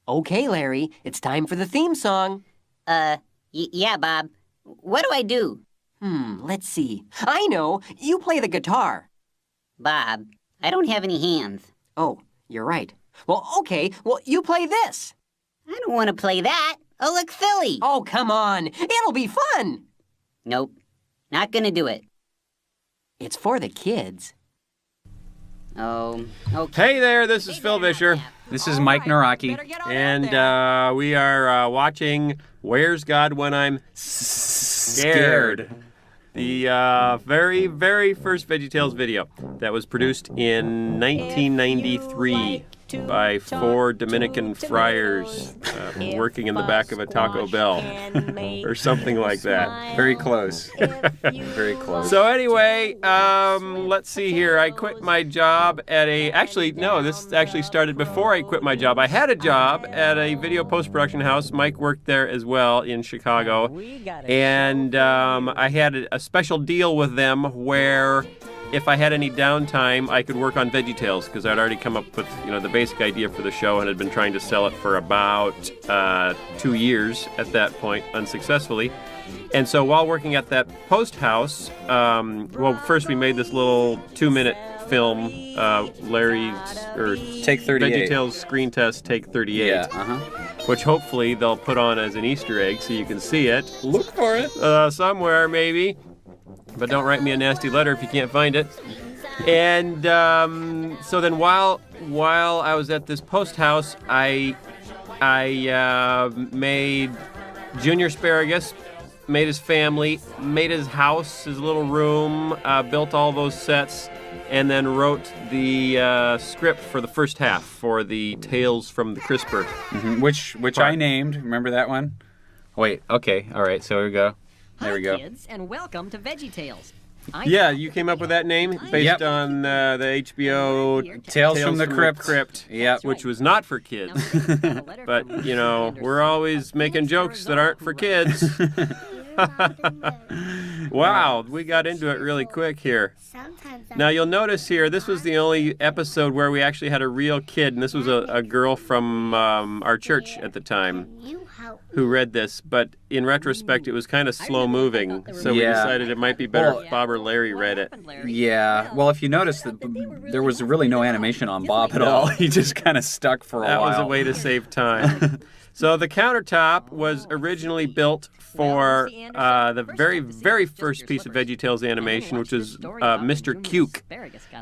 Okay, Larry, it's time for the theme song. Yeah, Bob. What do I do? Let's see. I know. You play the guitar. Bob, I don't have any hands. Oh, you're right. Well, okay. Well, you play this. I don't want to play that. I'll look silly. Oh, come on. It'll be fun. Nope. Not gonna do it. It's for the kids. Oh, okay. Hey there, this is Phil Vischer. This is Mike Naraki. And we are watching Where's God When I'm Scared? The very, very first VeggieTales video that was produced in 1993 by 4 Dominican friars working in the back of a Taco Bell or something like that. Very close. Very close. So anyway, let's see here. I quit my job at this actually started before I quit my job. I had a job at a video post-production house. Mike worked there as well in Chicago. And I had a special deal with them where if I had any downtime, I could work on VeggieTales because I'd already come up with, the basic idea for the show and had been trying to sell it for about 2 years at that point, unsuccessfully. And so while working at that post house, first we made this little 2-minute film, Take 38. VeggieTales screen test, take 38. Yeah, Which hopefully they'll put on as an Easter egg so you can see it. Look for it. Somewhere, maybe. But don't write me a nasty letter if you can't find it. And so then while I was at this post house, I made Junior Asparagus, made his family, made his house, his little room, built all those sets, and then wrote the script for the first half for the Tales from the Crisper. Mm-hmm. Which I named. Remember that one? Wait, okay, all right, so here we go. There we go. Hi, kids, and welcome to VeggieTales. Yeah, you came up with that name based on the HBO Tales from the Crypt. Yep. Which was not for kids. But, we're always making jokes that aren't for kids. Wow, we got into it really quick here. Now, you'll notice here, this was the only episode where we actually had a real kid, and this was a girl from our church at the time who read this, but in retrospect, it was kind of slow-moving, so we decided it might be better if Bob or Larry read it. Yeah, well, if you notice, there was really no animation on Bob at all. He just kind of stuck for a while. That was a way to save time. So the countertop was originally built for the very, very first piece of VeggieTales animation, which was Mr. Cuke,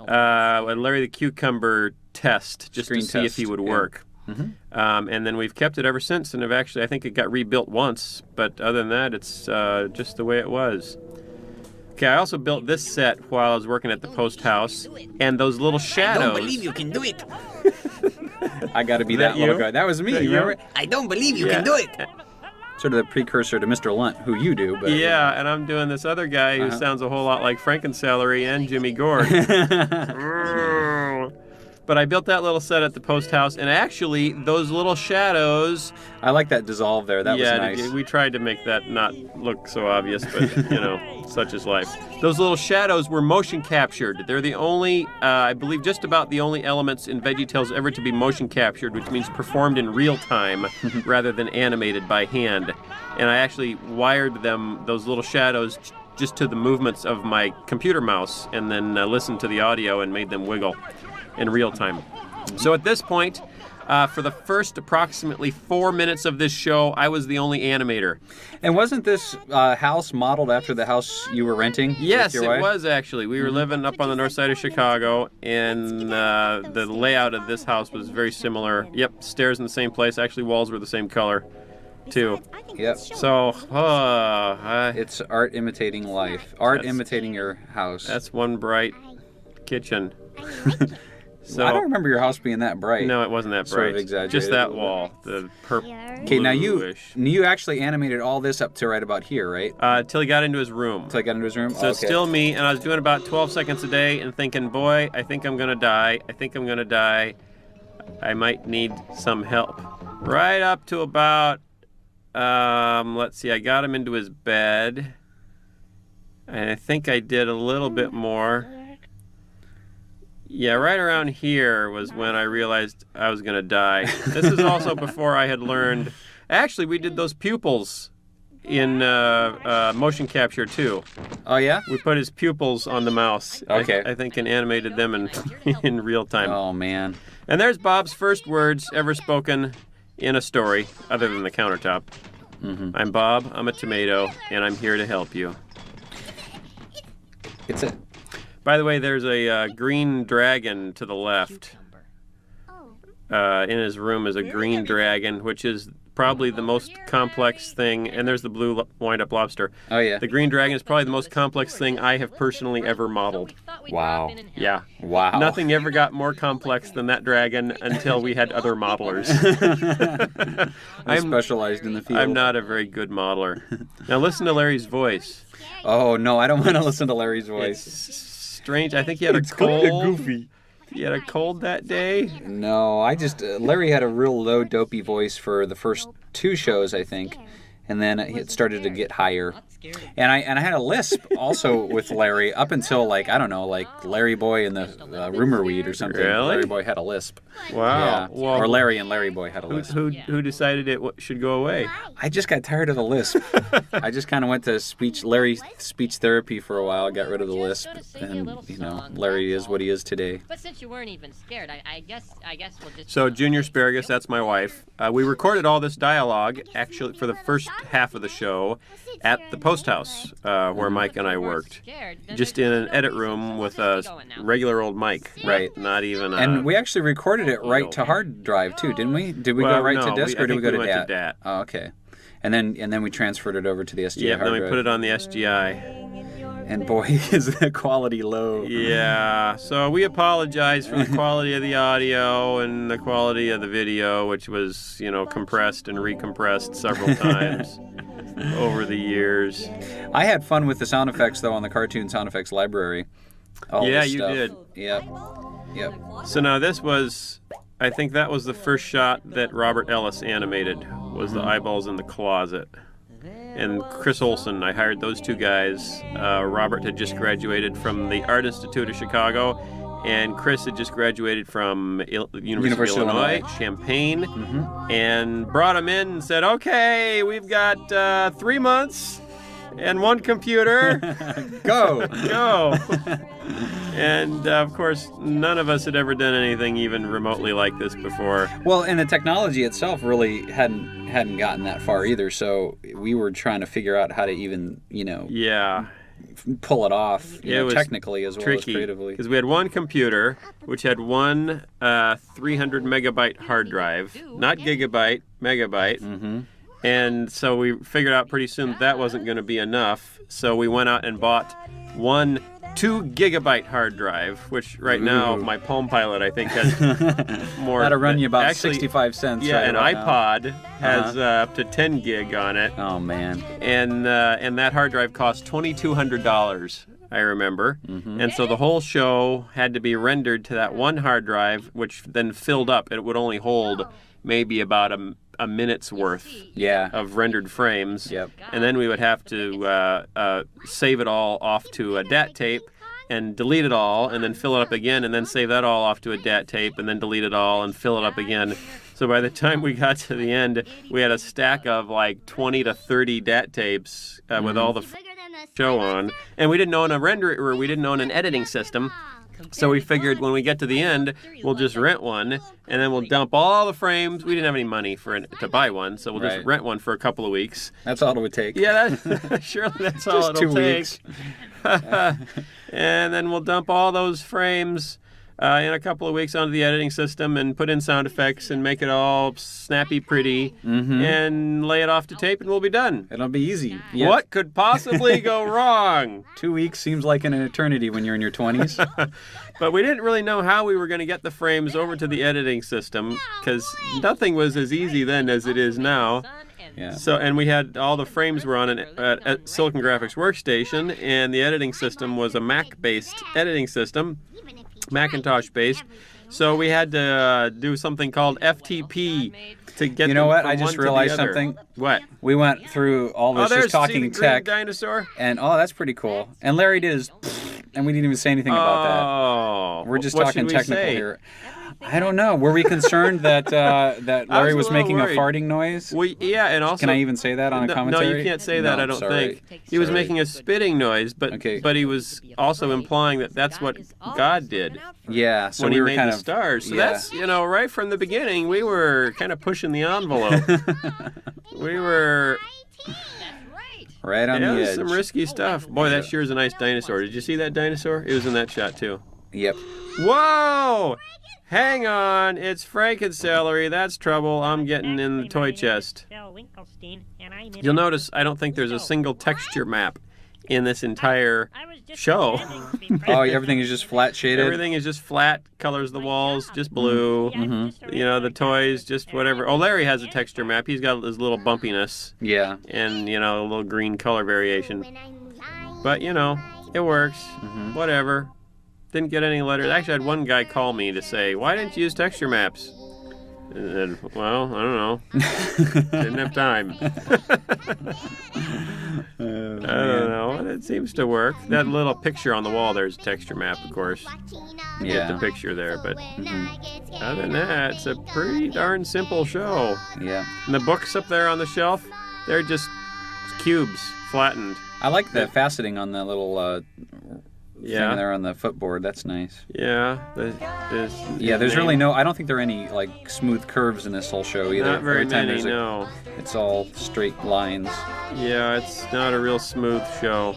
a Larry the Cucumber test, just to see if he would work. Mm-hmm. And then we've kept it ever since, and I think it got rebuilt once, but other than that, it's just the way it was. Okay, I also built this set while I was working at the post house, and those little shadows. I don't believe you can do it. I got to be that little guy. That was me, remember? I don't believe you can do it. Sort of the precursor to Mr. Lunt, who you do. But yeah, and I'm doing this other guy who sounds a whole lot like Frankencelery and Jimmy Gord. But I built that little set at the post house, and actually, those little shadows... I like that dissolve there. That was nice. Yeah, we tried to make that not look so obvious, but, such is life. Those little shadows were motion captured. They're the only, I believe, just about the only elements in VeggieTales ever to be motion captured, which means performed in real time rather than animated by hand. And I actually wired those little shadows, just to the movements of my computer mouse, and then listened to the audio and made them wiggle in real time. So at this point, for the first approximately 4 minutes of this show, I was the only animator. And wasn't this house modeled after the house you were renting? Yes, with your wife? It was actually. We were living up on the north side of Chicago, and the layout of this house was very similar. Yep, stairs in the same place. Actually, walls were the same color, too. Yep. So, it's art imitating life. Art imitating your house. That's one bright kitchen. So, I don't remember your house being that bright. No, it wasn't that bright. Sort of exaggerated. Just that wall, the purple. Okay, now you actually animated all this up to right about here, right? Till he got into his room. Till he got into his room? So it's still me, and I was doing about 12 seconds a day and thinking, boy, I think I'm going to die. I think I'm going to die. I might need some help. Right up to about, let's see, I got him into his bed. And I think I did a little bit more. Yeah, right around here was when I realized I was going to die. This is also before I had learned. Actually, we did those pupils in motion capture too. Oh, yeah? We put his pupils on the mouse. Okay. I think, and animated them in real time. Oh, man. And there's Bob's first words ever spoken in a story, other than the countertop. Mm-hmm. I'm Bob, I'm a tomato, and I'm here to help you. It's a... By the way, there's a green dragon to the left. In his room is a green dragon, which is probably the most complex thing. And there's the blue wind-up lobster. Oh, yeah. The green dragon is probably the most complex thing I have personally ever modeled. Wow. Yeah. Wow. Nothing ever got more complex than that dragon until we had other modelers. I'm specialized in the field. I'm not a very good modeler. Now listen to Larry's voice. Oh, no, I don't want to listen to Larry's voice. It's strange. I think he had a cold. Goofy. He had a cold that day. No, I just... Larry had a real low, dopey voice for the first 2 shows, I think. And then it started to get higher. And I had a lisp also with Larry up until, like, I don't know, like Larry Boy and the Rumor Weed or something. Really? Larry Boy had a lisp. Wow. Yeah. Well, or Larry and Larry Boy had a lisp. Who decided it should go away? I just got tired of the lisp. I just kind of went to Larry speech therapy for a while, got rid of the lisp, and, you know, Larry is what he is today. But since you weren't even scared, I guess we'll just... So Junior Asparagus, that's my wife. We recorded all this dialogue, actually, for the first half of the show at the post house where Mike and I worked. Just in an edit room with a regular old mic. Right. Not even a... And we actually recorded it right to hard drive, too, didn't we? Did we go right to disk, or did we go to went DAT? to DAT. Oh, okay. And then we transferred it over to the SGI Yeah, hard then we drive. put it on the SGI. And boy, is the quality low. Yeah, so we apologize for the quality of the audio and the quality of the video, which was, you know, compressed and recompressed several times over the years. I had fun with the sound effects, though, on the cartoon sound effects library. All Yeah, this you stuff. did. Yep. So now this was, I think that was the first shot that Robert Ellis animated, was the eyeballs in the closet. And Chris Olson, I hired those 2 guys. Robert had just graduated from the Art Institute of Chicago, and Chris had just graduated from University of Illinois, Champaign, and brought him in and said, okay, we've got 3 months and 1 computer. Go! Go! And, of course, none of us had ever done anything even remotely like this before. Well, and the technology itself really hadn't gotten that far either, so we were trying to figure out how to even, you know, Yeah. pull it off, It was technically as well as creatively. Because we had 1 computer, which had 1 300 megabyte hard drive, not gigabyte, megabyte. Mm-hmm. And so we figured out pretty soon that wasn't going to be enough. So we went out and bought 1 2 gigabyte hard drive, which right now my Palm Pilot I think has more. That'll run you about actually, 65 cents. Yeah, right an about iPod has up to 10 gig on it. now. Oh man. And that hard drive cost $2,200, I remember. And so the whole show had to be rendered to that 1 hard drive, which then filled up. It would only hold maybe about a minute's worth Yeah. of rendered frames. Yep. And then we would have to save it all off to a DAT tape and delete it all and then fill it up again and then save that all off to a DAT tape and then delete it all and fill it up again. So by the time we got to the end, we had a stack of like 20 to 30 DAT tapes with all the show on. And we didn't own a renderer, or we didn't own an editing system. So we figured when we get to the end, we'll just rent one, and then we'll dump all the frames. We didn't have any money to buy one, so we'll just Right. rent one for a couple of weeks. That's all it would take. Yeah, surely that's all Just it'll 2 take. weeks. And then we'll dump all those frames in a couple of weeks onto the editing system and put in sound effects and make it all snappy pretty and lay it off to tape, and we'll be done. It'll be easy. Yeah. What could possibly go wrong? 2 weeks seems like an eternity when you're in your 20s. But we didn't really know how we were going to get the frames over to the editing system because nothing was as easy then as it is now. Yeah. So, and we had all the frames were on a Silicon Graphics workstation, and the editing system was a Mac-based editing system, Macintosh-based. So we had to do something called FTP to get. You know them what? from I just one to the realized other. something. What? We went through all this There's just talking see the green tech, dinosaur. and that's pretty cool. And Larry did his And we didn't even say anything about Oh. that. We're just what talking should we technical say? here. I don't know. Were we concerned that that I was Larry a was little making worried. a farting noise? Yeah, and also... Can I even say that on a No, commentary? you can't say that, No, I don't sorry. think. He was Sorry. making a spitting noise, but Okay. but he was also implying that that's what God did Yeah, so when we he were made kind the of stars. So yeah. that's, right from the beginning, we were kind of pushing the envelope. We were... That's right. right on Yeah, the it was edge. some risky stuff. Boy, that sure is a nice dinosaur. Did you see that dinosaur? It was in that shot, too. Yep. Whoa! Hang on, it's Frankencelery. That's trouble. I'm getting in the toy chest. You'll notice I don't think there's a single texture map in this entire show. Oh, everything is just flat shaded. Everything is just flat, colors the walls, just blue. The toys, just whatever. Oh, Larry has a texture map. He's got his little bumpiness Yeah. and, a little green color variation. But, it works. Whatever. Didn't get any letters. Actually, I had one guy call me to say, why didn't you use texture maps? And, well, I don't know. Didn't have time. I don't know. It seems to work. That little picture on the wall there's a texture map, of course. You get the picture there. But other than that, it's a pretty darn simple show. Yeah. And the books up there on the shelf, they're just cubes, flattened. I like the faceting on the little Yeah. thing there on the footboard. That's nice. Yeah. There's really no... I don't think there are any, like, smooth curves in this whole show either. Not very Every time many, there's no. It's all straight lines. Yeah, it's not a real smooth show.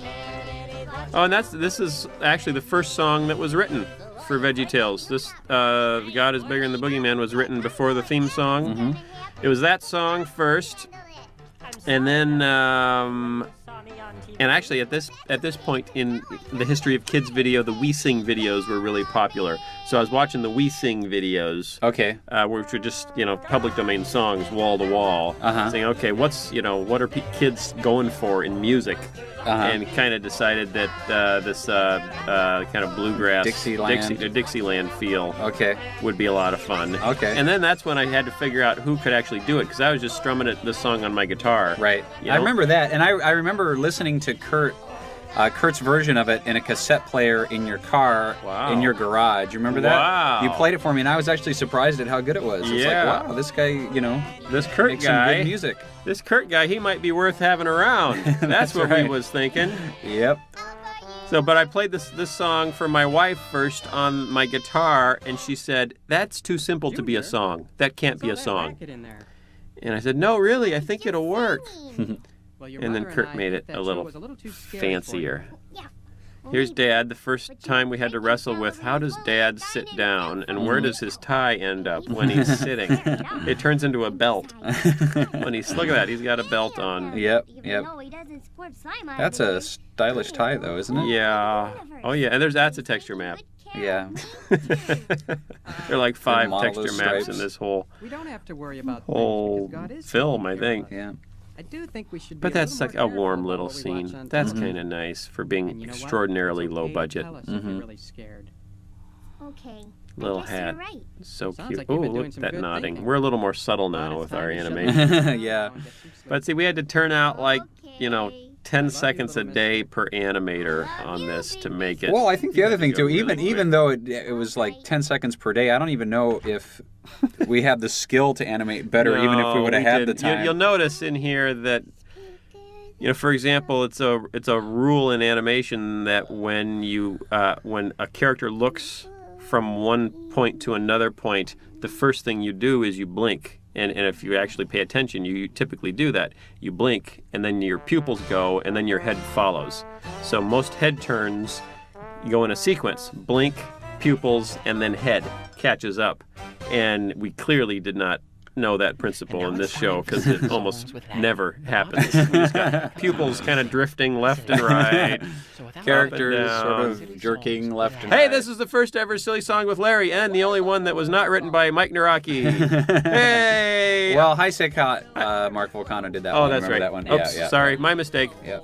Oh, and this is actually the first song that was written for VeggieTales. This God is Bigger Than the Boogeyman was written before the theme song. It was that song first, and then and actually at this point in the history of kids video, the We Sing videos were really popular. So I was watching the We Sing videos. Okay. Which were just, public domain songs, wall to wall, saying, okay, what are kids going for in music? And kind of decided that this kind of bluegrass Dixieland feel would be a lot of fun. Okay. And then that's when I had to figure out who could actually do it, because I was just strumming the song on my guitar. Right. I remember that, and I remember listening to Kurt's version of it in a cassette player in your car, in your garage. You remember that? Wow. You played it for me, and I was actually surprised at how good it was. It's like, wow, this guy, this Kurt makes guy, some good music. This Kurt guy, he might be worth having around. That's what right. we was thinking. Yep. So, but I played this song for my wife first on my guitar, and she said, that's too simple to be a song. That can't be a song. And I said, no, really, I think it'll work. And then Kurt made it a little fancier. Here's Dad, the first time we had to wrestle with how does Dad sit down and where does his tie end up when he's sitting? It turns into a belt. Look at that, he's got a belt on. Yep. That's a stylish tie, though, isn't it? Yeah. Oh, yeah, and that's a texture map. Yeah. There are like 5 model texture those maps stripes. in this whole whole film, I think. Yeah. I do think we should But be that's a like little a more warm careful little about what we watch scene. on That's television. kind of nice for And being you know what? extraordinarily It's okay low to budget. tell us if you're really scared. Okay. Little I guess you're hat. right. So Sounds cute. like you've Oh, been doing look at some that good nodding. thinking. We're a little more subtle But now it's with our time to shut animation. Yeah. But see, we had to turn out like, Okay. 10 seconds a day per animator on this to make it. Well, I think the other thing, go too, really even though it was like 10 seconds per day, I don't even know if we had the skill to animate better, even if we would have had the didn't. time. You'll notice in here that, for example, it's a rule in animation that when a character looks from one point to another point, the first thing you do is you blink. And if you actually pay attention, you typically do that. You blink, and then your pupils go, and then your head follows. So most head turns go in a sequence. Blink, pupils, and then head catches up. And we clearly did not know that principle in this show because it almost never happens. We just got pupils kind of drifting left and right. Characters Up sort and of down. jerking left and Hey, right. this is the first ever Silly Song with Larry, and the only one that was not written by Mike Naraki. Hey! Well, High Mark Volcano did that Oh, one. that's Remember right. that one? Oops, Yeah. sorry, my mistake. Yeah.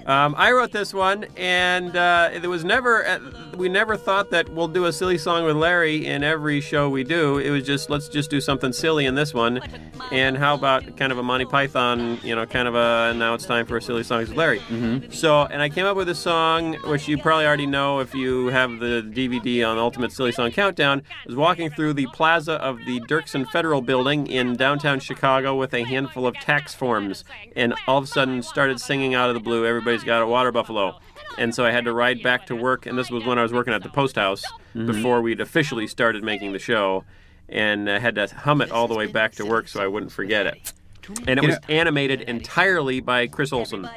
I wrote this one, and it was we never thought that we'll do a silly song with Larry in every show we do. It was just, let's just do something silly in this one. And how about kind of a Monty Python, kind of a, now it's time for a silly songs with Larry. Mm-hmm. So, and I came up with a song, which you probably already know if you have the DVD on Ultimate Silly Song Countdown. I was walking through the plaza of the Dirksen Federal Building in downtown Chicago with a handful of tax forms, and all of a sudden started singing out of the blue, "Everybody's Got a Water Buffalo." And so I had to ride back to work, and this was when I was working at the post house before we'd officially started making the show, and I had to hum it all the way back to work so I wouldn't forget it. And it was animated entirely by Chris Olsen.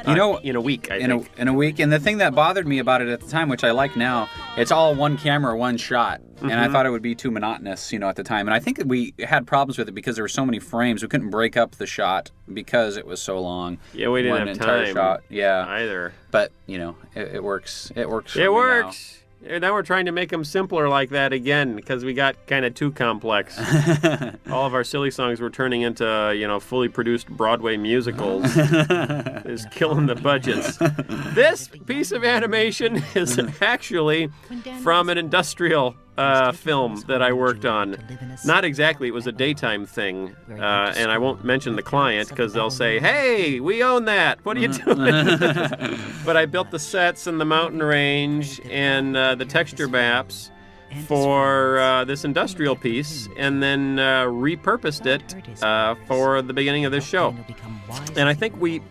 In a week, I think. In a week. And the thing that bothered me about it at the time, which I like now, it's all one camera, one shot. Mm-hmm. And I thought it would be too monotonous, at the time. And I think we had problems with it because there were so many frames. We couldn't break up the shot because it was so long. Yeah, we didn't have time shot. Yeah. Either. But, it works. It works for me works. Now. Now we're trying to make them simpler like that again because we got kind of too complex. All of our silly songs were turning into, fully produced Broadway musicals. It's killing the budgets. This piece of animation is actually from an industrial film that I worked on. Not exactly, it was a daytime thing. And I won't mention the client because they'll say, "Hey, we own that. What are you doing?" But I built the sets and the mountain range and the texture maps for this industrial piece, and then repurposed it for the beginning of this show. And I think we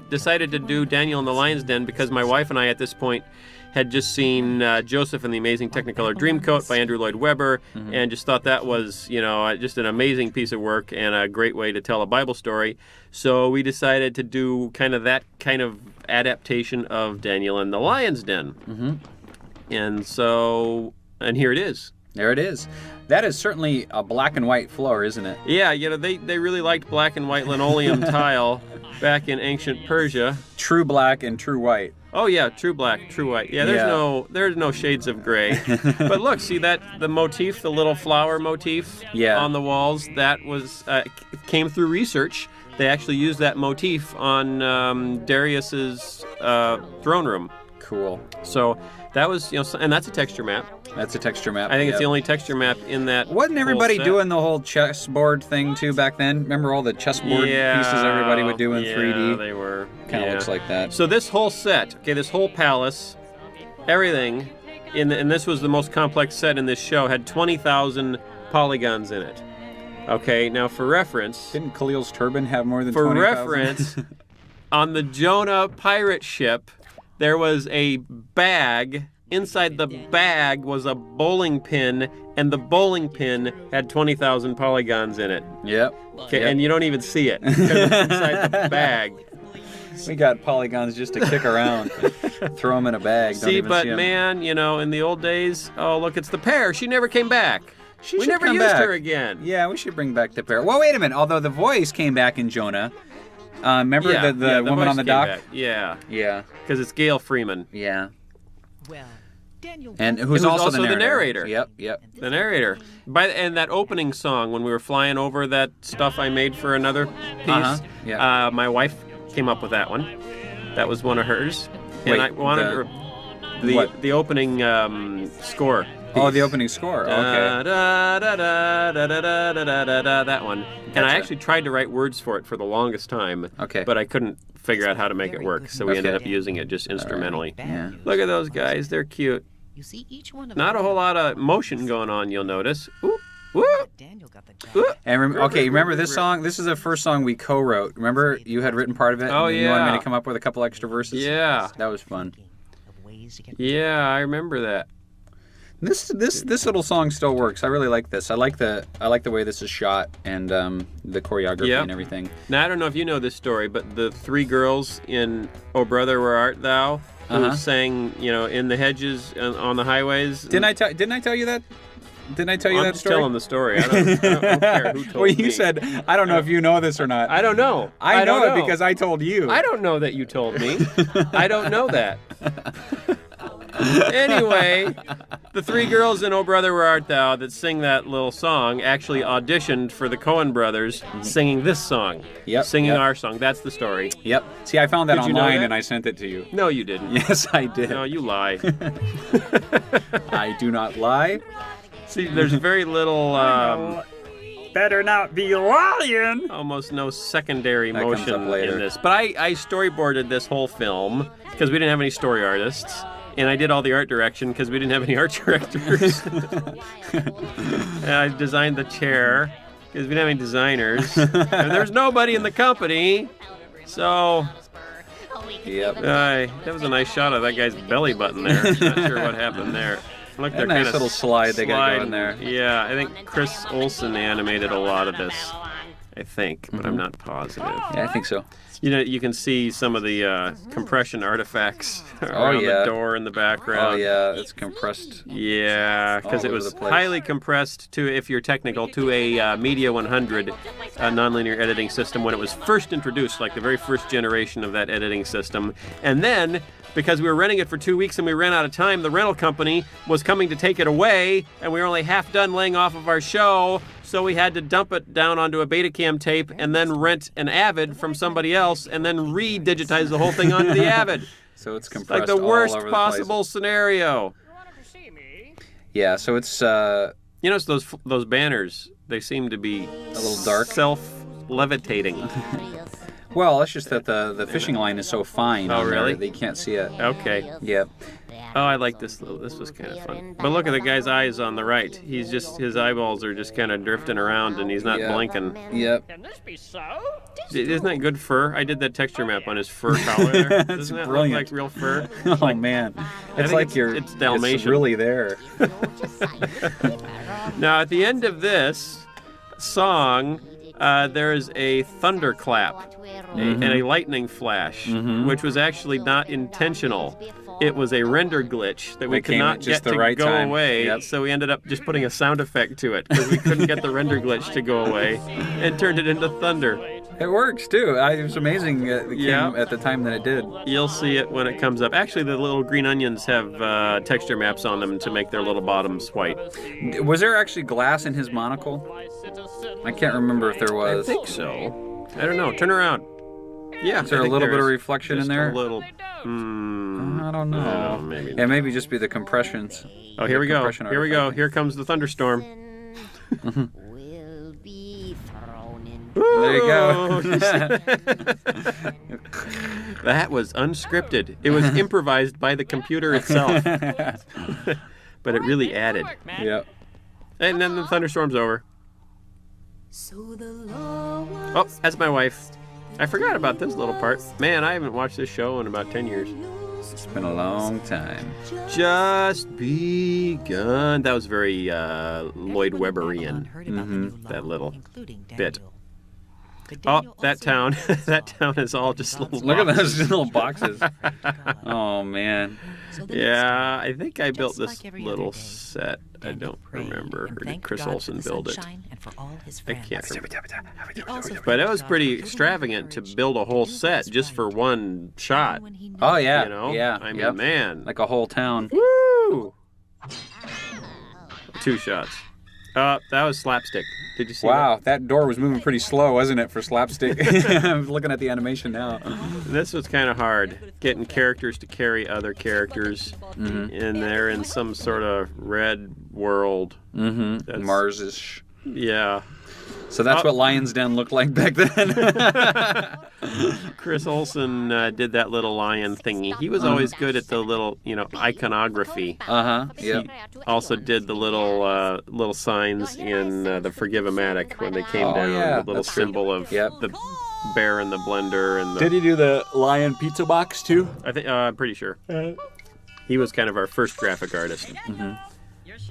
decided to do Daniel in the Lion's Den because my wife and I at this point had just seen Joseph and the Amazing Technicolor Dreamcoat by Andrew Lloyd Webber, and just thought that was, just an amazing piece of work and a great way to tell a Bible story. So we decided to do kind of that kind of adaptation of Daniel and the Lion's Den. Mm-hmm. And here it is. There it is. That is certainly a black and white floor, isn't it? Yeah, they really liked black and white linoleum tile back in ancient Persia. True black and true white. Oh yeah, true black, true white. Yeah, there's no shades of gray. But look, see the motif, the little flower motif on the walls, that was came through research. They actually used that motif on Darius's throne room. Cool. So that was, and that's a texture map. That's a texture map. I think it's the only texture map in that. Wasn't everybody doing the whole chessboard thing too back then? Remember all the chessboard pieces everybody would do in 3D? Yeah, they were. Kind of looks like that. So this whole set, this whole palace, everything, and this was the most complex set in this show, had 20,000 polygons in it. Okay, now for reference. Didn't Khalil's turban have more than 20,000? For reference, on the Jonah pirate ship, there was a bag. Inside the bag was a bowling pin, and the bowling pin had 20,000 polygons in it. Yep. Okay, and you don't even see it because it's inside the bag. We got polygons just to kick around. Throw them in a bag. See, but man, in the old days, oh, look, it's the pear. She never came back. We never used her again. Yeah, we should bring back the pear. Well, wait a minute. Although the voice came back in Jonah. Remember the woman on the dock? Back. Yeah. Yeah. Because it's Gail Freeman. Yeah. And who's also the narrator. Yep. The narrator. And that opening song, when we were flying over that stuff I made for another piece, my wife came up with that one. That was one of hers. And I wanted the opening score. Piece. Oh, the opening score. Okay. That one. And I actually tried to write words for it for the longest time. Okay. But I couldn't figure out how to make it work, so we ended up using it just instrumentally. Right. Yeah. Look at those guys. They're cute. You see each one of Not a whole lot of motion going on, you'll notice. Ooh. Woo. Daniel got the job. Ooh. And remember this song? This is the first song we co-wrote. Remember you had written part of it? Oh, and you wanted me to come up with a couple extra verses? Yeah. That was fun. Yeah, I remember that. This little song still works. I really like this. I like the way this is shot and the choreography and everything. Now I don't know if you know this story, but the three girls in "Oh Brother, Where Art Thou" who sang, in the hedges on the highways. Didn't I tell you that? Didn't I tell you that story? I'm telling the story. I don't care who told me. Well, you said, I don't know if you know this or not. I don't know. I know it because I told you. I don't know that you told me. I don't know that. Anyway, The three girls in Oh Brother Where Art Thou that sing that little song actually auditioned for the Coen brothers singing this song. Yep, Singing yep. our song. That's the story. Yep. See, I found that Did you know online that? and I sent it to you. No, you didn't. Yes, I did. No, you lie. I do not lie. See, there's very little, Better not be lying. almost no secondary That comes up motion later. in this. But I storyboarded this whole film because we didn't have any story artists. And I did all the art direction because we didn't have any art directors. And I designed the chair because we didn't have any designers. And there's nobody in the company. So, Yep. that was a nice shot of that guy's belly button there. Not sure what happened there. Look, A they're nice kinda little slide they got going sliding. there. Yeah, I think Chris Olsen animated a lot of this. I think, but I'm not positive. Yeah, I think so. You know, you can see some of the compression artifacts around yeah. the door in the background. Oh yeah, it's compressed. Yeah, because All it over was the place. highly compressed to, if you're technical, to a Media 100 nonlinear editing system when it was first introduced, like the very first generation of that editing system. And then, because we were renting it for 2 weeks and we ran out of time, the rental company was coming to take it away, and we were only half done laying off of our show, so we had to dump it down onto a Betacam tape and then rent an Avid from somebody else and then re-digitize the whole thing onto the Avid. So it's compressed. Like the all worst over the possible place. scenario. Yeah, so it's You know, so those banners, they seem to be a little dark. Self-levitating. Well, it's just that the fishing line is so fine. Oh, on there really? that you can't see it. Okay. Yep. Oh, I like this. This was kind of fun. But look at the guy's eyes on the right. His eyeballs are just kind of drifting around, and he's not Yeah. blinking. Yep. Isn't that good fur? I did that texture map on his fur collar there. That's Doesn't that brilliant. look like real fur? Oh man, it's think like it's Dalmatian. It's really there. Now, at the end of this song, there is a thunderclap and a lightning flash, which was actually not intentional. It was a render glitch that we It could came not at just get the to right go time. away, Yep. so we ended up just putting a sound effect to it because we couldn't get the render glitch to go away and turned it into thunder. It works too. It was amazing. It came Yeah. at the time that it did. You'll see it when it comes up. Actually, the little green onions have texture maps on them to make their little bottoms white. Was there actually glass in his monocle? I can't remember if there I was. think so. I don't know. Turn around. Yeah. Is there I a think little bit of is. reflection Just in there? A little. I don't know. Oh, maybe Yeah, maybe just be the compressions. Oh, here we go. Compression Here we go. artifact. Here comes the thunderstorm. Will be thrown in. There you Ooh. go. That was unscripted. It was improvised by the computer itself. But it really added. Yep. And then the thunderstorm's over. Oh, that's my wife. I forgot about this little part. Man, I haven't watched this show in about 10 years. It's been a long time. Just begun. That was very Lloyd Webberian. That little bit. Oh, that town. That town is all just little Look at boxes. those little boxes. Oh man. Yeah, I think I built this little set. I don't remember. Or did Chris Olsen build it? I can't remember. But it was pretty extravagant to build a whole set just for one shot. Oh yeah. You know? Yeah. I mean, yep. man. Like a whole town. Woo! 2 shots. That was slapstick. Did you see Wow, that door was moving pretty slow, wasn't it, for slapstick? I'm looking at the animation now. that? This was kind of hard. Getting characters to carry other characters. And they're in some sort of red world. Mm-hmm. Mars-ish. Yeah. So that's what Lion's Den looked like back then. Chris Olsen did that little lion thingy. He was always good at the little, iconography. Uh-huh. Yep. He also did the little signs in the Forgive-O-Matic when they came Oh, down. yeah, The little that's true. symbol of Yep. the bear and the blender and the. Did he do the lion pizza box too? I think I'm pretty sure. He was kind of our first graphic artist.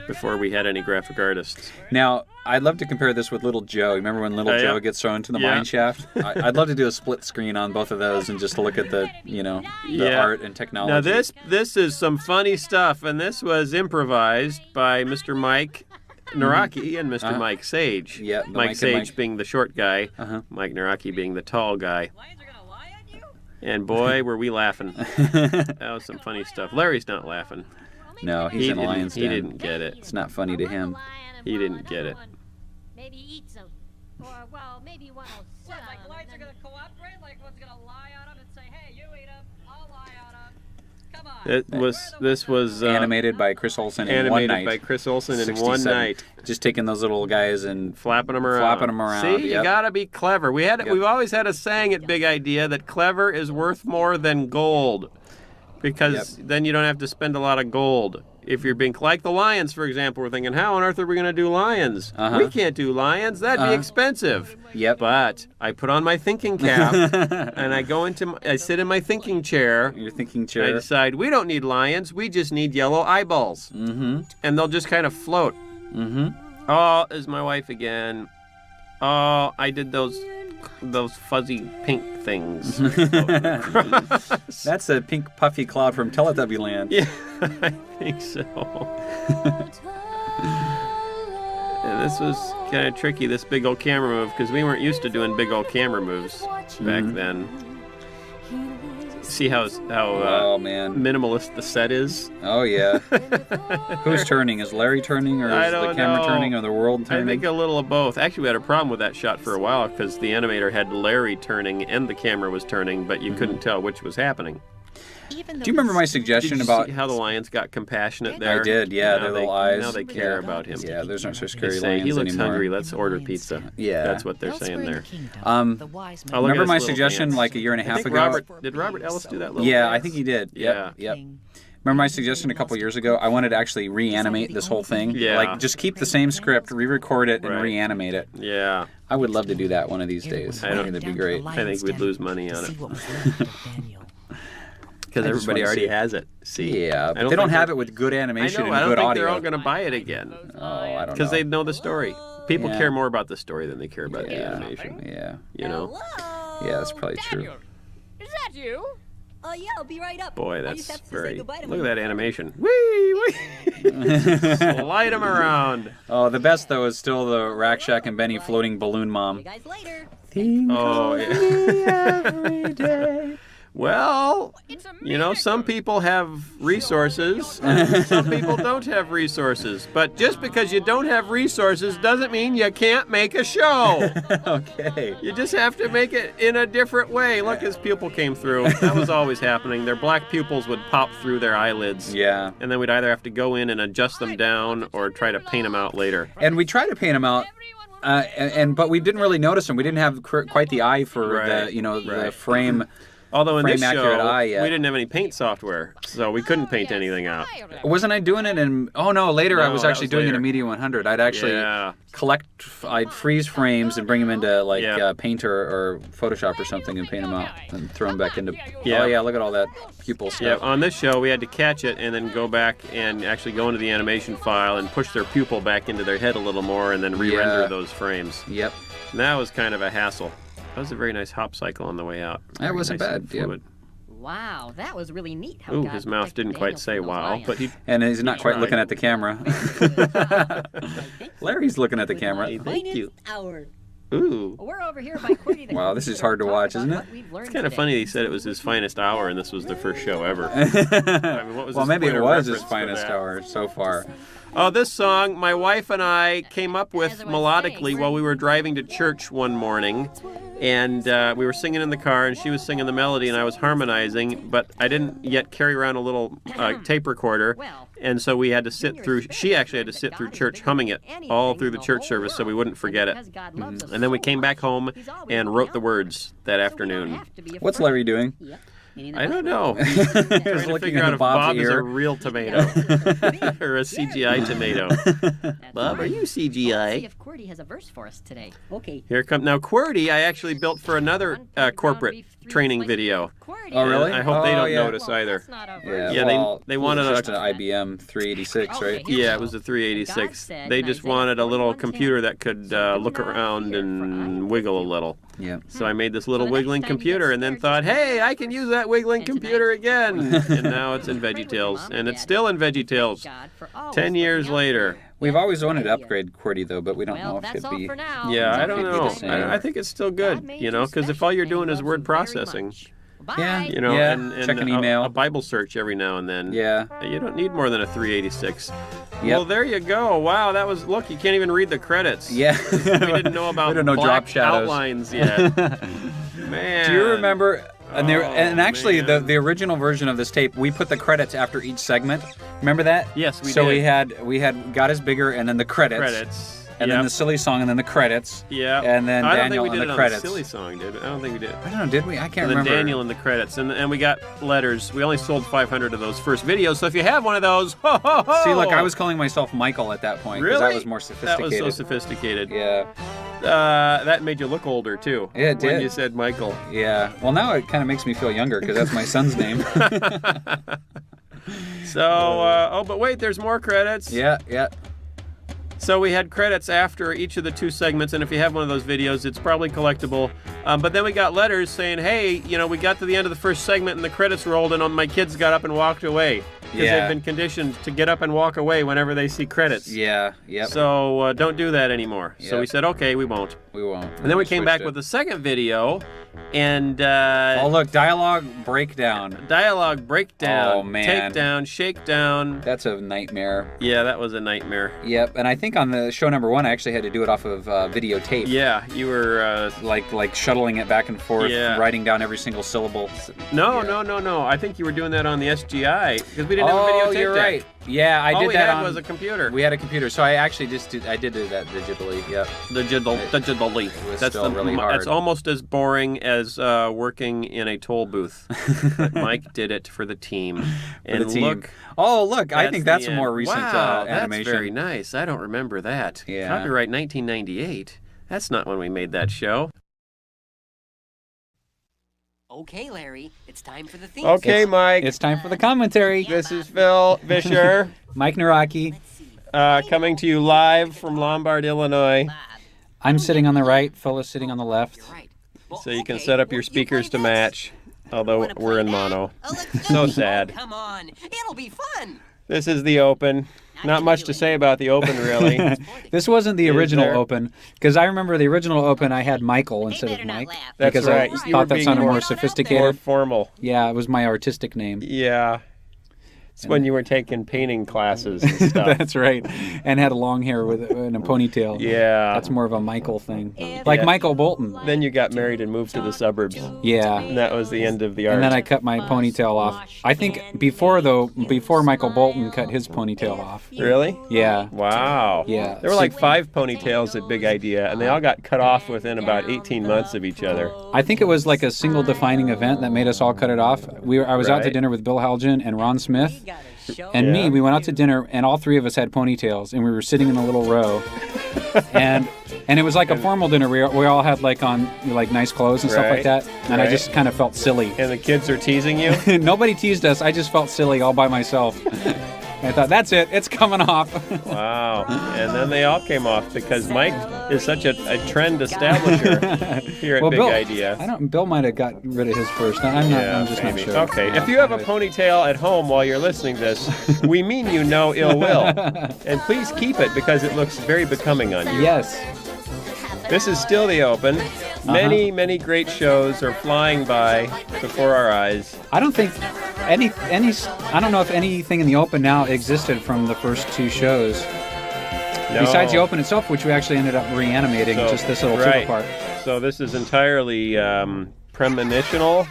Before we had any graphic artists. Now, I'd love to compare this with Little Joe. Remember when Little Oh, yeah. Joe gets thrown into the Yeah. mine shaft? I'd love to do a split screen on both of those and just look at the Yeah. art and technology. Now this is some funny stuff, and this was improvised by Mr. Mike Naraki and Mr. Mike Sage. Yeah, the Mike Mike and Sage Mike. being the short guy, Uh-huh. Mike Naraki being the tall guy. And boy, were we laughing. That was some funny stuff. Larry's not laughing. No, he's in Lion's He Den. didn't get it. It's not funny to him. He didn't get it. Maybe eat some. Or, well, maybe one will sit on them, and then- cooperate? Like one's gonna lie on them and say, hey, you eat them, I'll lie on them. Come on. This was Animated by Chris Olsen in one animated night. by Chris Olsen in 67. one night. Just taking those little guys and Flapping them around. See, you yep. gotta be clever. Yep. We've always had a saying at Big Idea that clever is worth more than gold, because then you don't have to spend a lot of gold. If you're being like the lions, for example, we're thinking, how on earth are we going to do lions? We can't do lions. That'd be expensive. Yep. But I put on my thinking cap and I sit in my thinking chair. Your thinking And I chair. decide we don't need lions. We just need yellow eyeballs. Mm-hmm. And they'll just kind of float. Mm-hmm. Oh, is my wife again. Oh, I did those fuzzy pink things. That's a pink puffy cloud from Teletubby Land. Yeah, I think so. And this was kind of tricky, this big old camera move, because we weren't used to doing big old camera moves back then. See how Oh, man. minimalist the set is? Oh, yeah. Who's turning? Is Larry turning, or I is the don't camera know. turning, or the world I turning? think a little of both. Actually, we had a problem with that shot for a while because the animator had Larry turning and the camera was turning, but you couldn't tell which was happening. Even Do you remember my Did suggestion you about... see how the lions got compassionate there? I did, yeah, Now their they- little eyes. Now they care about him. Yeah, those aren't so They scary say, lions he looks anymore. hungry, let's order pizza. Yeah. That's what they're saying there. Oh, Oh, look at Remember his my little suggestion dance. like a year and a I half think ago? did Robert Ellis do that little Yeah, dance? I think he did. Yeah. Yep. Remember my suggestion a couple years ago? I wanted to actually reanimate this whole thing. Yeah. Like, just keep the same script, re-record it, and Right. reanimate it. Yeah. I would love to do that one of these days. I think that'd be great. I think we'd lose money on it. Because I just everybody wanna already see- has it. See? Yeah, I but they don't think have they're- it with good I animation know, and I don't good think audio. they're all going to buy it again. Oh, I don't know. Because they know the story. People Yeah. care more about the story than they care about the Yeah. animation. Yeah. You know? Yeah, that's probably true. Is that you? Yeah, I'll be right up. Boy, I that's just have to say very... goodbye to Look my at that animation. Whee! Slide them around. Oh, the best, though, is still the Rack Shack and Benny floating balloon See mom. you guys later. Oh, yeah. Well, you know, some people have resources and some people don't have resources. But just because you don't have resources doesn't mean you can't make a show. Okay. You just have to make it in a different way. Look, his pupil came through. That was always happening. Their black pupils would pop through their eyelids. Yeah. And then we'd either have to go in and adjust them down or try to paint them out later. And we tried to paint them out, but we didn't really notice them. We didn't have quite the eye for Right, the frame. Although in this show, Frame-accurate eye yet. we didn't have any paint software, so we couldn't paint anything out. Wasn't I doing it in? Oh no, later I No, was that actually was doing it later. in Media 100. I'd actually Yeah. I'd freeze frames and bring them into like Yeah. Paint or Photoshop or something and paint them out and throw them back into. Yeah. Oh yeah, look at all that pupil Yeah, stuff. on this show, we had to catch it and then go back and actually go into the animation file and push their pupil back into their head a little more and then re-render Yeah. those frames. Yep. And that was kind of a hassle. That was a very nice hop cycle on the way out. That wasn't Nice bad, and yep. fluid. Wow, that was really neat. How Ooh, God his mouth protected didn't quite Daniel say from those wow, lions. but he... And he's not quite tried. looking at the camera. Larry's looking at the camera. Hey, thank you. Hour. Ooh. We're over here by Cordy the Wow, this is hard to watch, isn't it? It's kind of funny he said it was his finest hour and this was the first show ever. I mean, what was Well, his maybe point it of was his reference for finest that? hour so far. Oh, this song, my wife and I came up with As I was melodically saying, while we were driving to church one morning. And we were singing in the car, and she was singing the melody, and I was harmonizing, but I didn't yet carry around a little tape recorder. And so we had to sit through, she actually had to sit through church humming it all through the church service so we wouldn't forget it. And then we came back home and wrote the words that afternoon. What's Larry doing? I don't know. He's Trying to looking figure out into if Bob's Bob is a ear. real tomato or a CGI tomato. Bob, are you See CGI? if Cordy has a verse for us today. Okay. Here come now QWERTY. I actually built for another corporate training video. Oh, really? And I hope they Oh, don't yeah. notice either. That's not a Yeah, verse. Yeah, well, they wanted just a- an IBM 386, right? Yeah, it was a 386. They just wanted a little computer that could look around and wiggle a little. Yeah. So I made this little wiggling computer and then thought, hey, I can use that wiggling computer again. And now it's in VeggieTales. And it's still in VeggieTales 10 years later. We've always wanted to upgrade QWERTY though, but we don't know Well, if that's it'd all be. for now. Yeah, I don't It'd be know. the same. I think it's still good, you know, because if all you're doing is word processing, Bye. Yeah. You know, Yeah, and check an email. a Bible search every now and then. Yeah. You don't need more than a 386. Yep. Well, there you go. Wow, that was. Look, you can't even read the credits. Yeah. We didn't know about We don't know black drop shadows. outlines yet. Man. Do you remember? And actually, man. the original version of this tape, we put the credits after each segment. Remember that? Yes, we so did. we had God is Bigger, and then the credits. And then the silly song, and then the credits. Yeah. And then I don't Daniel think we did and the it credits. On the silly song, did we? I don't think we did. I don't know, did we? I can't And then remember. Daniel in the credits, and we got letters. We only sold 500 of those first videos, so if you have one of those, ho ho ho! See, look, I was calling myself Michael at that point. Really? Because I was more sophisticated. That was so sophisticated. Yeah. That made you look older too. Yeah, it When did. you said Michael. Yeah. Well, now it kind of makes me feel younger because that's my son's name. So, but wait, there's more credits. Yeah, yeah. So we had credits after each of the two segments, and if you have one of those videos, it's probably collectible. But then we got letters saying, hey, you know, we got to the end of the first segment and the credits rolled, and my kids got up and walked away. Because Yeah. they've been conditioned to get up and walk away whenever they see credits. Yeah, yep. So don't do that anymore. So Yep. we said, okay, we won't. We won't. And then we came back switched with the second video, and Oh, look, dialogue breakdown. dialogue breakdown, Oh, man. takedown, shakedown. That's a nightmare. Yeah, that was a nightmare. Yep, and I think on the show number 1, I actually had to do it off of videotape. Yeah, you were. Like shuttling it back and forth, Yeah. writing down every single syllable. No. I think you were doing that on the SGI because we didn't have a videotape deck. You're right. Yeah, I All did we that had on. was a computer. We had a computer, so I actually I did do that digitally. Yep. Digitally. was That's still really hard. That's almost as boring as working in a toll booth. But Mike did it for the team. For the team. Look, I think that's the a more end. recent wow, animation. That's very nice. I don't remember that. Yeah. Copyright 1998. That's not when we made that show. Okay, Larry, it's time for the theme. Okay, song. Mike. It's time for the commentary. This is Phil Vischer. Mike Naraki. Let's see. Coming to you live from Lombard, Illinois. I'm sitting on the right. Phil is sitting on the left. You're right. Well, So you can okay, set up your will you speakers play to this? match. Although Wanna we're play in that? mono. Oh, let's So go. sad. Come on, it'll be fun. This is the open. Not much to say about the open, really. This wasn't the Is original there? open, because I remember the original open I had Michael instead of better not Mike. laugh. That's because right. I You were thought that being sounded more more sophisticated. formal. Yeah, it was my artistic name. Yeah. It's when you were taking painting classes and stuff. That's right. And had long hair with in a ponytail. Yeah. That's more of a Michael thing. Like Yeah. Michael Bolton. Then you got married and moved to the suburbs. Yeah. And that was the end of the art. And then I cut my ponytail off. I think before Michael Bolton cut his ponytail off. Really? Yeah. Wow. Yeah. There were like 5 ponytails at Big Idea, and they all got cut off within about 18 months of each other. I think it was like a single defining event that made us all cut it off. I was out to Right. dinner with Bill Haljan and Ron Smith. And me, we went out to dinner, and all 3 of us had ponytails, and we were sitting in a little row, and it was like a formal dinner. We all had like on like nice clothes and stuff like Right, that, and I right. just kind of felt silly. And the kids are teasing you? Nobody teased us. I just felt silly all by myself. I thought, that's it. It's coming off. Wow. And then they all came off because Mike is such a trend establisher here at Well, Big Bill, Idea. Bill might have got rid of his first. I'm just maybe. not sure. Okay, Yeah. if you have a ponytail at home while you're listening to this, we mean you no ill will. And please keep it because it looks very becoming on you. Yes. This is still the open. Many, many great shows are flying by before our eyes. I don't think any. I don't know if anything in the open now existed from the first 2 shows. No. Besides the open itself, which we actually ended up reanimating, So, just this little right. tip part. So this is entirely premonitional.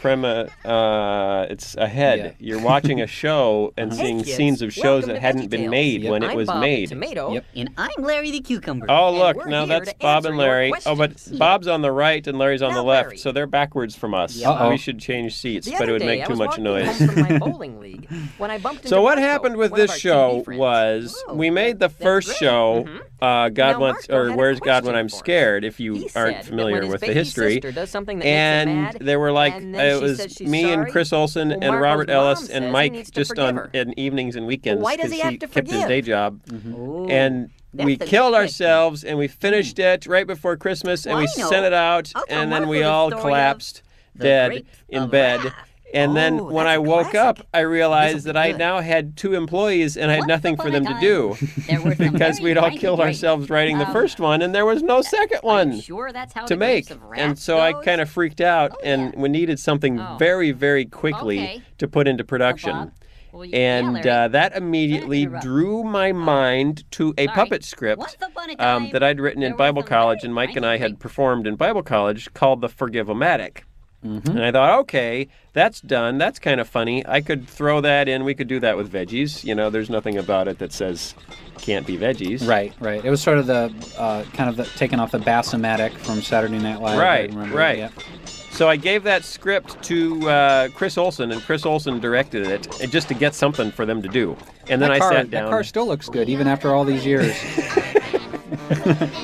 It's ahead. Yeah. You're watching a show and seeing kids. scenes of shows Welcome that to hadn't been VeggieTales. made Yep. when it I'm was Bob made. Tomato. Yep. And I'm Larry the Cucumber. Oh, And look, we're now here that's to Bob answer and your Larry. Oh, but questions. Bob's on the right and Larry's on Now, the left, Larry. so they're backwards from us. Uh-oh. We should change seats, The but it other would day, make I too was much walking noise. home from my bowling league when I bumped into So what Marco, happened with one of this our show TV friends. was Oh, we made the that's first great. show, God Now, Wants, Marco or had a Where's God When question I'm for us. Scared, if you He aren't said that familiar when his with the baby history. sister does something that And makes him mad, there were like, and then it she was says she's me and sorry, Chris Olson well, and Marco's Robert mom Ellis says and he Mike needs to just forgive on her. in evenings and weekends Why does he have to kept his forgive? day job. Ooh, And that's we the killed trick. ourselves and we finished it right before Christmas and Well, we I know. sent it out I'll tell and then we Marco the all story of collapsed the dead grapes in of bed. wrath. And then when I woke up, I realized that I now had 2 employees and I had nothing for them to do because we'd all killed ourselves writing the first one and there was no second one to make. And so I kind of freaked out and we needed something very, very quickly to put into production. And that immediately drew my mind to a puppet script that I'd written in Bible college and Mike and I had performed in Bible college called The Forgive-O-Matic. Mm-hmm. And I thought, okay, that's done. That's kind of funny. I could throw that in. We could do that with veggies. You know, there's nothing about it that says can't be veggies. Right. It was sort of the taking off the Bassomatic from Saturday Night Live. Right. Yeah. So I gave that script to Chris Olsen, and Chris Olsen directed it just to get something for them to do. And then I sat down. That car still looks good, even after all these years.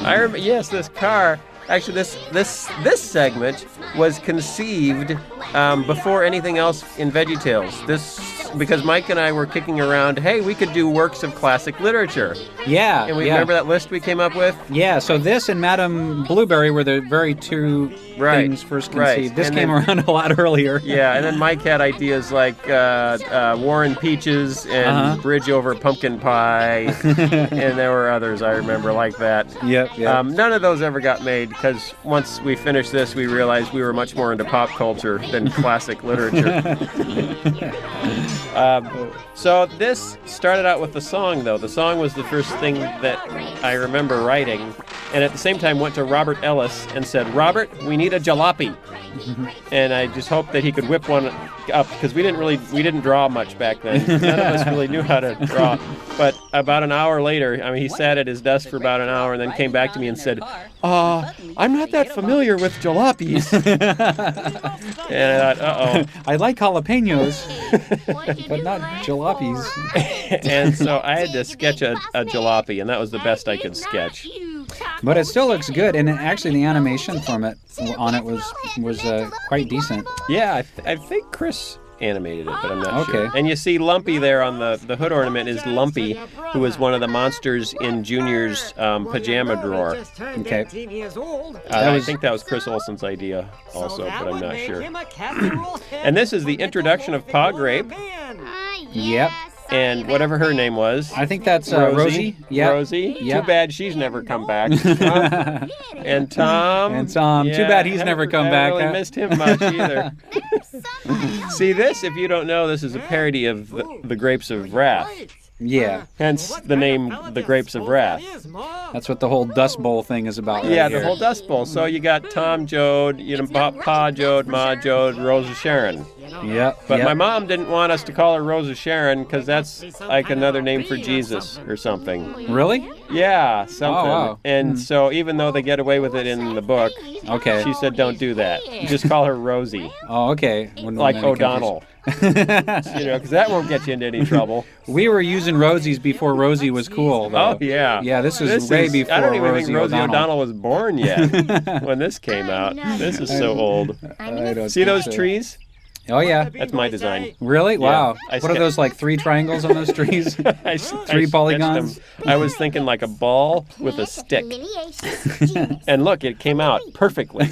I remember, yes, this car. Actually, this segment was conceived before anything else in VeggieTales. Because Mike and I were kicking around, hey, we could do works of classic literature. Yeah. And we remember that list we came up with? Yeah, so this and Madame Blueberry were the very two things first conceived. This came around a lot earlier. Yeah, and then Mike had ideas like War and Peaches and Bridge Over Pumpkin Pie, and there were others I remember like that. Yep. None of those ever got made because once we finished this, we realized we were much more into pop culture than classic literature. So this started out with the song, though. The song was the first thing that I remember writing, and at the same time went to Robert Ellis and said, Robert, we need a jalopy. And I just hoped that he could whip one up, because we didn't draw much back then. None of us really knew how to draw. But about an hour later, I mean, he sat at his desk for about an hour and then came back to me and said, I'm not that familiar with jalopies. And I thought, uh-oh. I like jalapenos, but not jalopies. And so I had to sketch a jalopy, and that was the best I could sketch. But it still looks good, and actually the animation from it on it was quite decent. Yeah, I think Chris animated it, but I'm not sure. And you see Lumpy there on the hood ornament is Lumpy, who is one of the monsters in Junior's pajama drawer. Okay. I think that was Chris Olsen's idea also, but I'm not sure. And this is the introduction of Pa Grape. Yep. And whatever her name was. I think that's Rosie. Yep. Rosie. Yep. Too bad she's never come back. And Tom. Too bad he's never come back. I really missed him much either. See this? If you don't know, this is a parody of the Grapes of Wrath. Yeah. Hence the name The Grapes of Wrath. That's what the whole Dust Bowl thing is about. Yeah, the whole Dust Bowl. So you got Tom Jode, Pa Jode, Ma Jode, Rosa Sharon. Yep. But my mom didn't want us to call her Rosa Sharon because that's like another name for Jesus or something. Really? Yeah, something. Oh, wow. And so even though they get away with it in the book, she said don't do that. Just call her Rosie. Oh, okay. Like O'Donnell. Because that won't get you into any trouble. We were using Rosies before Rosie was cool, though. Oh, yeah. Yeah, this is way before I don't even Rosie think Rosie O'Donnell was born yet when this came out. This is so old. See those trees? Oh, yeah. That's my design. Really? Wow. Yeah, what are those, like 3 triangles on those trees? 3 polygons? I was thinking like a ball with a stick. And look, it came out perfectly.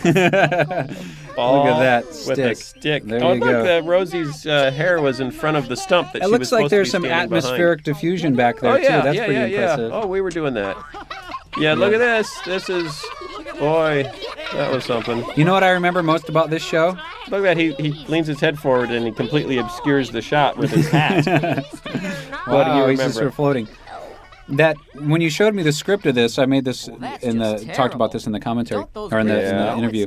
Ball look at that with a stick. There you go. Look, Rosie's hair was in front of the stump that she was supposed to be It looks like there's some standing atmospheric behind. diffusion back there, too. That's pretty impressive. Oh, we were doing that. Yeah, look at this. This is... Boy, that was something. You know what I remember most about this show? Look at that. He leans his head forward and he completely obscures the shot with his hat. What do you remember? He's just sort of floating. That when you showed me the script of this, I made this talked about this in the commentary or in the interview.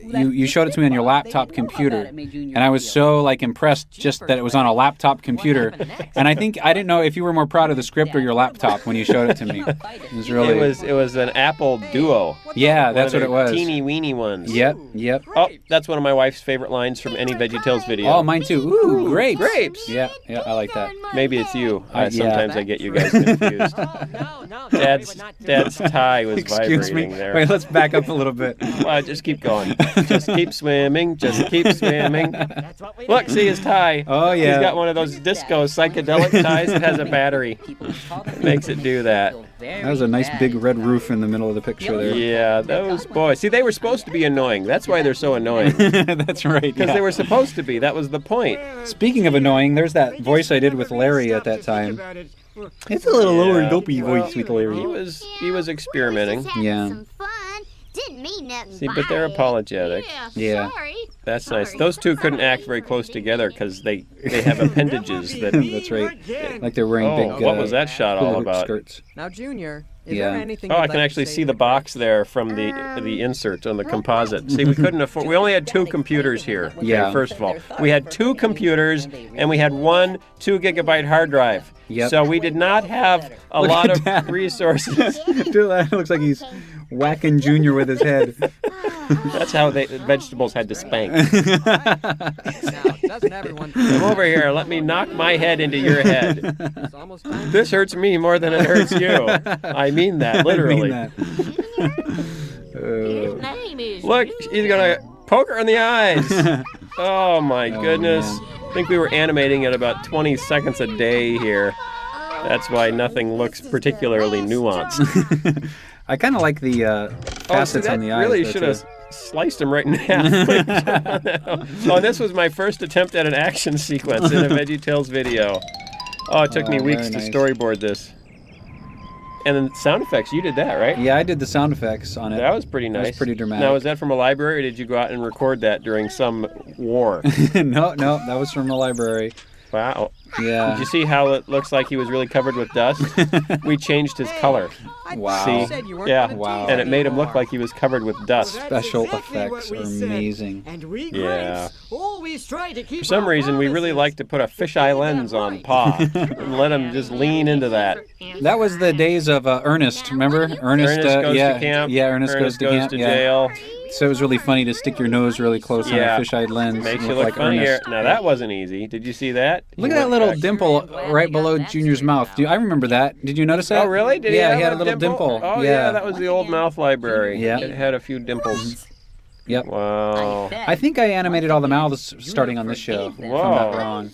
You showed it to me on your laptop computer, and I was so impressed just that it was on a laptop computer. And I didn't know if you were more proud of the script or your laptop when you showed it to me. It was really it was an Apple Duo. Yeah, that's what it was. Teeny weeny ones. Yep. Oh, that's one of my wife's favorite lines from any VeggieTales video. Oh, mine too. Ooh, grapes. Grapes. Yeah, I like that. Maybe it's you. Sometimes I get you guys confused. Dad's tie was vibrating there. Wait, let's back up a little bit. Just keep going. Just keep swimming. Just keep swimming. Look, see his tie. Oh, yeah. He's got one of those disco psychedelic ties that has a battery. It makes it do that. That was a nice big red roof in the middle of the picture there. Yeah, those boys. See, they were supposed to be annoying. That's why they're so annoying. That's right. Because they were supposed to be. That was the point. Speaking of annoying, there's that voice I did with Larry at that time. It's a little lower dopey voice with Larry. He was experimenting. Yeah. Didn't mean nothing. See, but they're apologetic. Yeah. Sorry. That's nice. Those two couldn't act very close together because they have appendages that. That's right. Like they're wearing big. What was that shot all hula hoop about? skirts. Now, Junior, is Yeah. there anything Oh, you'd I like can to actually say see to the box there from the insert on the composite. See, we couldn't afford. We only had 2 computers here. Okay, Yeah. First of all, we had 2 computers and we had one 2 gigabyte hard drive. Yep. So we did not have a lot at of that. resources. Dude, that looks like he's whacking Junior with his head. That's how vegetables had to spank. Now, doesn't everyone Come over here. Let me knock my head into your head. It's almost time. This hurts me more than it hurts you. I mean that, literally. I mean that. Name is Look, he's gonna poke her in the eyes. Oh my goodness. man. I think we were animating at about 20 seconds a day here. That's why nothing looks particularly nuanced. I kind of like the facets on the eyes. really though, should too. have sliced him right in half. Oh, and this was my first attempt at an action sequence in a VeggieTales video. Oh, it took me weeks very to nice. storyboard this. And then sound effects, you did that, right? Yeah, I did the sound effects on it. That was pretty nice. That was pretty dramatic. Now, was that from a library, or did you go out and record that during some war? No, that was from the library. Wow. Yeah. Did you see how it looks like he was really covered with dust? We changed his color. Wow. See? said you weren't Yeah. gonna Wow. And it made him look like he was covered with dust. Special effects are amazing. And we Yeah. Gramps always try to keep For some our reason, we really promises. like to put a fisheye lens on Pa and let him just lean into that. That was the days of Ernest. Remember Ernest? Ernest goes yeah, to camp. Yeah, Ernest goes to camp. Yeah. jail. So it was really funny to stick your nose really close Yeah. on a fisheye lens. Makes and you look look like funny here. Ernest. Now that wasn't easy. Did you see that? Look He at that went little back- dimple right below Junior's mouth. I remember that. Did you notice that? Oh, really? Did yeah, he he have had a little dimple. Oh, yeah, that was the old mouth library. Yeah. It had a few dimples. Yep. Wow. I think I animated all the mouths starting on this show. If I'm Whoa. not wrong.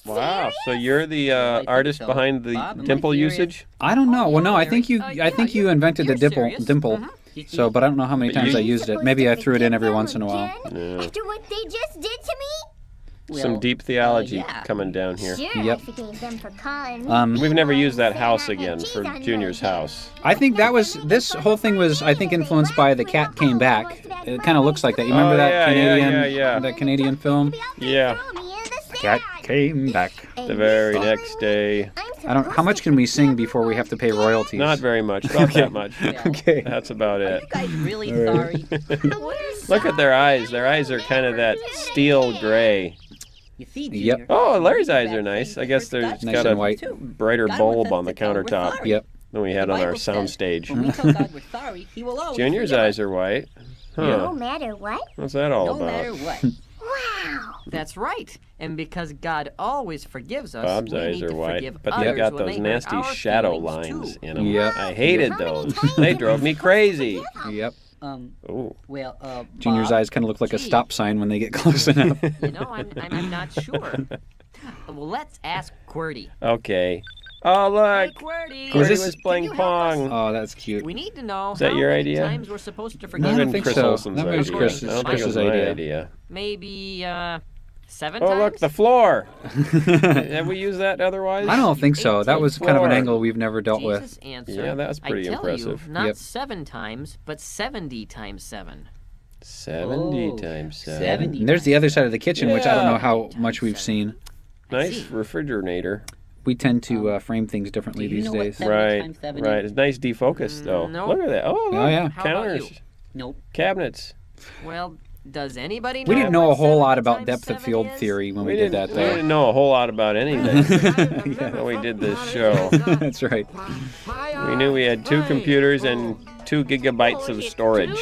Wow. So you're the artist behind the dimple usage? I don't know. Well, no, I think you invented the dimple. So, but I don't know how many But times you- I used it. Maybe I threw it in every once in a while. Yeah. After what they just did to me? Some deep theology coming down here. Sure, Yep. I forgave them for calling me. We've never used that house again for Junior's house. I think this whole thing was, I think, influenced by The Cat Came Back. It kind of looks like that. You remember Oh, that yeah, Canadian, yeah. that Canadian film? Yeah. Cat Came Back. The very next day. I don't. How much can we sing before we have to pay royalties? Not very much. About that much. Okay. That's about it. guys really sorry? Look at their eyes. Their eyes are kind of that steel gray. You see, Yep. Junior, Oh, Larry's eyes are nice. I guess there's Nice got and a white. brighter bulb on the countertop Yep. than we had on our sound When stage. we tell God we're sorry, He will always Junior's forgive eyes are white. No Huh. matter what. What's that all No about? matter what. Wow. That's right. And because God always forgives us, Bob's we eyes need are to white, forgive but others they've got when those they hurt nasty our shadow feelings, lines too. in them. Yep. I hated those. They drove me crazy. Yep. Ooh. Well, Junior's Bob, eyes kind of look like a Gee. stop sign when they get close enough. You know, I'm not sure. Well, let's ask QWERTY. Okay. Oh, look. QWERTY. Qwerty this- was playing Can you help us? Pong. Oh, that's cute. We need to know Is that how your many idea? times we're supposed to No, forgive I don't him. think Chris so. Olsen's That was idea. Chris's- I don't think it was Chris's my idea. idea. Maybe 7 Oh, times? look, the floor. Have we used that otherwise? I don't think so. That was kind of an Floor. angle we've never dealt with. Jesus answered, Yeah, that was pretty I tell impressive. You, not Yep. 7 times, but 70 times 7. 70 Oh, times 7. 70. And there's the other side of the kitchen, which I don't Yeah. know how much we've seen. Nice refrigerator. We tend to frame things differently do you these know what days. that- 70 Right, times 7 right. It's nice defocus, though. no. Look at that. Oh, look. Oh, yeah. How about Counters, you? Nope. cabinets. Well, does anybody know We didn't know a what whole lot 70 about times depth of 7 field is? theory when We we did didn't, that, we though. didn't know a whole lot about anything when we did this show. That's right. We knew we had 2 computers and 2 gigabytes of storage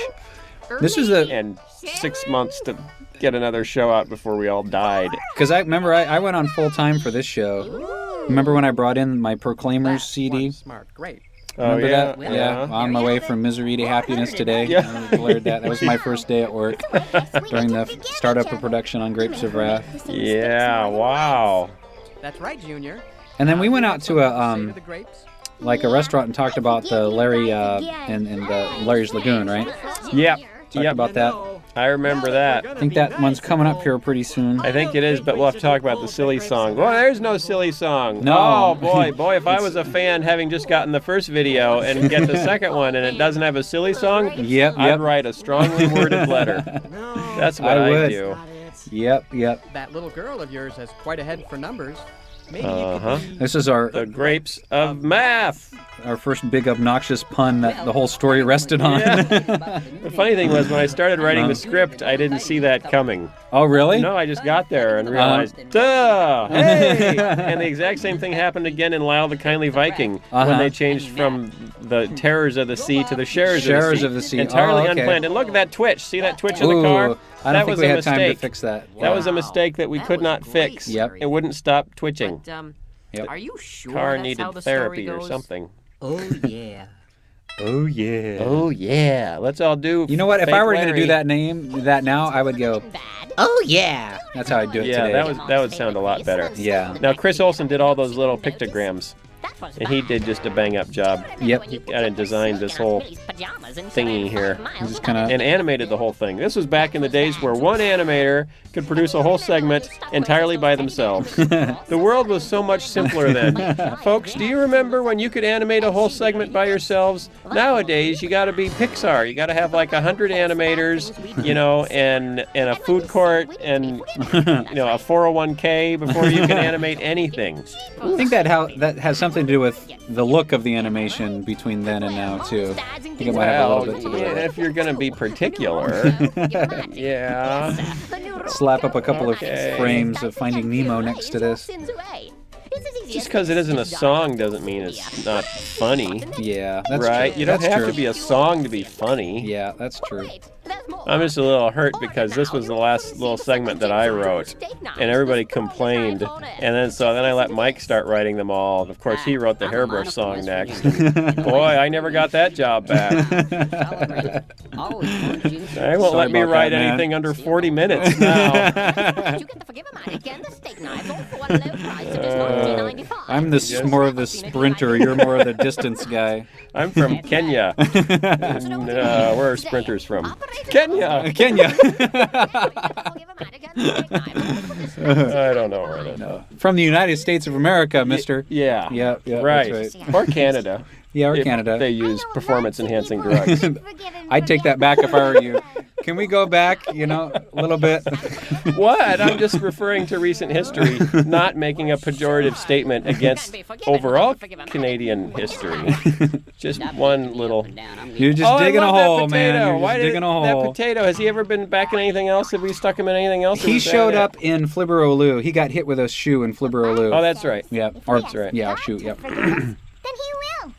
This was the and 6 months to get another show out before we all died. because I remember I went on full time for this show. Remember when I brought in my Proclaimers CD? Smart, great. Remember oh, yeah, that? Well, Yeah. On my way from misery to happiness today. Yeah. I blared that. That was my first day at work during the startup of production on Grapes of Wrath. Yeah, wow. That's right, Junior. And then we went out to Say a to the grapes, like a restaurant and talked about the Larry and the Larry's Lagoon, right? Yep. Talked about that. I remember that. I think that one's coming up here pretty soon. I think it is, but we'll have to talk about the silly song. Well, there's no silly song. No. Oh, boy, if I was a fan having just gotten the first video and get the second one and it doesn't have a silly song, Yep. I'd write a strongly worded letter. That's what I would. I'd do. Yep. That little girl of yours has quite a head for numbers. Maybe Uh-huh. This is our The grapes of math. first big obnoxious pun that the whole story rested on. The funny thing was, when I started writing the script, I didn't see that coming. Oh, really? No, I just got there and realized, duh, hey! And the exact same thing happened again in Lyle the Kindly Viking when they changed from the terrors of the sea to the sharers of the sea. Entirely Oh, okay. unplanned. And look at that twitch. See that twitch in Ooh, the car? I don't That think was we a had time to mistake. fix that. That was a mistake that we could not fix. Yep. It wouldn't stop twitching. But, Yep. are you sure Car that's needed how the therapy story or goes? something. Oh, yeah. Oh, yeah. Oh, yeah. Let's all do You know what? If fake I were going to do Larry. that now, I would go, Oh, yeah. that's how I'd do it Yeah, today. that would sound a lot better. Yeah. Now, Chris Olsen did all those little pictograms, and he did just a bang-up job. Yep. He kind of designed this whole thingy here Just kind of. and animated the whole thing. This was back in the days where one animator could produce a whole segment entirely by themselves. The world was so much simpler then. Folks, do you remember when you could animate a whole segment by yourselves? Nowadays, you got to be Pixar. You got to have like 100 animators, you know, and a food court and you know, a 401k before you can animate anything. I think that has something to do with the look of the animation between then and now, too. I think it might have a little bit to do with Yeah, it. if you're going to be particular. Yeah. Slap up a couple of Okay. frames of Finding Nemo next to this. Just because it isn't a song doesn't mean it's not funny, Yeah, that's right? true. You don't That's have true. to be a song to be funny. Yeah, that's true. I'm just a little hurt because this was the last little segment that I wrote, and everybody complained. And then I let Mike start writing them all. And of course, he wrote the hairbrush song next. Boy, I never got that job back. They won't let me about write that, man. anything under 40 minutes now. I'm more of the sprinter. You're more of the distance guy. I'm from Kenya. And, where are sprinters from? Kenya! Kenya. I don't know where that is. From the United States of America, mister. Yeah. Yeah, Right. that's right. Or Canada. Yeah, or if Canada. They use performance-enhancing drugs. I'd take that back if I were you. Can we go back, a little bit? What? I'm just referring to recent history, not making a pejorative statement against overall Canadian history. Just one little... You're just I digging a love that hole, man. potato. You're Why just did digging a that hole. potato? Has he ever been back in anything else? Have we stuck him in anything else? or He was that showed it? up in Flibberoloo. He got hit with a shoe in Flibberoloo. Oh, that's right. Yeah, or, That's right. Yeah, shoe, yep. Then he will.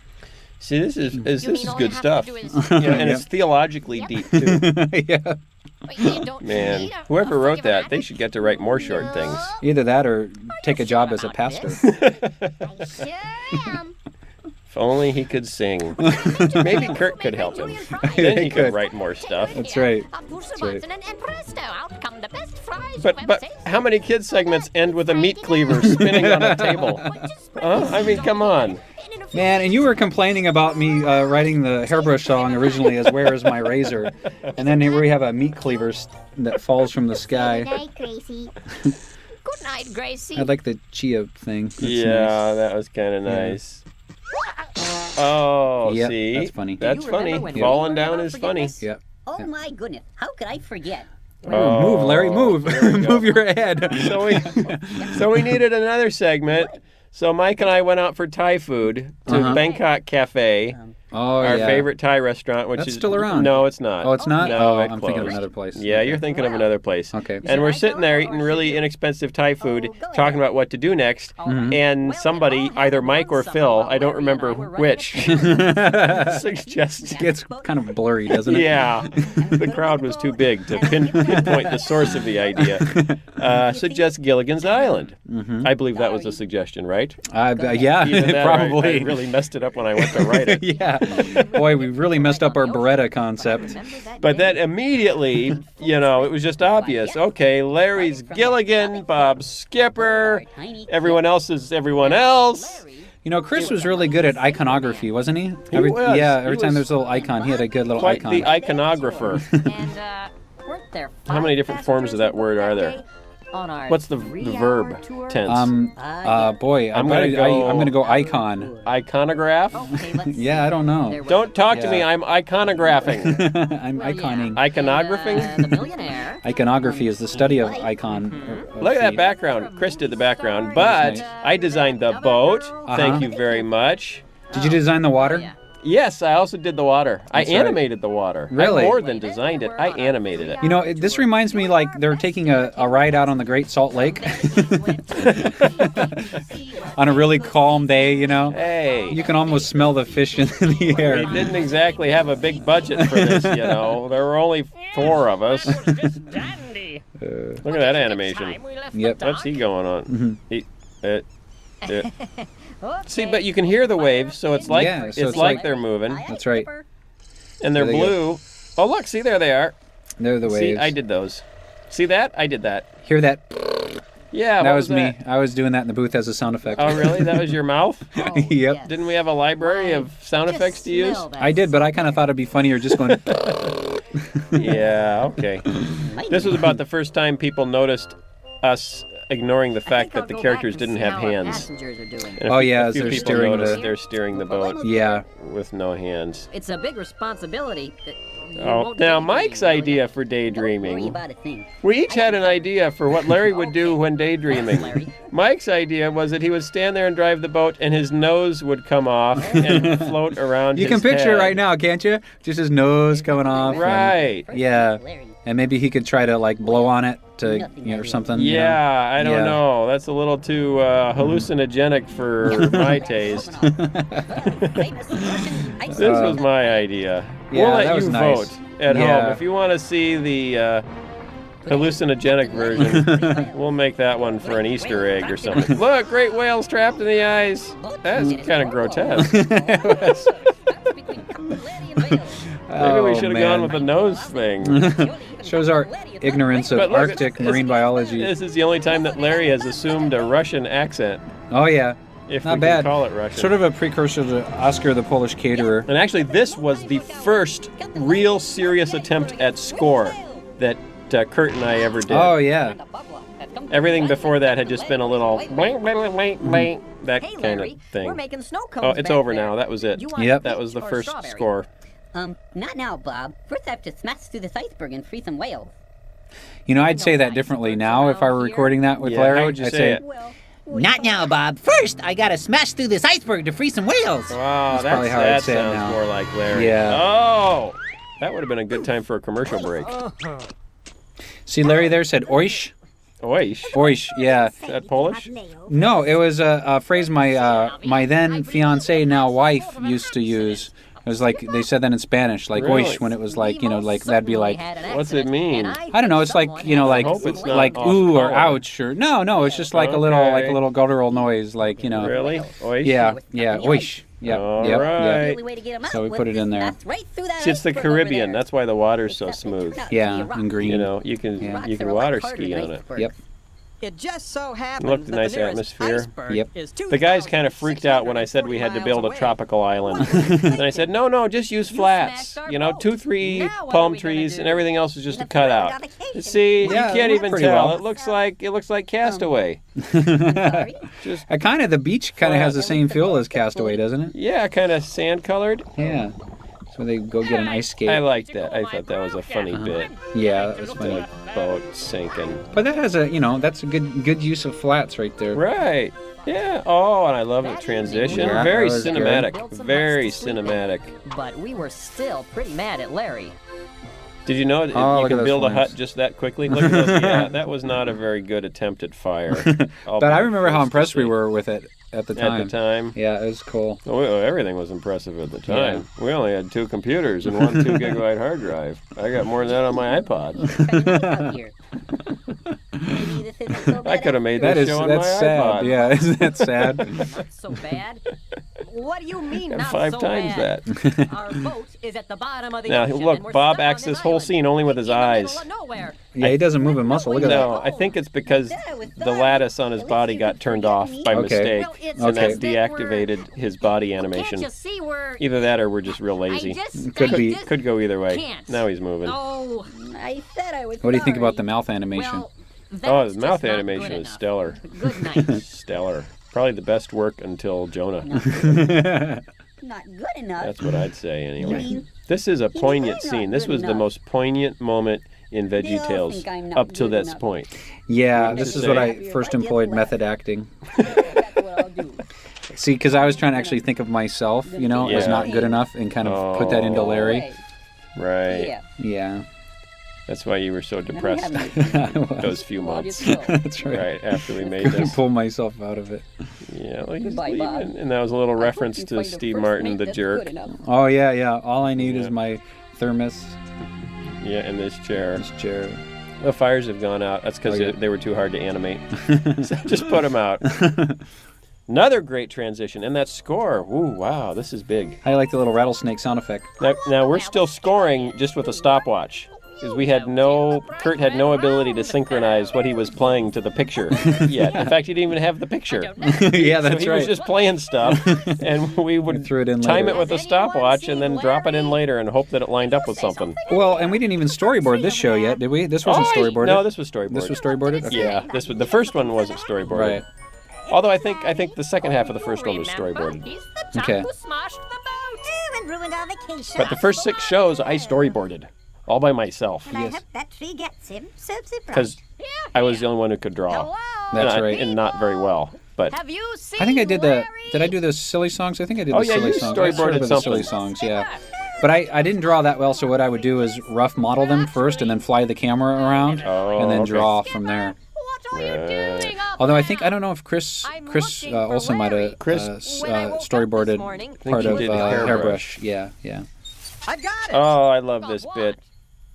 See, this is all good you have stuff. to do is- And it's theologically deep, too. Yeah. Man, whoever wrote that, they should get to write more short things. Either that or take a job as a pastor. I sure am. If only he could sing. Maybe Kurt could help him. He Then he could could. write more stuff. That's right. That's right. And presto, out come the best fries But how many kids segments end with a meat cleaver spinning on a table? I mean, come on. Man, and you were complaining about me writing the hairbrush song originally as "Where Is My Razor," and then here we have a meat cleaver that falls from the sky. Night, Gracie. Good night, Gracie. I like the chia thing. That's Yeah, that was kind of nice. Oh, Yep, see? that's funny. That's You remember funny. when we Falling were down about is to funny. forgiveness? Yep. Oh, my goodness. How could I forget? Oh, move, Larry, move. there we go. Move your head. So we needed another segment. So Mike and I went out for Thai food to Bangkok Cafe, Oh, our yeah. favorite Thai restaurant, which That's is still around. No, it's not. Oh, it's not? No, Oh, it I'm thinking of closed. another place. Yeah, Okay. you're thinking of another place. Okay. And we're sitting there eating really inexpensive Thai food, talking about what to do next, and somebody, either Mike or Phil, I don't remember which, suggests. It's kind of blurry, doesn't it? Yeah, the crowd was too big to pinpoint the source of the idea. Suggests Gilligan's Island. I believe that was a suggestion, right? Yeah, Even that, probably. I really messed it up when I went to write it. Yeah. Boy, we really messed up our Beretta concept. But then immediately, it was just obvious. Okay, Larry's Gilligan, Bob's Skipper, everyone else is everyone else. You know, Chris was really good at iconography, wasn't he? He was. Yeah, He every time was there's a little icon, he had a good little Quite icon. the iconographer. And, weren't there How many different forms of that word are there? On our What's the 3-hour verb tour? tense? Boy, I'm gonna go- I'm gonna go icon. Iconograph? Okay, let's Yeah, I don't know. There was- Don't talk to Yeah. me. I'm iconographing. I'm Well, yeah. iconing. Iconographing? The millionaire. Iconography is the study of icon. Look at that background. Chris did the background, but nice. I designed the boat. Thank Uh-huh. you very much. Did you design the water? Yeah. Yes, I also did the water. That's I right. animated the water. Really? I more than designed it. I animated it. You know, this reminds me like they're taking a ride out on the Great Salt Lake on a really calm day, you know. Hey, You can almost smell the fish in the we air. didn't exactly have a big budget for this, you know. There were only 4 of us. Dandy. Look at that animation. Yep. What's he going on? Mhm. See, but you can hear the waves, so it's like Yeah, so it's it's like like- they're moving, That's right. and they're There they go. blue. Oh, look, see, there they are. They're the waves. See, I did those. See that? I did that. Hear that? Yeah, That what was me. that? I was doing that in the booth as a sound effect. Oh, really? That was your mouth? Yep. Didn't we have a library of sound effects to use? I did, but I kind of thought it'd be funnier just going. Yeah, okay. This was about the first time people noticed us ignoring the fact that the characters didn't have hands. Passengers are doing. And Oh, yeah, a as few they're people steering noticed the- they're steering the boat Yeah. with no hands. It's a big responsibility. You Oh, won't now daydream, Mike's will ya? idea for Don't worry daydreaming. about a thing. We each had an idea for what Larry would do when daydreaming. Larry. Mike's idea was that he would stand there and drive the boat, and his nose would come off and float around You his can picture head. it right now, can't you? Just his nose coming off. and- Right. Yeah. Larry. And maybe he could try to like blow on it to, or something. you know? Yeah, I don't Yeah. know. That's a little too hallucinogenic for my taste. This was my idea. Yeah, we'll let that you was nice. vote at Yeah. home. If you want to see the hallucinogenic version, we'll make that one for an Easter egg or something. Look, great whales trapped in the ice. That's kind of grotesque. Maybe we should have gone with the nose thing. Shows our ignorance of But look, Arctic this- marine biology. This is the only time that Larry has assumed a Russian accent, Oh yeah, if not we bad. can call it Russian. Sort of a precursor to Oscar the Polish Caterer. And actually, this was the first real serious attempt at score that Kurt and I ever did. Oh yeah. Everything before that had just been a little blank, blank, blank, blank, that Hey, kind Larry, of thing. we're making snow cones. Oh, it's back over there. now. That was it. You want Yep. That was the peach or first strawberry? score. Not now, Bob. First, I have to smash through this iceberg and free some whales. You know, I'd say that differently now if I were recording that with Yeah, Larry. how would you I'd say it? Not now, Bob. First, I gotta smash through this iceberg to free some whales. Wow, probably how I'd that say it sounds now. more like Larry. Yeah. Oh, that would have been a good time for a commercial break. See, Larry there said oish. Oish. Oish, yeah. Is that Polish? No, it was a phrase my then fiance, now wife, used to use. It was like they said that in Spanish, like Really? oish, when it was like, you know, like that'd be like, What's it mean? I don't know, it's like, you know, like hope it's not like off ooh or color. ouch or no, it's just like a little guttural noise, like, you know. Really? Oish? Yeah, oish. Yep, All yep, right. yep. So we put it in there. See, it's the Caribbean. That's why the water's so smooth. Yeah, and green. You know, you can Yeah. you can water ski on it. Yep. It just so happens Look, that nice the nearest atmosphere. iceberg Yep. is The guys kind of freaked out when I said we had to build a 2,440 tropical island. And I said, no, just use flats. smashed our You know, boat. 2-3 Now what palm are we gonna trees, do? and everything else is just a That's where we cutout. got occasion. See, Yeah, you can't it even worked pretty tell. well. It looks like Castaway. Just Kind of the beach kind of has the same feel as Castaway, doesn't it? yeah, kind of sand colored. Yeah. So they go get an ice skate. I liked that. I thought that was a funny bit. Yeah, that was funny. The boat sinking. But that has that's a good use of flats right there. Right. Yeah. Oh, and I love the transition. Yeah, Very that was good. cinematic. Very cinematic. But we were still pretty mad at Larry. Did you know that Oh, you look at can those build a flames. hut just that quickly? Look at those. Yeah, that was not a very good attempt at fire. But I remember how impressed we were with it at the time. At the time. Yeah, it was cool. Oh, everything was impressive at the time. We only had 2 computers and one 2 gigabyte hard drive. I got more than that on my iPod. I could have made That this is show on that's my sad. iPod. Yeah, isn't that sad? So bad. What do you mean, And not 5 so times bad? that. Our boat is at the bottom of the Now, ocean, look, and we're Bob stuck on acts this whole island, scene only with his in the middle eyes. of nowhere. Yeah, he doesn't move a muscle. Look at that. No, I think it's because the lattice on his body got turned off by Okay. mistake, Well, it's and that just that we're- deactivated his body Can't animation. you see we're... Either that or we're just real lazy. Could be. Could go either way. Can't. Now he's moving. Oh, I said I was What do you think sorry. about the mouth animation? well, Oh, that's the mouth just not animation good is enough. stellar. Good night. Stellar. Probably the best work until Jonah. Not good enough. That's what I'd say anyway. mean, This is a poignant not scene. This good was the enough. most poignant moment in VeggieTales think I'm not up to good this enough. point. Yeah, this is what I Say. first employed method acting. That's what I'll do. See, because I was trying to actually think of myself, as Yeah. not good enough, and kind of put that into Larry. Right. Yeah. Yeah, That's why you were so depressed I was. those few months. That's right. Right, after we made Couldn't this. pull myself out of it. Yeah, well, he's Goodbye, leaving. Bob. And that was a little I hope reference you to find a Steve first Martin, mate the that's jerk. good enough. Oh yeah. All I need Yeah. is my thermos, Yeah, in this chair. this chair. The fires have gone out. That's because Oh, yeah. they were too hard to animate. So just put them out. Another great transition. And that score. Ooh, wow, this is big. I like the little rattlesnake sound effect. Now we're still scoring just with a stopwatch. Because Kurt had no ability to synchronize what he was playing to the picture yet. In fact, he didn't even have the picture. Yeah, So that's he right. was just playing stuff, and we would threw it in time later. it with a stopwatch and then drop it in later and hope that it lined up with something. Well, and we didn't even storyboard this show yet, did we? This wasn't storyboarded. No, this was storyboarded. This was storyboarded. Okay. Yeah, the first one wasn't storyboarded. Right. Although I think the second half of the first one was storyboarded. He's the Okay. chap who smashed the boat. And ruined our vacation. But the first 6 shows I storyboarded all by myself And I hope that tree gets him. So surprised. because I was the only one who could draw. Hello. That's and right. and not very well. But Have you seen I think I did the. Larry? Did I do the silly songs? I think I did Oh, the yeah, silly you songs. storyboarded Sort of the silly something. songs, yeah. But I didn't draw that well, so what I would do is rough model them first and then fly the camera around Oh, and then okay. draw from there. What are you doing up Although I there? don't know if Chris I'm looking for Olsen might Larry. have Chris- When I woke up this storyboarded morning, part he of did Hairbrush. Hairbrush. Yeah. I got it. oh, I love this bit.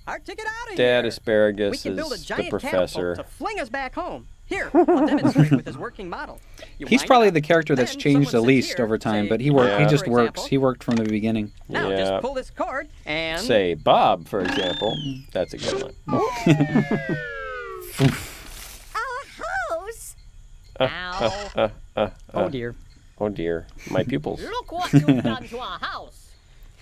Our ticket out of Dad here. Asparagus We can build a is the giant professor. catapult to fling us back home. Here, I'll demonstrate with his working model. You He's wind probably up, the character that's then changed the someone least sits here, over time, say, but he Yeah. just for works. example. He worked from the beginning. Now Yeah. just pull this cord and Say Bob, for example. That's a good one. Our house. Ow. oh dear. Oh dear, my pupils. Look what you've done to our house.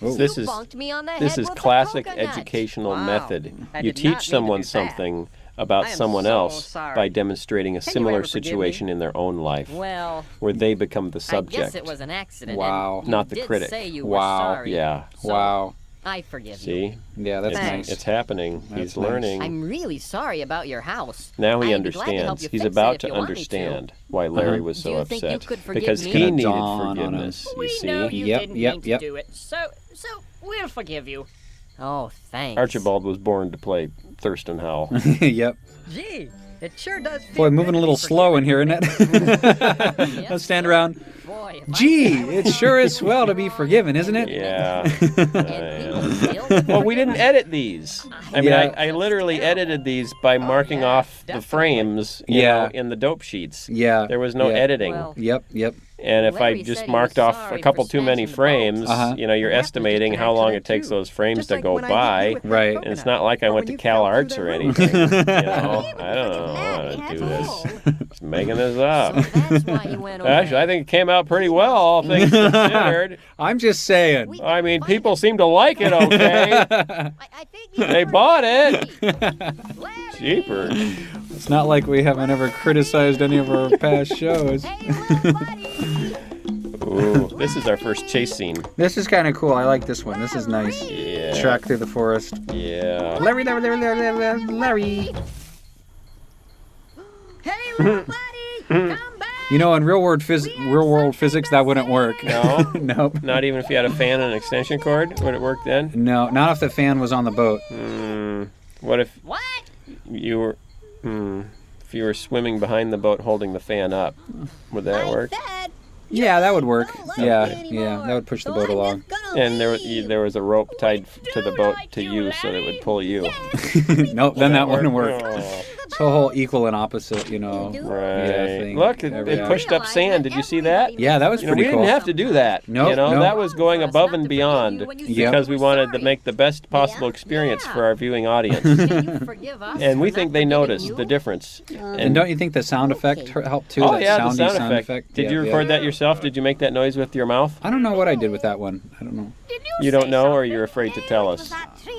This You is bonked me on the this head is with a classic coconut. educational Wow. method. I You did not mean teach to someone do that. something about I am someone so else sorry. by demonstrating a Can you similar ever forgive situation in their own life, Well, where they become the I subject. guess it was an accident. Wow. and you Not the did critic. Say you Wow. Were sorry. Yeah. So Wow. I forgive you. See, Yeah, that's it's, nice. it's happening. That's He's nice. learning. I'm really sorry about your house. Now he I'd be glad to help understands. you He's fix it about if to you want me understand why Larry was Do so you think you upset could forgive because me? he Gonna needed dawn on him. forgiveness. You We see, know you Yep, didn't yep, mean yep. to do it, so we'll forgive you. Oh, thanks. Archibald was born to play Thurston Howell. Yep. Gee, it sure does feel Boy, good moving to a be little slow in here, isn't it? Yes, Let's stand around. Boy, if I Gee, could it sure is swell to be forgiven, isn't it? Yeah. And people still- Well, we didn't edit these. I mean, Yeah. I literally edited these by marking off the frames you Yeah. know, in the dope sheets. Yeah. There was no yeah. editing. Well, Yep. And if Larry I just said he marked was off sorry a couple for too many smashing the boat. frames, Uh-huh. you know, you're Perhaps it's estimating just an how long it accident, takes too. those frames Just to like go when I hit by. you with that Right. And it's coconut, not like I or went when to you Cal fell through Arts the or roof. anything. You know, Yeah, I don't know how but to you do had this. to Just making this up. So that's why you went over. Actually, I think it came out pretty well, all things considered. I'm just saying. I mean, people seem to like it okay. I think you They were bought it. Larry! Cheaper. It's not like we haven't ever criticized any of our past shows. Hey, little buddy! Ooh, this is our first chase scene. This is kind of cool. I like this one. This is nice. Yeah. Track through the forest. Yeah. Larry. Hey, little buddy! Come back! You know, in real world physics, that wouldn't work. No? Nope. Not even if you had a fan and an extension cord, would it work then? No, not if the fan was on the boat. What if What? you were, if you were swimming behind the boat holding the fan up? Would that work? Yeah, that would work. don't love Yeah, me yeah, anymore, that would push the so boat I'm along. just gonna And leave. there was a rope tied to the boat to you so that it would pull you. Nope, then that wouldn't work. Oh. So a whole equal and opposite, Right. thing. Look, it pushed up sand. Did you see that? Yeah, that was We pretty cool. didn't have to do that. Nope, nope. That was going above and beyond Yep. because we wanted to make the best possible experience for our viewing audience. And we think they noticed the difference. And don't you think the sound effect helped too? Oh, that yeah, the soundy sound effect. Did you record that yourself? Did you make that noise with your mouth? I don't know what I did with that one. I don't know. You don't know, or you're afraid to tell us?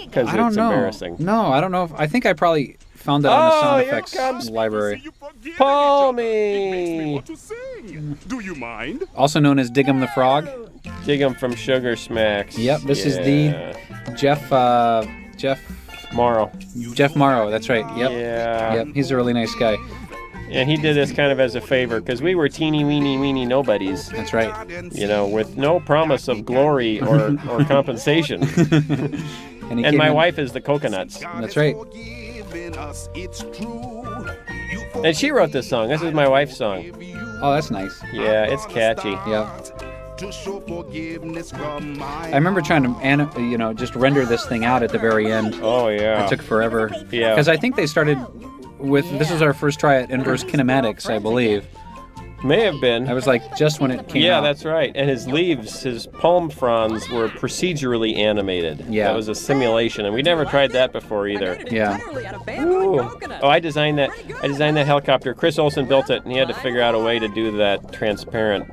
Because I don't it's know. embarrassing. No, I don't know. I think I probably found that on the sound here effects comes library. Palmy! Do you mind? Also known as Dig 'em the Frog. Dig 'em from Sugar Smacks. Yep, this is the Jeff Morrow. Jeff Morrow. That's right. Yep. Yeah. Yep. He's a really nice guy. And he did this kind of as a favor because we were teeny weeny nobodies. That's right. With no promise of glory or compensation. And my wife is the Coconuts. That's right. And she wrote this song. This is my wife's song. Oh, that's nice. Yeah, it's catchy. Yeah. I remember trying to, just render this thing out at the very end. Oh, yeah. It took forever. Yeah. Because I think they started with, this was our first try at inverse kinematics, I believe. May have been. I was like, just when it came out. Yeah, that's right. And his leaves, his palm fronds were procedurally animated. Yeah. That was a simulation, and we never tried that before either. Yeah. Ooh. Oh, I designed that helicopter. Chris Olsen built it, and he had to figure out a way to do that transparent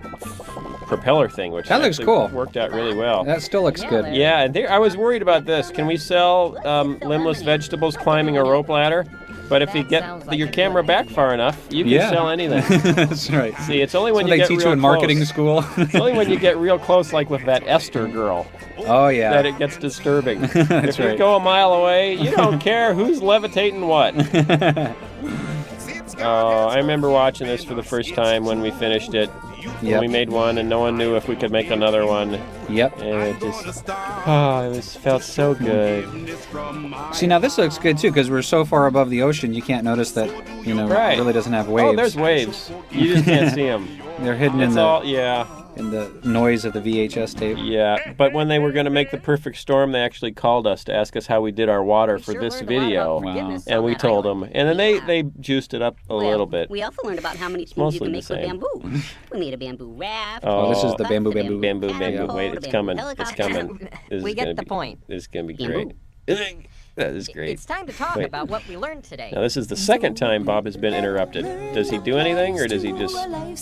propeller thing, which that looks cool. Worked out really well. That still looks good. Yeah, and I was worried about this. Can we sell limbless vegetables climbing a rope ladder? But if you get your camera back far enough, you can sell anything. That's right. See, it's only when you they get teach real you in close. marketing school. It's only when you get real close, like with that Esther girl. Oh, yeah. That it gets disturbing. That's if you right. go a mile away, you don't care who's levitating what. Oh, I remember watching this for the first time when we finished it. Yep. We made one, and no one knew if we could make another one. Yep. And it felt so good. See, now this looks good too, because we're so far above the ocean, you can't notice that, Right. it really doesn't have waves. Oh, there's waves. You just can't see them. They're hidden in the noise of the VHS tape. Yeah, but when they were going to make the perfect storm, they actually called us to ask us how we did our water for this video. Wow. And we told them. And then they juiced it up a little bit. We also learned about how many things you Mostly can the make with same. bamboo. We made a bamboo raft. Oh, this is the bamboo. Bamboo. Wait, it's coming. It's coming. We get the point. This is going to be great. That is great. It's time to talk Wait. about what we learned today. Now, this is the second time Bob has been interrupted. Does he do anything, or does he just... No, he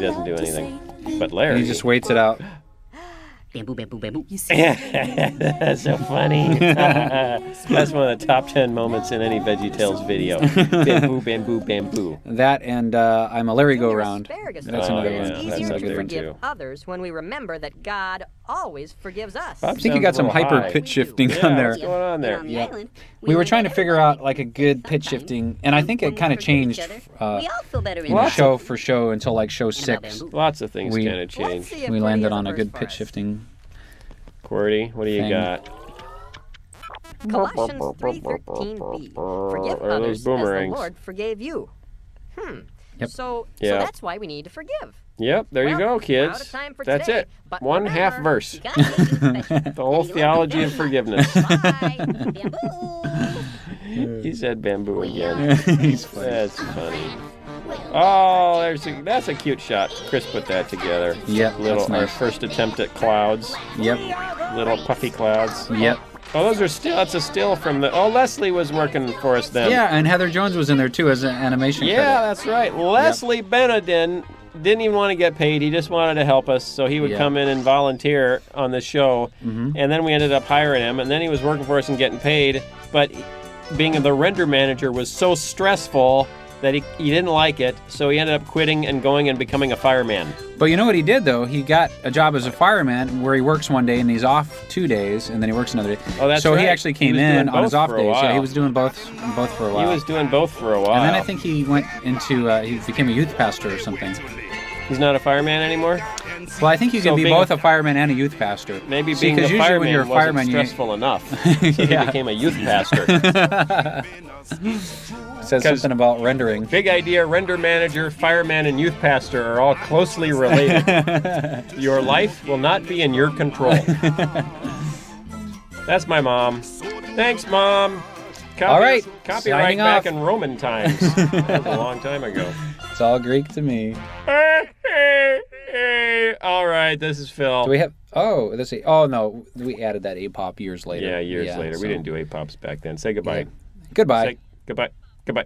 doesn't do anything. But Larry... He just waits it out. Bamboo, bamboo, bamboo. That's so funny. That's one of the top 10 moments in any VeggieTales video. Bamboo, bamboo, bamboo. That and I'm a Larry Go Round. Asparagus That's farm. another yeah, one. It's that's easier a to good one, forgive too. others when we remember that God always forgives us. Bob I think you got sounds a some little hyper high. pitch shifting Yeah, on there. what's going on there? On the Yeah. island, We were learned trying to that figure out everybody like a good pitch sometimes, shifting, and I think when it kind we of forgive each changed other, we all feel better in Lots show for show until like show about 6. bamboo. Lots of things We- kind of Let's change. see if We Qwerty landed has on a verse good for pitch us. shifting. Qwerty, what do you Thing. got? Colossians 3:13b. Forgive Are those others as the boomerangs? Lord forgave you. Yep. So Yeah. that's why we need to forgive. Yep, there you Well, go, we're out kids. of time for That's today, it. but One half remember, verse. You gotta make it special. The whole theology of forgiveness. Bye. Bamboo. He said bamboo again. He's funny. That's funny. Oh, that's a cute shot. Chris put that together. Yep, Little that's our nice. first attempt at clouds. Yep. Little puffy clouds. Yep. Oh, those are still. That's a still from the. Oh, Leslie was working for us then. Yeah, and Heather Jones was in there too as an animation Yeah, credit. that's right. Leslie Benedin didn't even want to get paid. He just wanted to help us, so he would Yeah. come in and volunteer on the show. Mhm. And then we ended up hiring him, and then he was working for us and getting paid. But being the render manager was so stressful that he didn't like it, so he ended up quitting and going and becoming a fireman. But you know what he did though? He got a job as a fireman where he works one day and he's off 2 days, and then he works another day. Oh, that's so right. he actually He came was in doing on his both off for a days. Yeah, he while. was doing both for a while. He was doing both for a while. And then I think he went into he became a youth pastor or something. He's not a fireman anymore? Well, I think you can So be being both a- a fireman and a youth pastor. Maybe See, being 'cause a usually fireman when you're a wasn't fireman, stressful enough. So Yeah. he became a youth pastor. Says something about rendering. Big idea, render manager, fireman, and youth pastor are all closely related. Your life will not be in your control. That's my mom. Thanks, Mom. All right, Copyright signing back off. in Roman times. That was a long time ago. It's all Greek to me. All right, this is Phil. Do we have? Oh, let's see. Oh no, we added that A-pop years later. Yeah, years later. so- We didn't do A-pops back then. Say goodbye. Yeah. Goodbye. Say goodbye. Goodbye.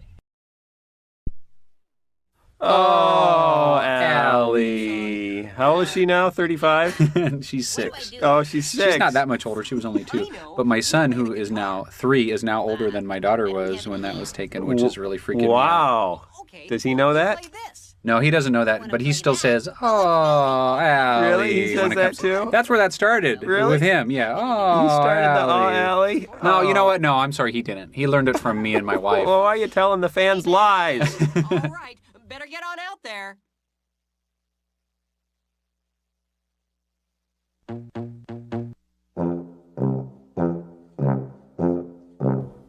Oh, Allie. How old is she now? 35? She's 6. Oh, she's 6. She's not that much older. She was only 2. But my son, who is now 3, is now older than my daughter was when that was taken, which is really freaking me out. Wow. Does he know that? No, he doesn't know that, but he still says, "Oh, Allie." Really? He says when it that comes- too? That's where that started. Really? With him, yeah. Oh, He started the Allie. Allie? No, you know what? No, I'm sorry, he didn't. He learned it from me and my wife. Well, why are you telling the fans lies? All right, better get on out there.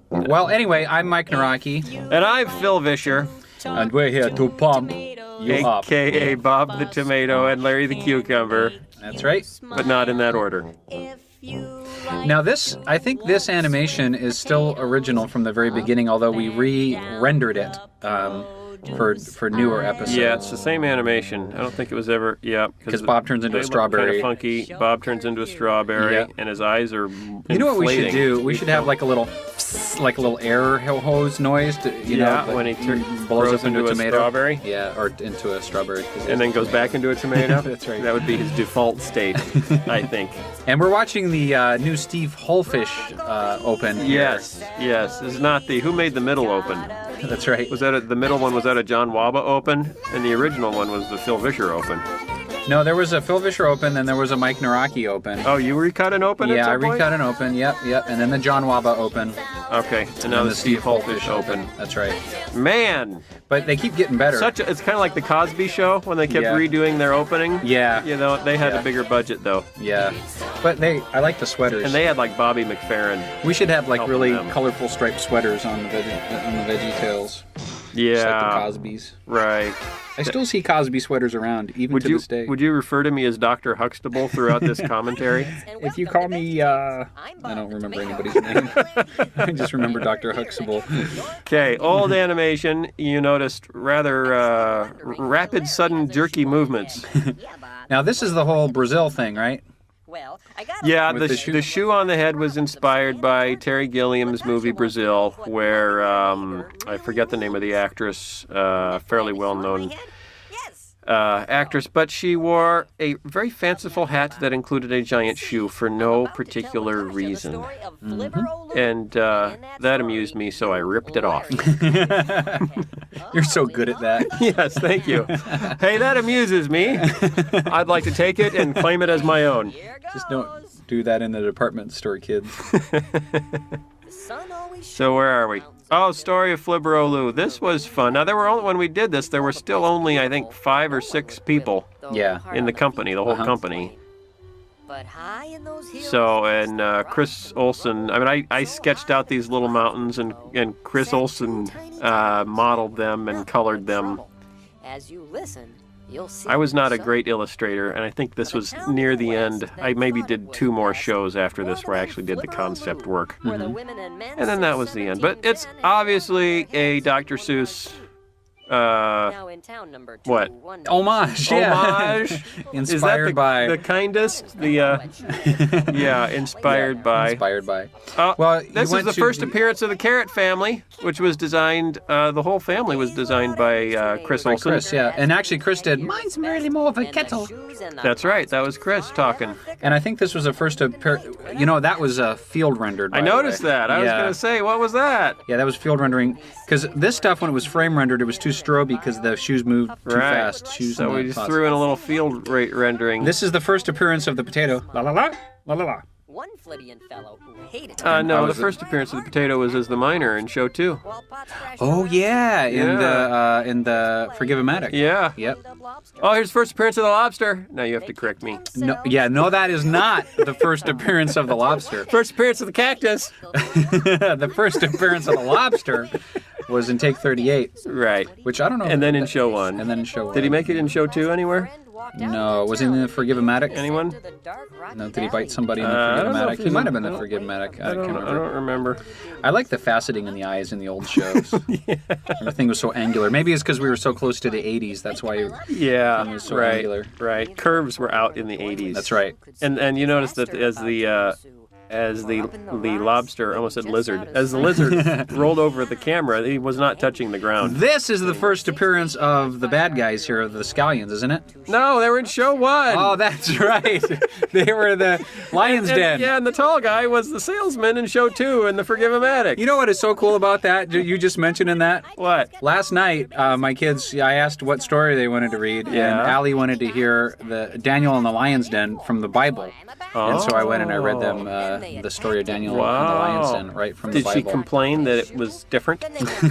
Well, anyway, I'm Mike Naraki, And I'm Phil Vischer, and we're here to pump you up. a.k.a. Bob the Tomato and Larry the Cucumber, That's right. but not in that order. Now I think this animation is still original from the very beginning, although we re-rendered it for newer episodes. Yeah, it's the same animation. I don't think it was ever, yeah. Because Bob turns into a Kind strawberry. of funky. Bob turns into a strawberry, Yeah. and his eyes are You know what we should inflating. do? We should have like a little air hose noise, Yeah, when he blows grows up into a tomato. strawberry. Yeah, or into a strawberry. And then goes back into a tomato. That's right. That would be his default state, I think. And we're watching the new Steve Hullfish open. here. Yes. This is not the. Who made the middle open? That's right. Was that the middle one? Was that a John Waba open? And the original one was the Phil Vischer open. No, there was a Phil Vischer open, then there was a Mike Naraki open. Oh, you recut an open? Yeah, at I some point? recut an open. Yep. And then the John Waba open. Okay, and now and the Steve Hullfish open. That's right. Man, But they keep getting better. it's kind of like the Cosby Show when they kept Yeah. redoing their opening. Yeah. You know, they had Yeah. a bigger budget though, Yeah. But I like the sweaters. and they had like Bobby McFerrin. We should have like Helping really them. colorful striped sweaters on the VeggieTales. Yeah, Just like the Cosbys. right. I still see Cosby sweaters around, even to this day. Would you refer to me as Dr. Huxtable throughout this commentary? If you call me, I don't remember anybody's name. I just remember Dr. Huxtable. Okay, old animation. You noticed rather rapid, sudden, jerky movements. Now this is the whole Brazil thing, right? Well, I got Yeah, With the shoe? the shoe on the head was inspired by Terry Gilliam's movie Brazil, where I forget the name of the actress, fairly well-known actress, but she wore a very fanciful hat that included a giant shoe for no particular reason. And that amused me, so I ripped it off. You're so good at that. Yes, thank you. Hey, that amuses me. I'd like to take it and claim it as my own. Just don't do that in the department store, kids. So where are we? Oh, Story of Flibberoloo. This was fun. Now, when we did this, there were still only, I think, 5 or 6 people Yeah. in the company, the whole company. So, and Chris Olsen, I mean, I sketched out these little mountains, and Chris Olsen modeled them and colored them. As you listen, you'll see I was not a great illustrator, and I think this was near the end. I maybe did 2 more shows after this where I actually did the concept work. And then that was the end. But it's obviously a Dr. Seuss now in town number what? Homage, yeah. Homage. Inspired Is that by. the kindest? The yeah, inspired by. Inspired by. Well, you this is went the to first the- appearance of the Carrot Family, which was designed. The whole family was designed by Chris Olsen. Chris, yeah. And actually, Chris did. Mine's really more of a kettle. That's right. That was Chris talking. And I think this was the first that was field rendered. I noticed that. I was Yeah. going to say, what was that? Yeah, that was field rendering. Because this stuff, when it was frame rendered, it was too stroby because the shoes moved too Right. fast. Shoes So not we just possible. threw in a little field rendering. This is the first appearance of the potato. La la la, la la la. One Flibbian fellow who hated No, How the was it? first appearance of the potato was as the miner in show 2. Oh yeah, Yeah. in the Forgive-O-Matic. Yeah. Yep. Oh, here's the first appearance of the lobster. Now you have to correct me. No, that is not the first appearance of the lobster. First appearance of the cactus. The first appearance of the lobster was in take 38, Right. which I don't know. And then in show 1. And then in show. Did he make it in show 2 anywhere? No, was he in the Forgive-O-Matic? Anyone? No, did he bite somebody in the I don't know if Forgive-O-Matic? He he's might in- have been I the don't- Forgive-O-Matic. I don't remember. I like the faceting in the eyes in the old shows. Everything was so angular. Maybe it's because we were so close to the 80s. That's why it Yeah, was so right, angular. right. Curves were out in the 80s. That's right. And you notice that as the lobster, almost said lizard, as the lizard rolled over the camera, he was not touching the ground. This is the first appearance of the bad guys here, the Scallions, isn't it? No, they were in show 1. Oh, that's right. They were the Lion's Den. Yeah, and the tall guy was the salesman in show 2 in the Forgive-O-Matic. You know what is so cool about that? You just mentioned in that? What? Last night, my kids, I asked what story they wanted to read, and Allie wanted to hear the Daniel and the Lion's Den from the Bible. And so I went and I read them the story of Daniel and the Lion's Den right from the Did Bible. she complain that it was different?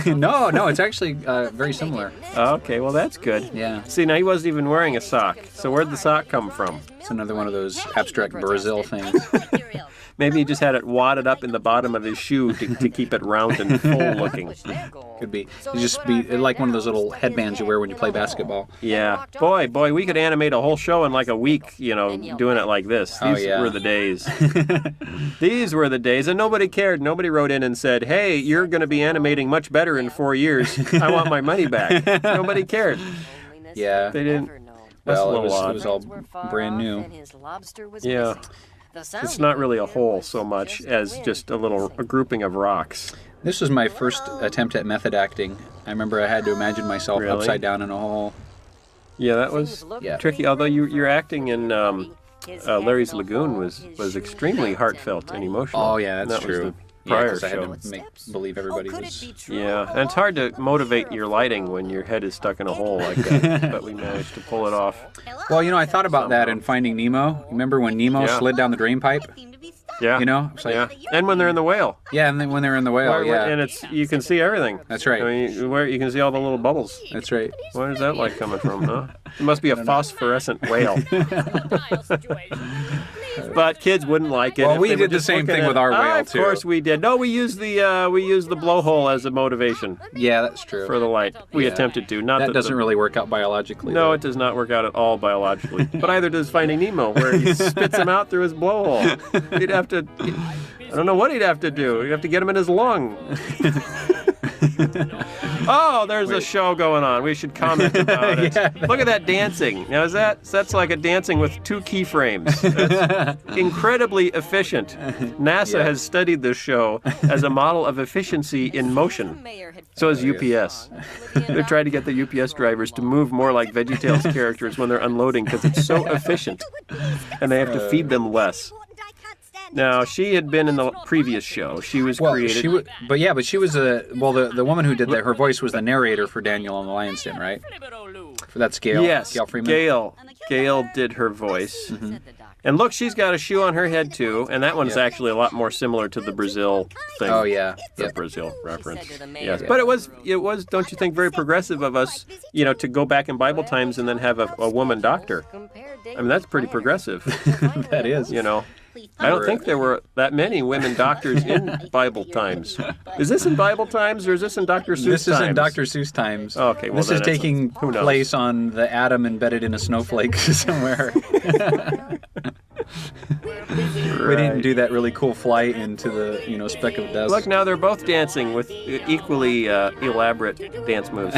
No, it's actually very similar. Okay, well that's good. Yeah. See, now he wasn't even wearing a sock. So where'd the sock come from? It's another one of those abstract Brazil things. Maybe he just had it wadded up in the bottom of his shoe to keep it round and full looking. Could be. It'd just be like one of those little headbands you wear when you play basketball. Yeah. Boy, we could animate a whole show in like a week, doing it like this. These were the days. These were the days, and nobody cared. Nobody wrote in and said, hey, you're going to be animating much better in 4 years. I want my money back. Nobody cared. Yeah. They didn't. That's a Well, little odd. it was all brand new. Yeah. It's not really a hole so much as just a grouping of rocks. This was my first attempt at method acting. I remember I had to imagine myself Really? upside down in a hole. Yeah, that was tricky. Although your acting in Larry's Lagoon was extremely heartfelt and emotional. Oh, yeah, that's that was true. the prior 'cause I show. had to believe everybody was... Yeah, and it's hard to motivate your lighting when your head is stuck in a hole like that, but we managed to pull it off. Well, I thought about that in Finding Nemo. Remember when Nemo slid down the drain pipe? Yeah. It's like, Yeah, and when they're in the whale. Yeah, and then when they're in the whale, And you can see everything. That's right. I mean, you can see all the little bubbles. That's right. Where is that light coming from, huh? It must be a phosphorescent whale. But kids wouldn't like it. Well, if we they were did the just same looking thing at- with our whale, Of too. course we did. No, we used the blowhole as a motivation Yeah, that's true. for the light. We attempted to. Not That doesn't really work out biologically. No, though. it does not work out at all biologically. But either does Finding Nemo, where he spits him out through his blowhole. He'd have to. I don't know what he'd have to do. He'd have to get him in his lung. Oh, there's a show going on. We should comment about it. Look at that dancing. Now, that's like a dancing with 2 keyframes. That's incredibly efficient. NASA has studied this show as a model of efficiency in motion. So has UPS. They've tried to get the UPS drivers to move more like VeggieTales characters when they're unloading because it's so efficient. And they have to feed them less. Now, she had been in the previous show. She was created. She was the woman who did that. Her voice was the narrator for Daniel and the Lion's Den, right? That's Gail. Yes, Gail Freeman. Gail did her voice. Mm-hmm. And look, she's got a shoe on her head too, and that one's actually a lot more similar to the Brazil thing. Oh yeah, the Brazil reference. Yes, but it was. Don't you think, very progressive of us, to go back in Bible times and then have a woman doctor. I mean, that's pretty progressive. That is. I don't think there were that many women doctors in Bible times. Is this in Bible times or is this in Dr. Seuss times? This is in Dr. Seuss times. Okay, well this is then taking place on the atom embedded in a snowflake somewhere. We didn't do that really cool flight into the speck of dust. Look, now they're both dancing with equally elaborate dance moves.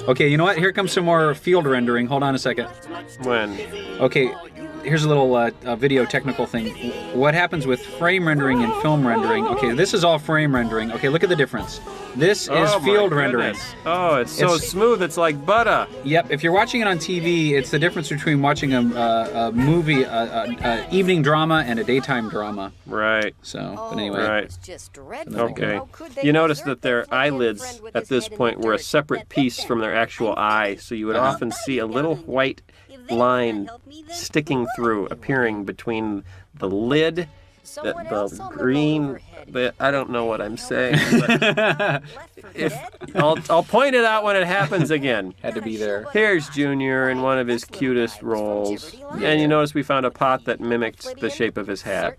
Okay, you know what? Here comes some more field rendering. Hold on a second. When? Okay, here's a little video technical thing. What happens with frame rendering and film rendering? Okay, this is all frame rendering. Okay, look at the difference. This is field rendering. Oh, it's so smooth. It's like butter. Yep. If you're watching it on TV, it's the difference between watching a movie, evening drama, and a daytime drama. Right. So, but anyway. Right. Okay. You notice that their eyelids at this point were a separate piece from their actual eye, so you would often see a little white line sticking through, appearing between the lid, the green. I don't know what I'm saying. But I'll point it out when it happens again. Had to be there. Here's Junior in one of his cutest roles, and you notice we found a pot that mimicked the shape of his hat.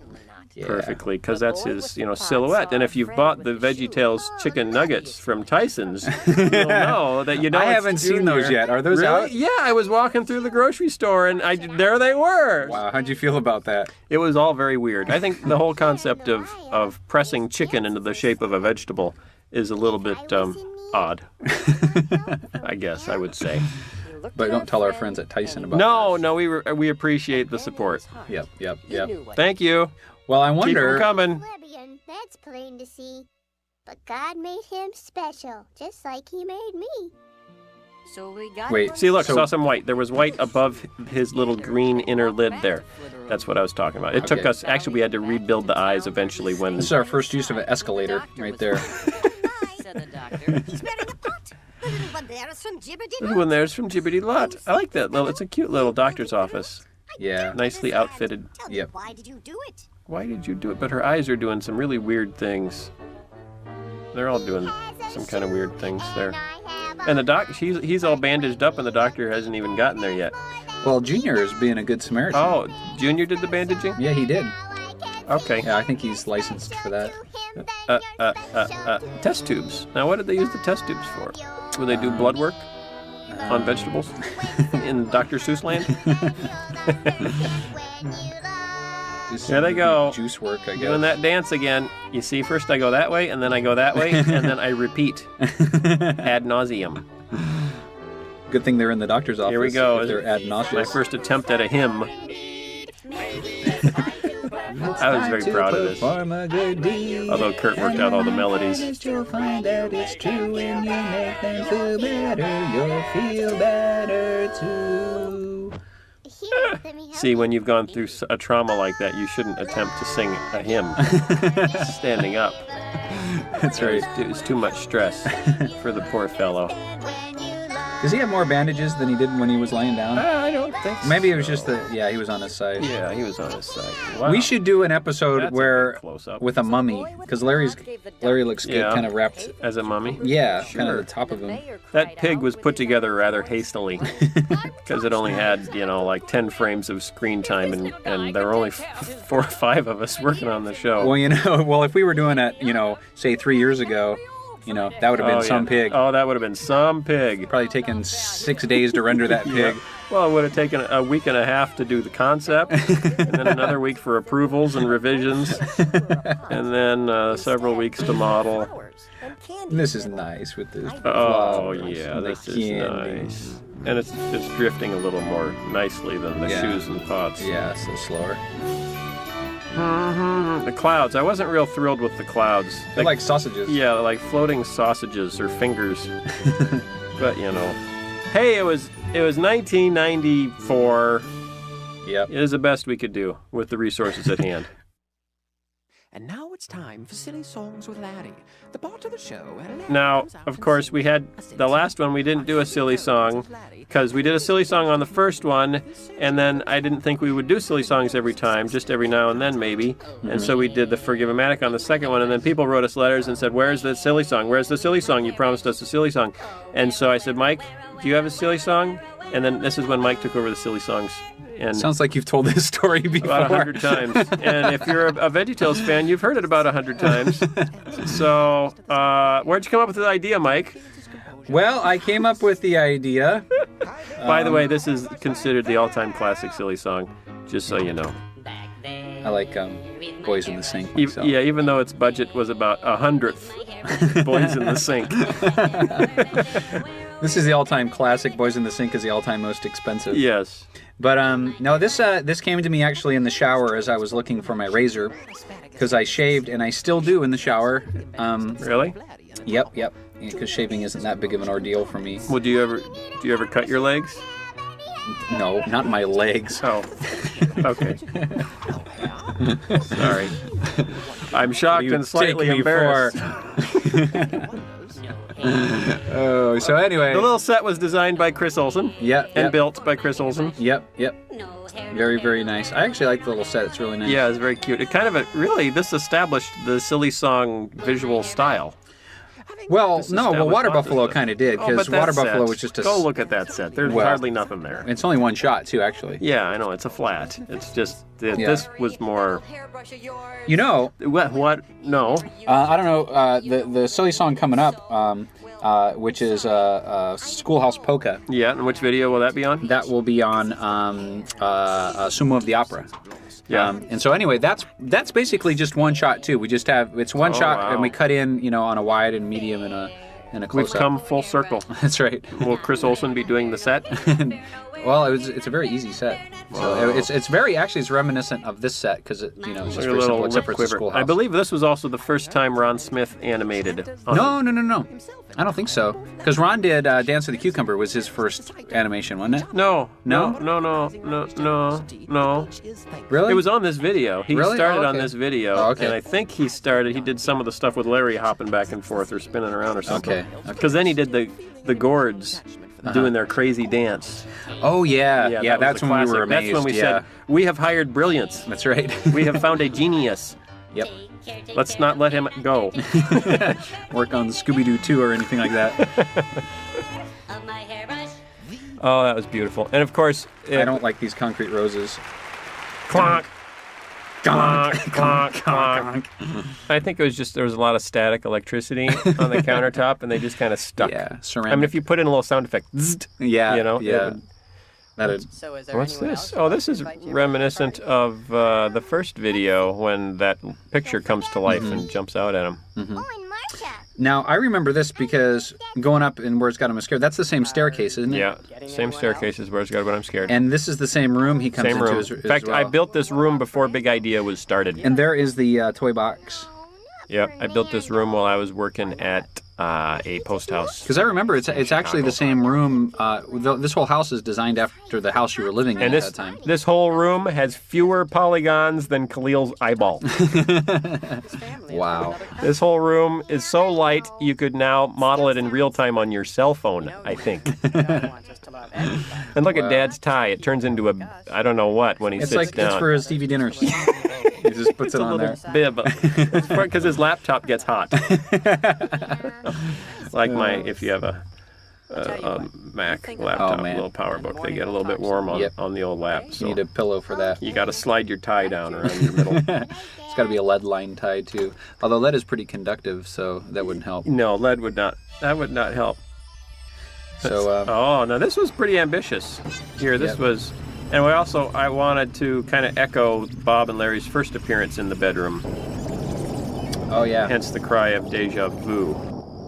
perfectly because that's his, silhouette. And if you've bought the VeggieTales chicken nuggets from Tyson's, you'll know that I haven't seen those yet. Are those really? out? Yeah, I was walking through the grocery store and there they were. Wow, how'd you feel about that? It was all very weird. I think the whole concept of pressing chicken into the shape of a vegetable is a little bit odd. I guess I would say. But don't tell our friends at Tyson about No, we appreciate the support. Yep. Thank you. Well, I Keep wonder. them coming. Plebeian, that's plain to see. But God made him special, just like he made me. So we got Wait, See, look, saw some white. There was white above his little green inner lid there. That's what I was talking about. It took us, actually, we had to rebuild the eyes eventually when... This is our first use of an escalator right there. Said the doctor. He's wearing a pot. The little one there is from Jibbity. This one there's from Jibbity Lot. I like that. It's a cute little doctor's office. Yeah. Nicely outfitted. Tell me, Yep. why did you do it? Why did you do it? But her eyes are doing some really weird things. They're all doing some kind of weird things there. And the he's all bandaged up and the doctor hasn't even gotten there yet. Well, Junior is being a good Samaritan. Oh, Junior did the bandaging? Yeah, he did. Okay. Yeah, I think he's licensed for that. Test tubes. Now, what did they use the test tubes for? Would they do blood work on vegetables in Dr. Seuss land? Just Here they go. Juice work, I guess. Doing that dance again. You see, first I go that way, and then I go that way, and then I repeat ad nauseum. Good thing they're in the doctor's office. Here we go. If they're ad My nauseous. first attempt at a hymn. I was very proud of this. Although Kurt worked out all the melodies. You'll find that it's true when you make them feel better. You'll feel better too. See, when you've gone through a trauma like that, you shouldn't attempt to sing a hymn standing up. That's right. It's too much stress for the poor fellow. Does he have more bandages than he did when he was laying down? I don't think so. Maybe it was just that, yeah, he was on his side. Yeah, he was on his side. Wow. We should do an episode That's a where good close-up. with a mummy, because Larry looks good, Yeah. kind of wrapped. As a mummy? Yeah, Sure. kind of the top of him. That pig was put together rather hastily because it only had, like 10 frames of screen time, and there were only 4 or 5 of us working on the show. Well, if we were doing it, say 3 years ago, that would have been some pig. Oh, that would have been some pig. Probably taken 6 days to render that pig. Yeah. Well, it would have taken a week and a half to do the concept, and then another week for approvals and revisions, and then several weeks to model. This is nice with this. Oh, flowers yeah, and the this is candy. nice. And it's drifting a little more nicely than the Yeah. shoes and pots. Yeah, so slower. The clouds. I wasn't real thrilled with the clouds. They're like sausages. Yeah, like floating sausages or fingers. But hey, it was 1994. Yep. It is the best we could do with the resources at hand. And now it's time for Silly Songs with Larry, the part of the show where Larry Now, comes out of and course, we sings had a silly the last one. We didn't do a silly song because we did a silly song on the first one, and then I didn't think we would do silly songs every time, just every now and then maybe. And so we did the Forgive-O-Matic on the second one, and then people wrote us letters and said, "Where's the silly song? Where's the silly song? You promised us a silly song." And so I said, "Mike, do you have a silly song?" And then this is when Mike took over the silly songs. And Sounds like you've told this story before. about 100 times. And if you're a VeggieTales fan, you've heard it about 100 times. So, where'd you come up with the idea, Mike? Well, I came up with the idea. By the way, this is considered the all-time classic silly song, just so you know. I like Boys in the Sink. myself. Yeah, even though its budget was about 100th Boys in the Sink. This is the all-time classic. Boys in the Sink is the all-time most expensive. Yes. But no, this came to me actually in the shower as I was looking for my razor, because I shaved, and I still do in the shower. Really? Yep. Because shaving isn't that big of an ordeal for me. Well, do you ever cut your legs? No, not my legs. Oh. Okay. Sorry. I'm shocked and slightly embarrassed. Oh, so anyway. The little set was designed by Chris Olsen. And built by Chris Olsen. Yep. Very, very nice. I actually like the little set. It's really nice. Yeah, it's very cute. It kind of this established the silly song visual style. Well, This is no, but established Water lots of Buffalo stuff. kind of did, Oh, because but that Water set. Buffalo was just a... Go look at that set. There's Well, hardly nothing there. It's only one shot, too, actually. Yeah, I know. It's a flat. It's just... This was more... You know... What? No. I don't know. The silly song coming up, which is Schoolhouse Polka. Yeah, and which video will that be on? That will be on Sumo of the Opera. Yeah. And so anyway, that's basically just one shot too. We just have it's one shot, wow. and we cut in, on a wide and medium and a close We've come full circle. That's right. Will Chris Olsen be doing the set? Well, it's a very easy set. So it's very actually it's reminiscent of this set because it's just Like a very little simple except for lip it's a quiver. schoolhouse. I believe this was also the first time Ron Smith animated. No. I don't think so. Because Ron did Dance of the Cucumber was his first animation, wasn't it? No. No? No. Really? It was on this video. He Really? started Oh, on okay. this video, Oh, okay. and I think he did some of the stuff with Larry hopping back and forth or spinning around or something. Okay. Because then he did the Gourds doing their crazy dance. Oh yeah. that was That's the when we were classic. amazed. That's when we said, we have hired brilliance. That's right. We have found a genius. Yep. Let's not let him go. Work on Scooby-Doo 2 or anything like that. Oh, that was beautiful. And of course, I don't like these concrete roses. Clonk. Gonk, Clonk, clonk. I think it was just there was a lot of static electricity on the countertop, and they just kind of stuck. Yeah, ceramic. I mean, if you put in a little sound effect, zzzt, Yeah, it yeah. would- So is there What's anyone this? else Oh, who'd this like is to invite Jim? reminiscent of the first video when that picture comes to life and jumps out at him. Oh, and Marcia. Now, I remember this because going up and where it's got him scared, that's the same staircase, isn't it? Yeah, same staircase as where it's got, but I'm scared. And this is the same room he comes Same into room. as In fact, well. I built this room before Big Idea was started. And there is the toy box. Yep, I built this room while I was working at a post house. Because I remember it's actually the same room. This whole house is designed after the house you were living in And at that time. this whole room has fewer polygons than Khalil's eyeball. Wow. This whole room is so light you could now model it in real time on your cell phone, I think. And look at Dad's tie. It turns into a I don't know what when he It's sits like down. it's for his TV dinners. He just puts it on there. bib. Because his laptop gets hot. Like if you have a Mac laptop, little PowerBook, they get a little bit warm on the old lap. So You need a pillow for that. you got to slide your tie down around your middle. It's got to be a lead line tie too. Although lead is pretty conductive, so that wouldn't help. No, lead would not. That would not help. So Oh, no, this was pretty ambitious. Here, this was... And I wanted to kind of echo Bob and Larry's first appearance in the bedroom. Oh, yeah. Hence the cry of deja vu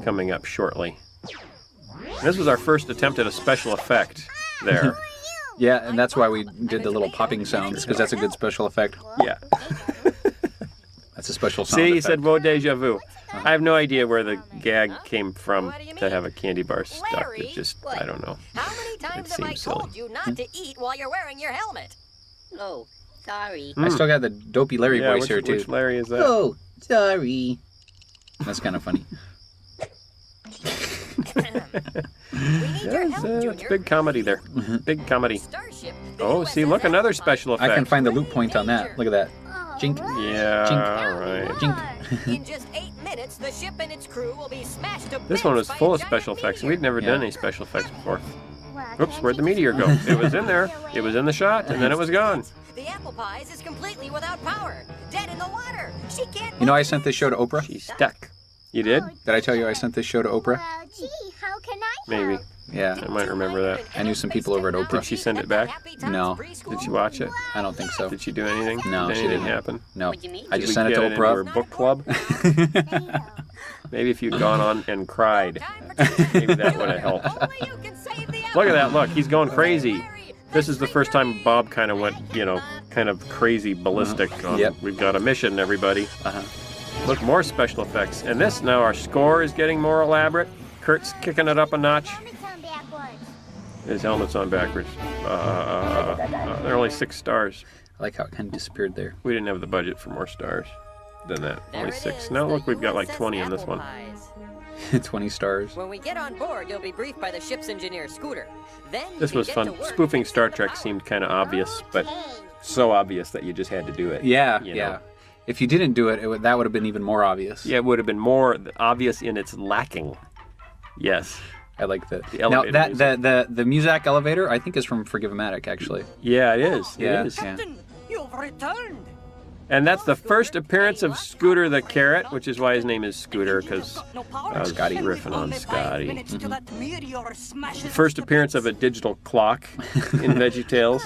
coming up shortly. This was our first attempt at a special effect there. Yeah, and that's why we did the little popping sounds, because that's a good special effect. Yeah. That's a special sound See, he effect. said, whoa, deja vu. I have no idea where the gag came from to have a candy bar stuck. It just, I don't know. How many times have I seems silly. told you not to eat while you're wearing your helmet? Oh, sorry. I still got the dopey Larry Yeah, voice here, too. which Larry is that? Oh, sorry. That's kind of funny. It's big comedy there. Big comedy. Starship. Oh, see, look, another special effect. I can find the loop point on that. Look at that. Jink. Yeah, all right. Jink. In just 8 minutes, the ship and its crew will be smashed to This one was bits by full a of giant special effects. meteor. We'd never done any special effects before. Oops, where'd the meteor go? It was in there. It was in the shot, and then it was gone. The apple pies is completely without power. Dead in the water. She can't. You know I sent this show to Oprah? She's stuck. You did? Did I tell you I sent this show to Oprah? Well, gee, how can I Maybe. help? Yeah. I might remember that. I knew some people over at Oprah. Did she send it back? No. Did she watch it? I don't think so. Did she do anything? No, Did she anything didn't. happen? No. What'd you mean? I Did just we sent it get to into her Oprah. book club? Maybe if you'd gone on and cried, maybe that would have helped. Look at that, look, he's going crazy. This is the first time Bob kind of went, kind of crazy ballistic on, Yep. We've got a mission, everybody. Uh-huh. Look, more special effects. And this, now our score is getting more elaborate. Kurt's kicking it up a notch. Helmet's on backwards. His helmet's on backwards. There are only 6 stars. I like how it kind of disappeared there. We didn't have the budget for more stars than that. There Only it 6. is, Now the look, we've got like USS 20 in this Apple one. Pies. 20 stars. When we get on board, you'll be briefed by the ship's engineer, Scooter. Then you This can was get fun. to work Spoofing fixing Star the Trek bow. seemed kind of obvious, but Okay. so obvious that you just had to do it. Yeah, you yeah. know? If you didn't do it, that would have been even more obvious. Yeah, it would have been more obvious in its lacking. Yes. I like that. The Now, elevator the Muzak elevator, I think, is from Forgive-O-Matic, actually. Yeah, it is. Yeah, It is. yeah. You've returned. And that's the first appearance of Scooter the Carrot, which is why his name is Scooter, because Scotty riffing on Scotty. First appearance of a digital clock in VeggieTales.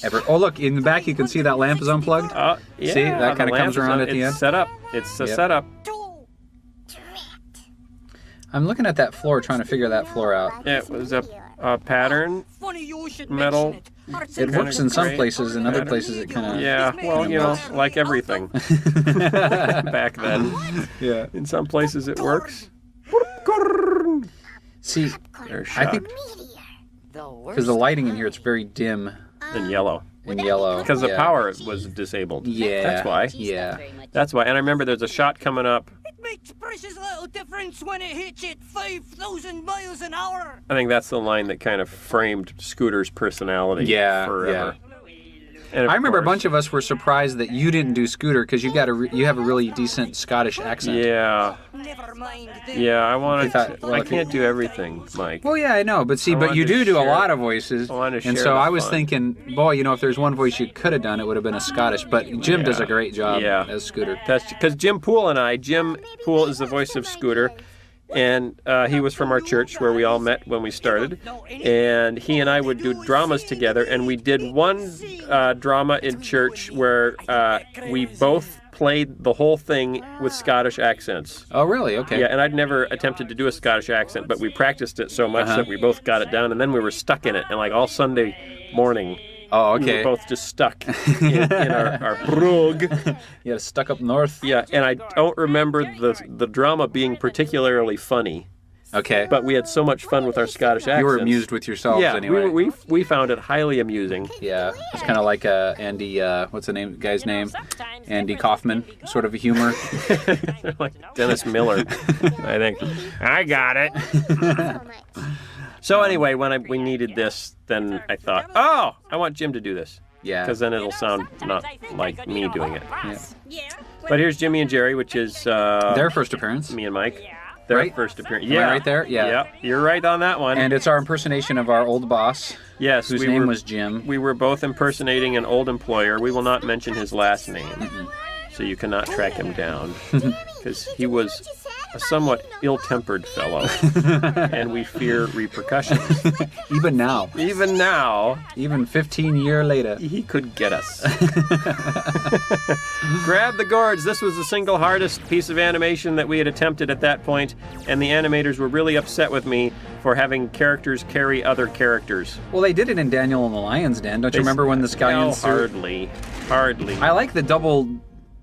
Ever. Oh, look, in the back you can see that lamp is unplugged. Yeah, see, that kind the of comes lamp is around on- at the it's end. set up. It's a Yep. setup. I'm looking at that floor, trying to figure that floor out. Yeah, it was a pattern, Funny you should metal. mention it. It works in some great. places, in other places it kind of... Yeah, well, you know, like everything back then. Yeah. In some places it works. See, They're I shot think because the lighting in here, it's very dim in yellow. and yellow. Because the Yeah. power was disabled. Yeah. That's why. Yeah. That's why. And I remember there's a shot coming up. It makes precious little difference when it hits you at 5,000 miles an hour. I think that's the line that kind of framed Scooter's personality Yeah, forever. And of I remember a course- bunch of us were surprised that you didn't do Scooter because you have a really decent Scottish accent. Yeah. Never mind. Yeah, I wanted thought- to. I can't do everything, Mike. Well, yeah, I know, but see, I but wanted you to do a share- lot of voices, I wanted to and share so the I was fun. thinking, boy, you know, if there's one voice you could have done, it would have been a Scottish. But Jim does a great job as Scooter. That's because Jim Poole and I. Jim Poole is the voice of Scooter, and he was from our church where we all met when we started. And he and I would do dramas together, and we did one drama in church where we both played the whole thing with Scottish accents. Oh, really? Okay. Yeah, and I'd never attempted to do a Scottish accent, but we practiced it so much that we both got it down, and then we were stuck in it. And like all Sunday morning, Oh, we okay. were both just stuck in our brug. Yeah, stuck up north. Yeah, and I don't remember the drama being particularly funny. Okay. But we had so much fun with our Scottish accents. You were amused with yourselves yeah, anyway. we found it highly amusing. Yeah, it's kind of like Andy, what's the guy's name? Andy Kaufman, sort of a humor. Like Dennis Miller, I think. I got it. So anyway, when we needed this, then I thought, oh, I want Jim to do this. Yeah. Because then it'll sound not like me doing it. Yeah. But here's Jimmy and Jerry, which is Their first appearance. me and Mike. Their Right? first appearance. Am I Yeah. right there? Yeah. Yeah, you're right on that one. And it's our impersonation of our old boss, yes, whose we name were, was Jim. We were both impersonating an old employer. We will not mention his last name, so you cannot track him down, because he was a somewhat ill-tempered fellow, and we fear repercussions. Even now. Even now, Even 15 years later. he could get us. Grab the gourds. This was the single hardest piece of animation that we had attempted at that point, and the animators were really upset with me for having characters carry other characters. Well, they did it in Daniel and the Lion's Den. Don't you remember when the scallions... No, hardly. I like the double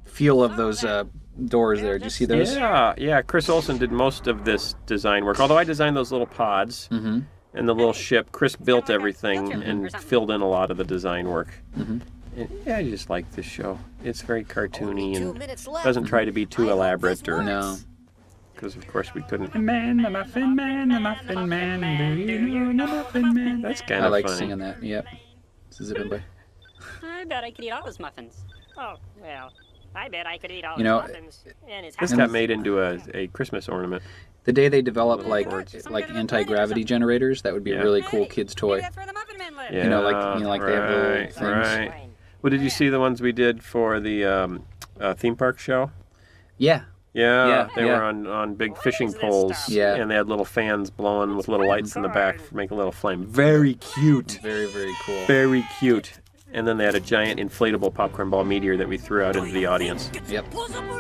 feel of those doors there. Did you see those? Yeah. Chris Olsen did most of this design work. Although I designed those little pods and the little ship. Chris built everything and filled in a lot of the design work. And yeah, I just like this show. It's very cartoony and doesn't try to be too elaborate or No. because of course we couldn't. The Muffin Man, do you know the Muffin Man? That's kind I of like funny. singing that. Yep. This is it, boy. I bet I could eat all his muffins. Oh, well, I bet I could eat all You know, his muffins. And his This house. got made into a Christmas ornament. The day they develop like anti-gravity generators, that would be a really cool kid's toy. That's where the muffin man lives. Yeah, You know, like they have little things. Right. Well, did you see the ones we did for the theme park show? Yeah. Yeah, they yeah. were on big fishing poles. Yeah. And they had little fans blowing with little lights in the back for making a little flame. Very cute. Very, very cool. Very cute. And then they had a giant inflatable popcorn ball meteor that we threw out into the audience. Yep.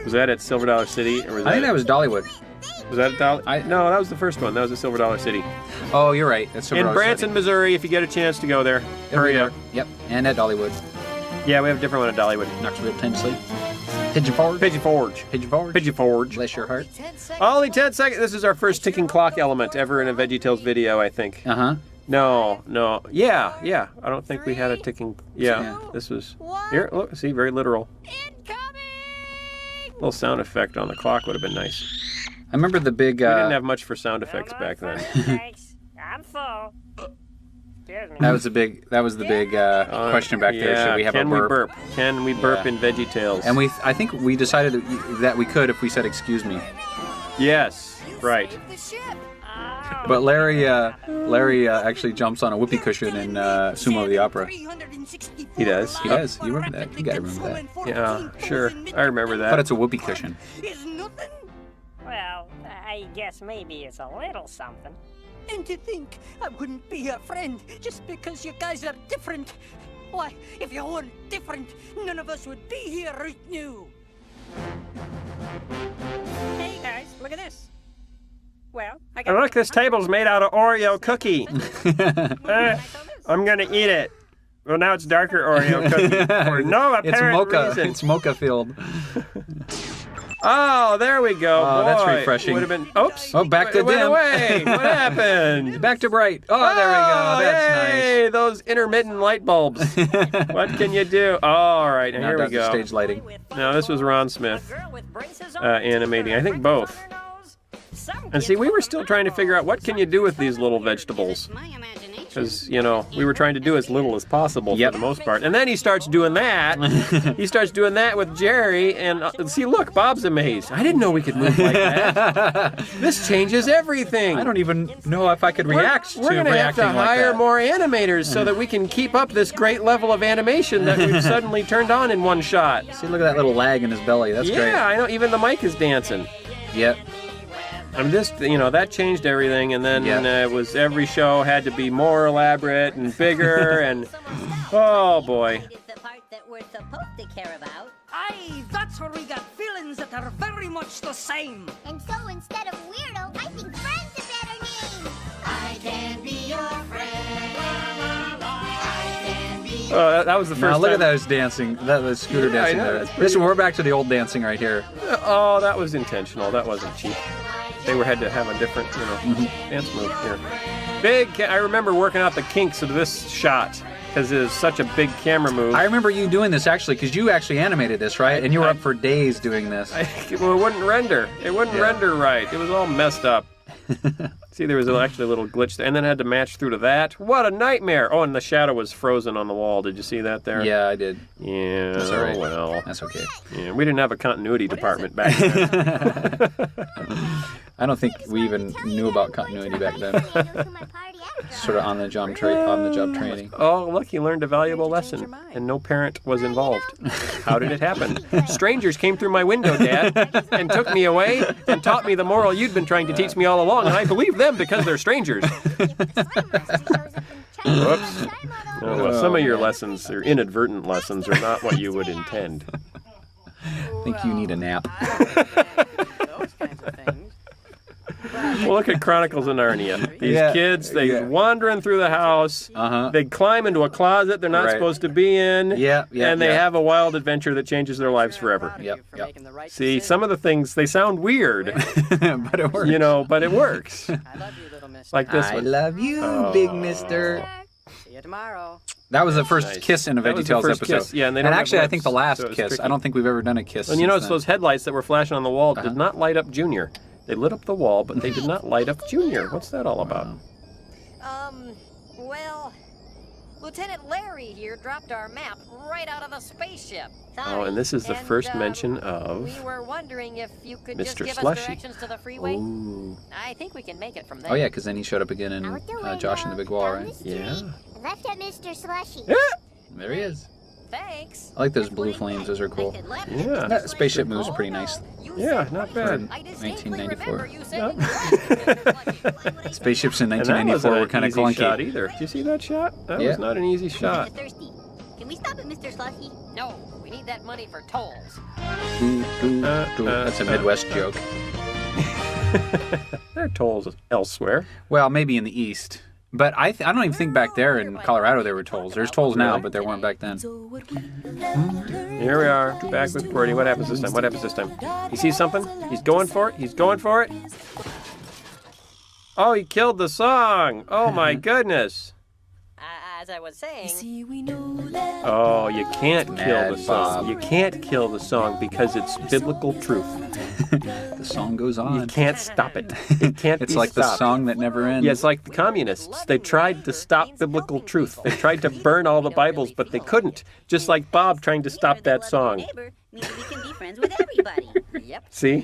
Was that at Silver Dollar City? Or was I think that was Dollywood. Was that at No, that was the first one. That was at Silver Dollar City. Oh, you're right. That's In Branson, Missouri, if you get a chance to go there. Hurry up. Yep. And at Dollywood. Yeah, we have a different one at Dollywood. Knoxville, Tennessee. Pigeon Forge. Pigeon Forge. Pigeon Forge. Pigeon Forge. Bless your heart. Only 10 seconds. This is our first ticking clock element ever in a VeggieTales video, I think. Uh-huh. No. Yeah. I don't think we had a ticking... Yeah, this was... Here, look, see, very literal. A little sound effect on the clock would have been nice. I remember the big... We didn't have much for sound effects back then. Thanks. I'm full. That was the big question back there. Yeah, Should we have can a burp? we burp? Can we burp in VeggieTales? And I think we decided that we could if we said "excuse me." Yes, right. But Larry actually jumps on a whoopee cushion in Sumo of the Opera. He does. He does. You remember that? You gotta remember that. Yeah, sure. I remember that. But it's a whoopee cushion. Well, I guess maybe it's a little something. And to think I wouldn't be your friend just because you guys are different. Why, if you weren't different, none of us would be here right now. Hey guys, look at this. Well, And look, this table's made out of Oreo cookie. I'm gonna eat it. Well, now it's darker Oreo cookie for no apparent reason. It's mocha filled. Oh, there we go. Oh, Boy, that's refreshing. Would have been. Oops. Oh, back to it went dim. away. What happened? Back to bright. Oh, there we go. That's Yay, those intermittent light bulbs. What can you do? Oh, all right, and nice. here Now we does the go. stage lighting. No, this was Ron Smith animating. I think both. And see, we were still trying to figure out what can you do with these little vegetables. Because, we were trying to do as little as possible for the most part. And then he starts doing that. He starts doing that with Jerry. And see, look, Bob's amazed. I didn't know we could move like that. This changes everything. I don't even know if I could react We're going to have to hire more animators so that we can keep up this great level of animation that we've suddenly turned on in one shot. See, look at that little lag in his belly. That's great. Yeah, I know. Even the mic is dancing. Yep. I mean, that changed everything, and then it was every show had to be more elaborate and bigger, and oh boy. The part that we're supposed to care about. Aye, that's where we got feelings that are very much the same. And so instead of weirdo, I think friend's a better name. I can be your friend. Oh, that was the first Now look time. at those dancing. That was Scooter Yeah, I dancing know, there. that's pretty We're back to the old dancing right here. Oh, that was intentional. That wasn't cheap. They had to have a different, dance move here. I remember working out the kinks of this shot because it was such a big camera move. I remember you doing this actually because you actually animated this, right? And you were up for days doing this. Well, it wouldn't render. It wouldn't render right. It was all messed up. See, there was actually a little glitch there, and then I had to match through to that. What a nightmare! Oh, and the shadow was frozen on the wall. Did you see that there? Yeah, I did. Yeah, that's all right. Well. That's okay. Yeah, we didn't have a continuity department back then. I don't think we even knew about continuity back then. Sort of on the job training. Oh, look, he learned a valuable lesson, and no parent was involved. How did it happen? Strangers came through my window, Dad, and took me away and taught me the moral you'd been trying to teach me all along, and I believe them because they're strangers. Whoops. Oh, well, some of your lessons, your inadvertent lessons, are not what you would intend. I think you need a nap. Those kinds of things. Well, look at Chronicles of Narnia. These kids, they're wandering through the house. They climb into a closet they're not supposed to be in. And they have a wild adventure that changes their lives forever. See, some of the things, they sound weird. But it works. But it works. I love you, little mister. Like this I one. love you, big mister. See you tomorrow. That was the first kiss in a That was the VeggieTales first episode. kiss. Yeah, and they don't actually, have I think the lips, last so it's kiss. tricky. I don't think we've ever done a kiss. And you notice since those headlights that were flashing on the wall did not light up Junior. They lit up the wall, but they did not light up Junior. What's that all about? Well, Lieutenant Larry here dropped our map right out of the spaceship. Oh, and this is the first mention of We were wondering if you could just Mr. give Slushy. us directions to the freeway. Ooh. I think we can make it from there. Oh yeah, because then he showed up again in Josh and the Big Wall, right? Yeah. Left at Mr. Slushy. There he is. Thanks. I like those blue flames. Those are cool. Yeah. That spaceship moves pretty nice. Yeah, not bad. 1994. Yep. Spaceships in And that 1994 were wasn't kind an of easy clunky. shot either. Did you see that shot? That was not an easy shot. Thirsty. Can we stop at Mr. Slushy? No, we need that money for tolls. That's a Midwest joke. There are tolls elsewhere. Well, maybe in the East. But I don't even think back there in Colorado there were tolls. There's tolls now, but there weren't back then. Here we are, back with Qwerty. What happens this time? What happens this time? He sees something? He's going for it? He's going for it? Oh, he killed the song! Oh my goodness! As I was saying... Oh, you can't kill Mad the song. Bob. You can't kill the song because it's biblical truth. The song goes on. You can't stop it. It can't It's be like stopped. the song that never ends. Yeah, it's like the communists. They tried to stop biblical truth. They tried to burn all the Bibles, but they couldn't. Just like Bob trying to stop that song. Neighbor means we can be friends with everybody. Yep. See?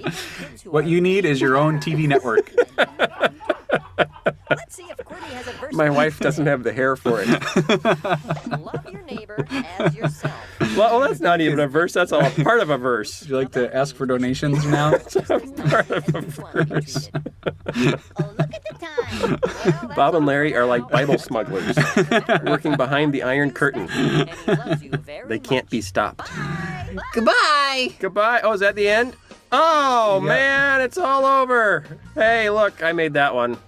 What you need is your own TV network. Let's see if Qwerty has a verse. My wife doesn't have the hair for it. Love your neighbor as yourself. Well, that's not even a verse. That's all part of a verse. Would you like to ask for donations now? Part of a verse. Oh, look at the time. Bob and Larry are like Bible smugglers, working behind the Iron Curtain. And he loves you very They can't be stopped. Goodbye. Goodbye. Oh, is that the end? Oh, man, it's all over. Hey, look, I made that one.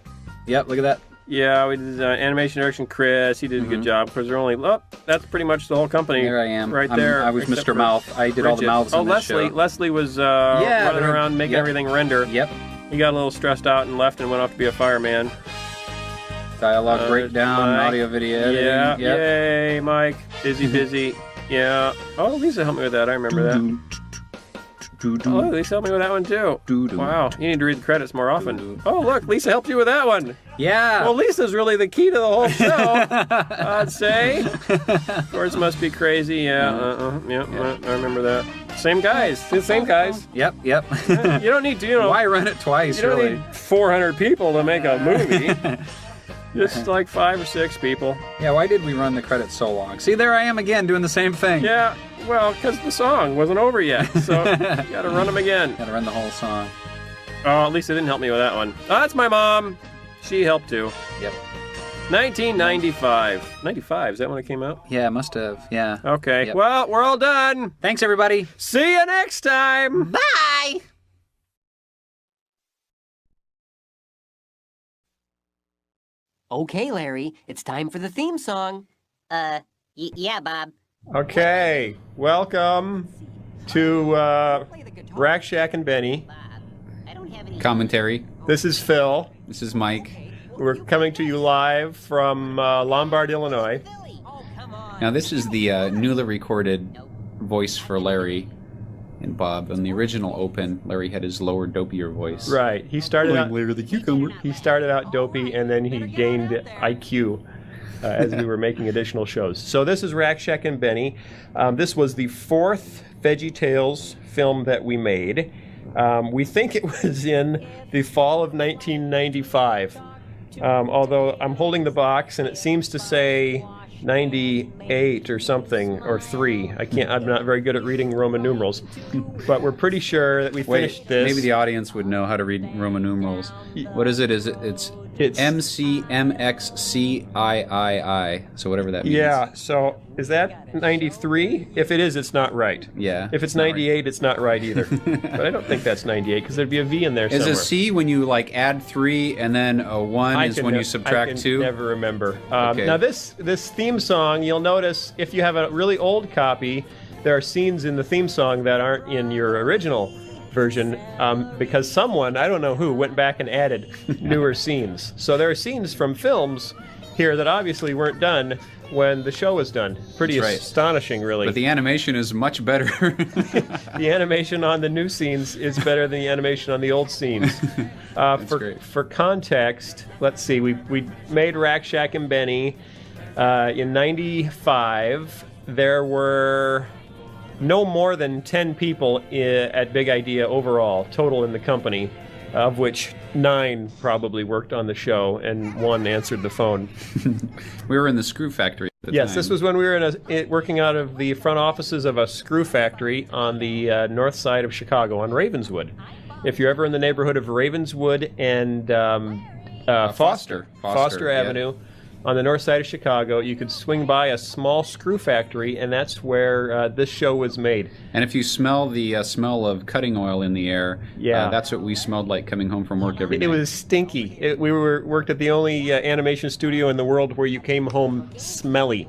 Yep, look at that. Yeah, we did animation direction, Chris. He did a good job because they're only. Oh, that's pretty much the whole company. There I am. right there. I was except Mr. for Mouth. I did all the Bridget. mouths Oh, in this Leslie. show. Leslie was running they're- around making yep. everything render. Yep. He got a little stressed out and left and went off to be a fireman. Dialogue breakdown, Mike. audio, video editing. Yeah. Yep. Yay, Mike. Busy. Yeah. Oh, Lisa helped me with that. I remember that. Oh, Lisa helped me with that one too. Wow. You need to read the credits more often. Oh, look, Lisa helped you with that one. Yeah. Well, Lisa's really the key to the whole show, I'd say. Of course, must be crazy. Yeah. I remember that. Same guys. The same guys. Yep. You don't need to, Why run it twice, you don't really? need 400 people to make a movie. Just like 5 or 6 people. Yeah, why did we run the credits so long? See, there I am again doing the same thing. Yeah, well, because the song wasn't over yet, so you gotta run them again. Gotta run the whole song. Oh, at least it didn't help me with that one. Oh, that's my mom. She helped too. Yep. 1995. 95, is that when it came out? Yeah, must have. Yeah. Okay, Yep. well, we're all done. Thanks, everybody. See you next time. Bye. Okay, Larry, it's time for the theme song. Yeah, Bob. Okay, welcome to Rack Shack and Benny. I don't have any... Commentary. This is Phil. This is Mike. We're coming to you live from Lombard, Illinois. Now, this is the newly recorded voice for Larry and Bob. On the original Open, Larry had his lower, dopier voice. Right. He started out Larry the Cucumber. He started out dopey, and then he gained IQ as we were making additional shows. So this is Rack Shack and Benny. This was the 4th VeggieTales film that we made. We think it was in the fall of 1995. Although I'm holding the box, and it seems to say 98 or something, or 3. I'm not very good at reading Roman numerals, but we're pretty sure that we finished this. Maybe the audience would know how to read Roman numerals. What is it? It's MCMXCIII. So whatever that means. Yeah, so is that 93? If it is, it's not right. Yeah. If it's 98, it's not right either. But I don't think that's 98 because there'd be a V in there Is somewhere. a C when you like add 3 and then a 1 is when you subtract 2? I can never remember. Okay. Now this theme song, you'll notice if you have a really old copy, there are scenes in the theme song that aren't in your original version because someone, I don't know who, went back and added newer scenes. So there are scenes from films here that obviously weren't done when the show was done. Pretty That's right. astonishing, really. But the animation is much better. The animation on the new scenes is better than the animation on the old scenes. For context, let's see, we made Rack Shack and Benny in 95. There were no more than 10 people at Big Idea overall, total in the company, of which 9 probably worked on the show and 1 answered the phone. We were in the screw factory at the Yes, time. this was when we were working out of the front offices of a screw factory on the north side of Chicago on Ravenswood. If you're ever in the neighborhood of Ravenswood and Foster Avenue, on the north side of Chicago, you could swing by a small screw factory, and that's where this show was made. And if you smell the smell of cutting oil in the air, that's what we smelled like coming home from work every day. It was stinky. We worked at the only animation studio in the world where you came home smelly.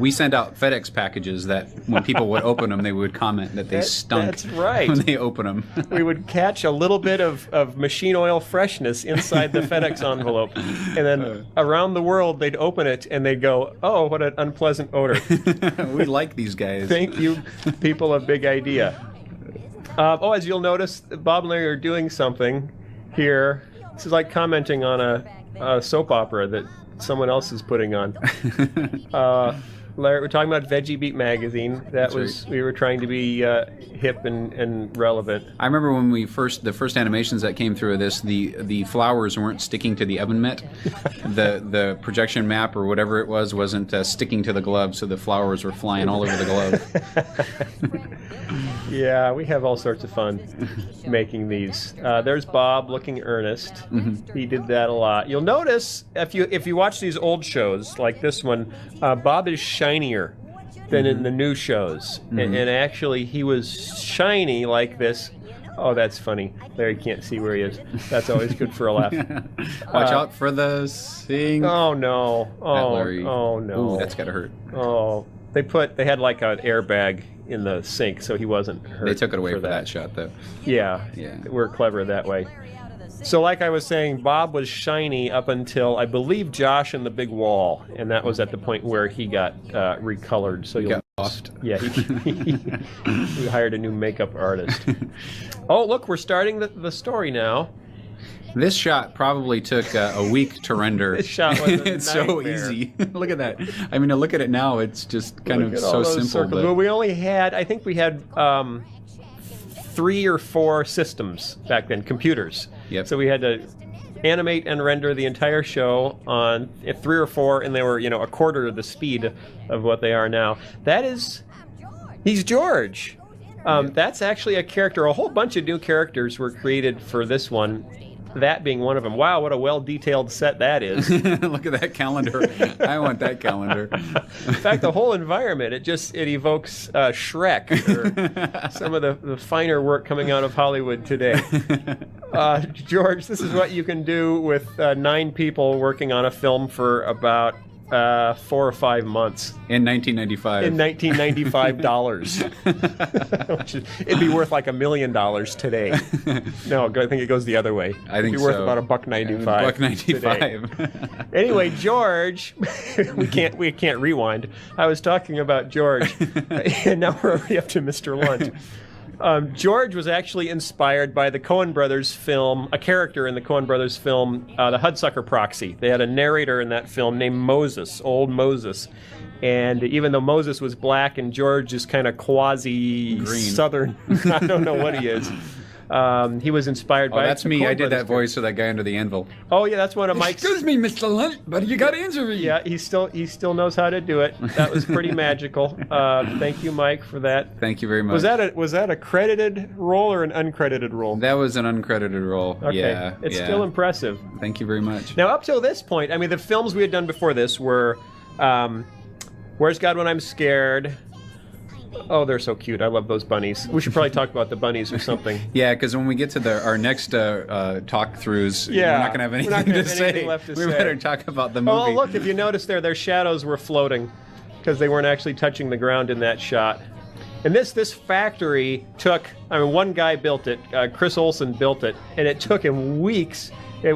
We sent out FedEx packages that when people would open them, they would comment that they stunk. That's right. When they open them. We would catch a little bit of machine oil freshness inside the FedEx envelope, and then around around the world, they'd open it and they'd go, "Oh, what an unpleasant odor." We like these guys. Thank you, people of Big Idea. As you'll notice, Bob and Larry are doing something here. This is like commenting on a soap opera that someone else is putting on. Larry, we're talking about Veggie Beat magazine. That's right. We were trying to be hip and relevant. I remember when the first animations that came through this, the flowers weren't sticking to the oven mitt. the projection map or whatever it wasn't sticking to the glove, so the flowers were flying all over the glove. Yeah, we have all sorts of fun making these. There's Bob looking earnest. Mm-hmm. He did that a lot. You'll notice if you watch these old shows like this one, Bob is shinier than in the new shows. Mm-hmm. And actually, he was shiny like this. Oh, that's funny. Larry can't see where he is. That's always good for a laugh. Watch out for the sink. Oh, no. Oh, no. Ooh, that's gotta hurt. Oh, they had like an airbag in the sink, so he wasn't hurt. They took it away for that shot, though. Yeah. We're clever that way. So like I was saying, Bob was shiny up until, I believe, Josh and the Big Wall, and that was at the point where he got recolored. So got buffed. Yeah, he hired a new makeup artist. Oh, look, we're starting the story now. This shot probably took a week to render. This shot was a It's so nightmare. easy. Look at that. I mean, to look at it now, it's just kind of so simple. But Well, we only had, I think we had 3 or 4 systems back then, computers. Yep. So we had to animate and render the entire show on 3 or 4, and they were, a quarter of the speed of what they are now. He's George. That's actually a character. A whole bunch of new characters were created for this one. That being one of them. Wow, what a well-detailed set that is. Look at that calendar. I want that calendar. In fact, the whole environment, it evokes Shrek, or some of the finer work coming out of Hollywood today. George, this is what you can do with 9 people working on a film for about 4 or 5 months. In 1995. In $1995. It'd be worth like $1 million today. No, I think it goes the other way. I think it'd be worth so. about $1.95. $1.95. Anyway, George, we can't rewind. I was talking about George, and now we're already up to Mr. Lunt. George was actually inspired by the Coen Brothers film, a character in the Coen Brothers film, The Hudsucker Proxy. They had a narrator in that film named Moses, old Moses. And even though Moses was black and George is kind of quasi-southern, I don't know what he is. He was inspired by... that's me. I did that voice for that guy under the anvil. Oh, yeah, that's one of Mike's... Excuse me, Mr. Lunt, but you got to answer me. Yeah, he still knows how to do it. That was pretty magical. Thank you, Mike, for that. Thank you very much. Was that a credited role or an uncredited role? That was an uncredited role. Okay. Yeah. It's still impressive. Thank you very much. Now, up till this point, I mean, the films we had done before this were Where's God When I'm Scared? Oh, they're so cute. I love those bunnies. We should probably talk about the bunnies or something. Yeah, because when we get to our next talk-throughs, we're not going to have anything left to say. We better talk about the movie. Oh, look, if you notice their shadows were floating because they weren't actually touching the ground in that shot. And this factory took, one guy built it, Chris Olsen built it, and it took him weeks. It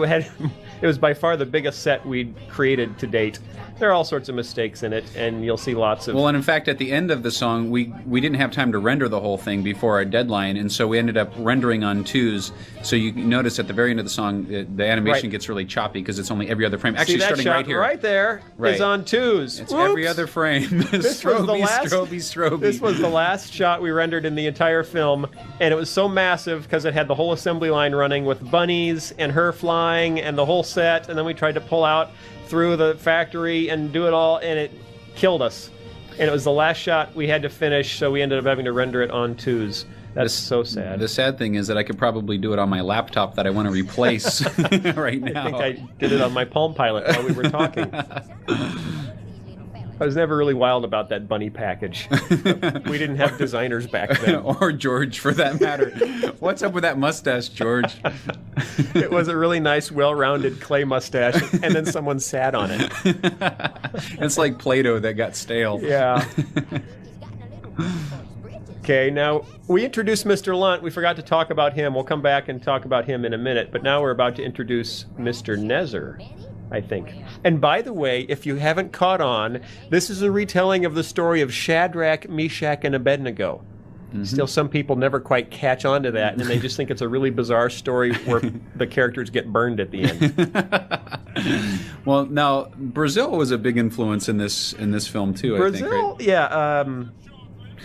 was by far the biggest set we'd created to date. There are all sorts of mistakes in it, and you'll see lots of... Well, and in fact, at the end of the song, we didn't have time to render the whole thing before our deadline, and so we ended up rendering on 2s. So you notice at the very end of the song, the animation gets really choppy because it's only every other frame. Actually, see, that starting shot right here. Right there is on 2s. It's every other frame. This was the last, Stroby. This was the last shot we rendered in the entire film, and it was so massive because it had the whole assembly line running with bunnies and her flying and the whole set, and then we tried to pull out through the factory and do it all, and it killed us. And it was the last shot we had to finish, so we ended up having to render it on 2s. That's so sad. The sad thing is that I could probably do it on my laptop that I want to replace right now. I think I did it on my Palm Pilot while we were talking. I was never really wild about that bunny package. We didn't have designers back then. Or George, for that matter. What's up with that mustache, George? It was a really nice, well-rounded clay mustache, and then someone sat on it. It's like Play-Doh that got stale. Yeah. Okay, now, we introduced Mr. Lunt. We forgot to talk about him. We'll come back and talk about him in a minute, but now we're about to introduce Mr. Nezer. I think. And by the way, if you haven't caught on, this is a retelling of the story of Shadrach, Meshach, and Abednego. Still, some people never quite catch on to that, and they just think it's a really bizarre story where the characters get burned at the end. Well, now Brazil was a big influence in this film too. I think, right? Yeah.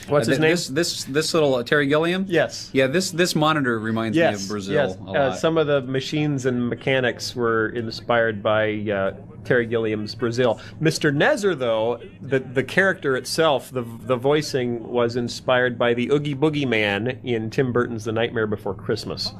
What's his name? This little Terry Gilliam. Yes. Yeah. This monitor reminds me of Brazil a lot. Some of the machines and mechanics were inspired by Terry Gilliam's Brazil. Mr. Nezer, though, the character itself, the voicing was inspired by the Oogie Boogie Man in Tim Burton's The Nightmare Before Christmas.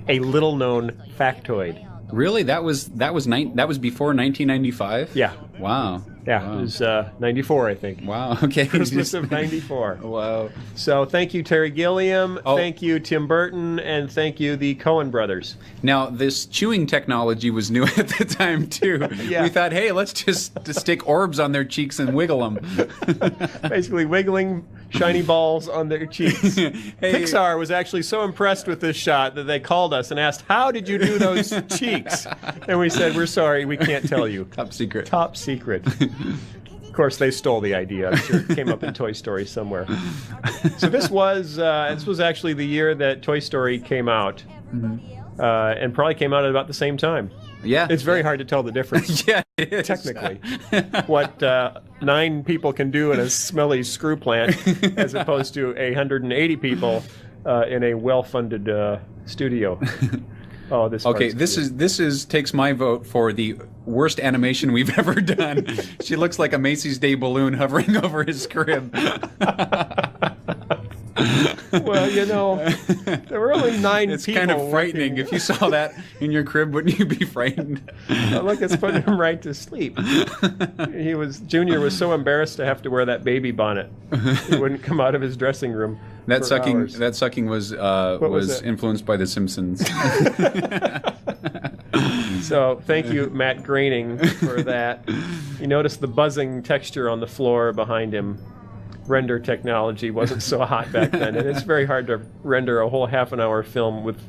A little-known factoid. Really? That was before 1995? Yeah. Wow. Yeah, wow. It was 94, I think. Wow, okay. Christmas of 94. Wow. So thank you, Terry Gilliam, thank you, Tim Burton, and thank you, the Coen brothers. Now, this chewing technology was new at the time, too. Yeah. We thought, hey, let's just stick orbs on their cheeks and wiggle them. Basically wiggling shiny balls on their cheeks. Hey. Pixar was actually so impressed with this shot that they called us and asked, how did you do those cheeks? And we said, we're sorry, we can't tell you. Top secret. Top secret. Of course, they stole the idea. I'm sure it came up in Toy Story somewhere. So this was actually the year that Toy Story came out, and probably came out at about the same time. Yeah. It's very hard to tell the difference. Yeah, it is. Technically. What 9 people can do in a smelly screw plant as opposed to 180 people in a well-funded studio. Oh, this. Okay, this takes my vote for the worst animation we've ever done. She looks like a Macy's Day balloon hovering over his crib. Well, you know, there were only 9 it's people. It's kind of frightening. working. If you saw that in your crib, wouldn't you be frightened? Oh, look, it's putting him right to sleep. Junior was so embarrassed to have to wear that baby bonnet. He wouldn't come out of his dressing room. That for sucking was was influenced by The Simpsons. So thank you, Matt Groening, for that. You notice the buzzing texture on the floor behind him. Render technology wasn't so hot back then, and it's very hard to render a whole half-an-hour film with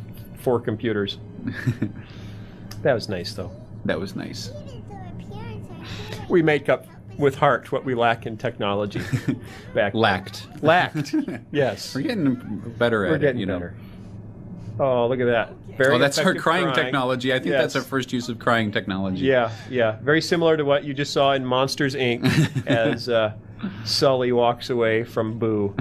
4 computers. That was nice, though. That was nice. We make up with heart what we lack in technology. Lacked. Yes. We're getting better at it. We're getting better. Oh, look at that. Very that's our effective crying technology. I think that's our first use of crying technology. Yeah. Very similar to what you just saw in Monsters, Inc. as Sully walks away from Boo.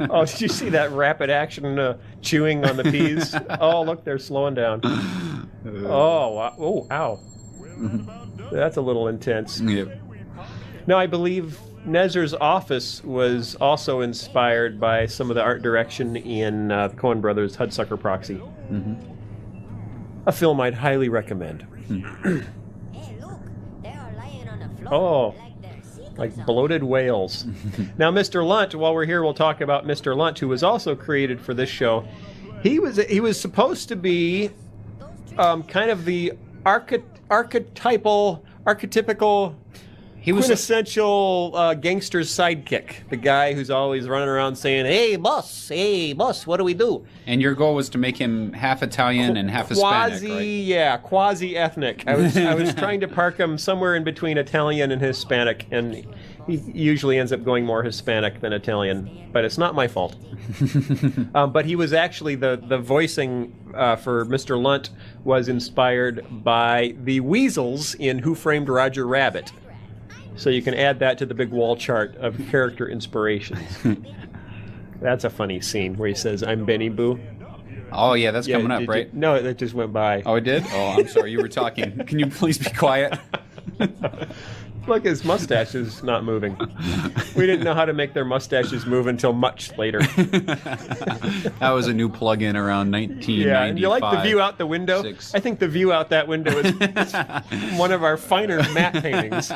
Oh, did you see that rapid action chewing on the peas? Oh, look, they're slowing down. Oh, wow. Oh, ow. That's a little intense. Yep. Now, I believe Nezer's office was also inspired by some of the art direction in the Coen Brothers' Hudsucker Proxy. A film I'd highly recommend. Oh, like bloated whales. Now, Mr. Lunt, while we're here, we'll talk about Mr. Lunt, who was also created for this show. He was supposed to be kind of the archetypical quintessential gangster's sidekick. The guy who's always running around saying, hey, boss, what do we do? And your goal was to make him half Italian and half Hispanic, right? Yeah, quasi-ethnic. I was trying to park him somewhere in between Italian and Hispanic, and he usually ends up going more Hispanic than Italian, but it's not my fault. But he was actually, the voicing for Mr. Lunt was inspired by the weasels in Who Framed Roger Rabbit. So you can add that to the big wall chart of character inspirations. That's a funny scene where he says, I'm Benny Boo. Oh, yeah, that's coming up, right? No, that just went by. Oh, it did? Oh, I'm sorry, you were talking. Can you please be quiet? Look, his mustache is not moving. We didn't know how to make their mustaches move until much later. That was a new plug-in around 1995. Yeah, and you like the view out the window? 6. I think the view out that window is one of our finer matte paintings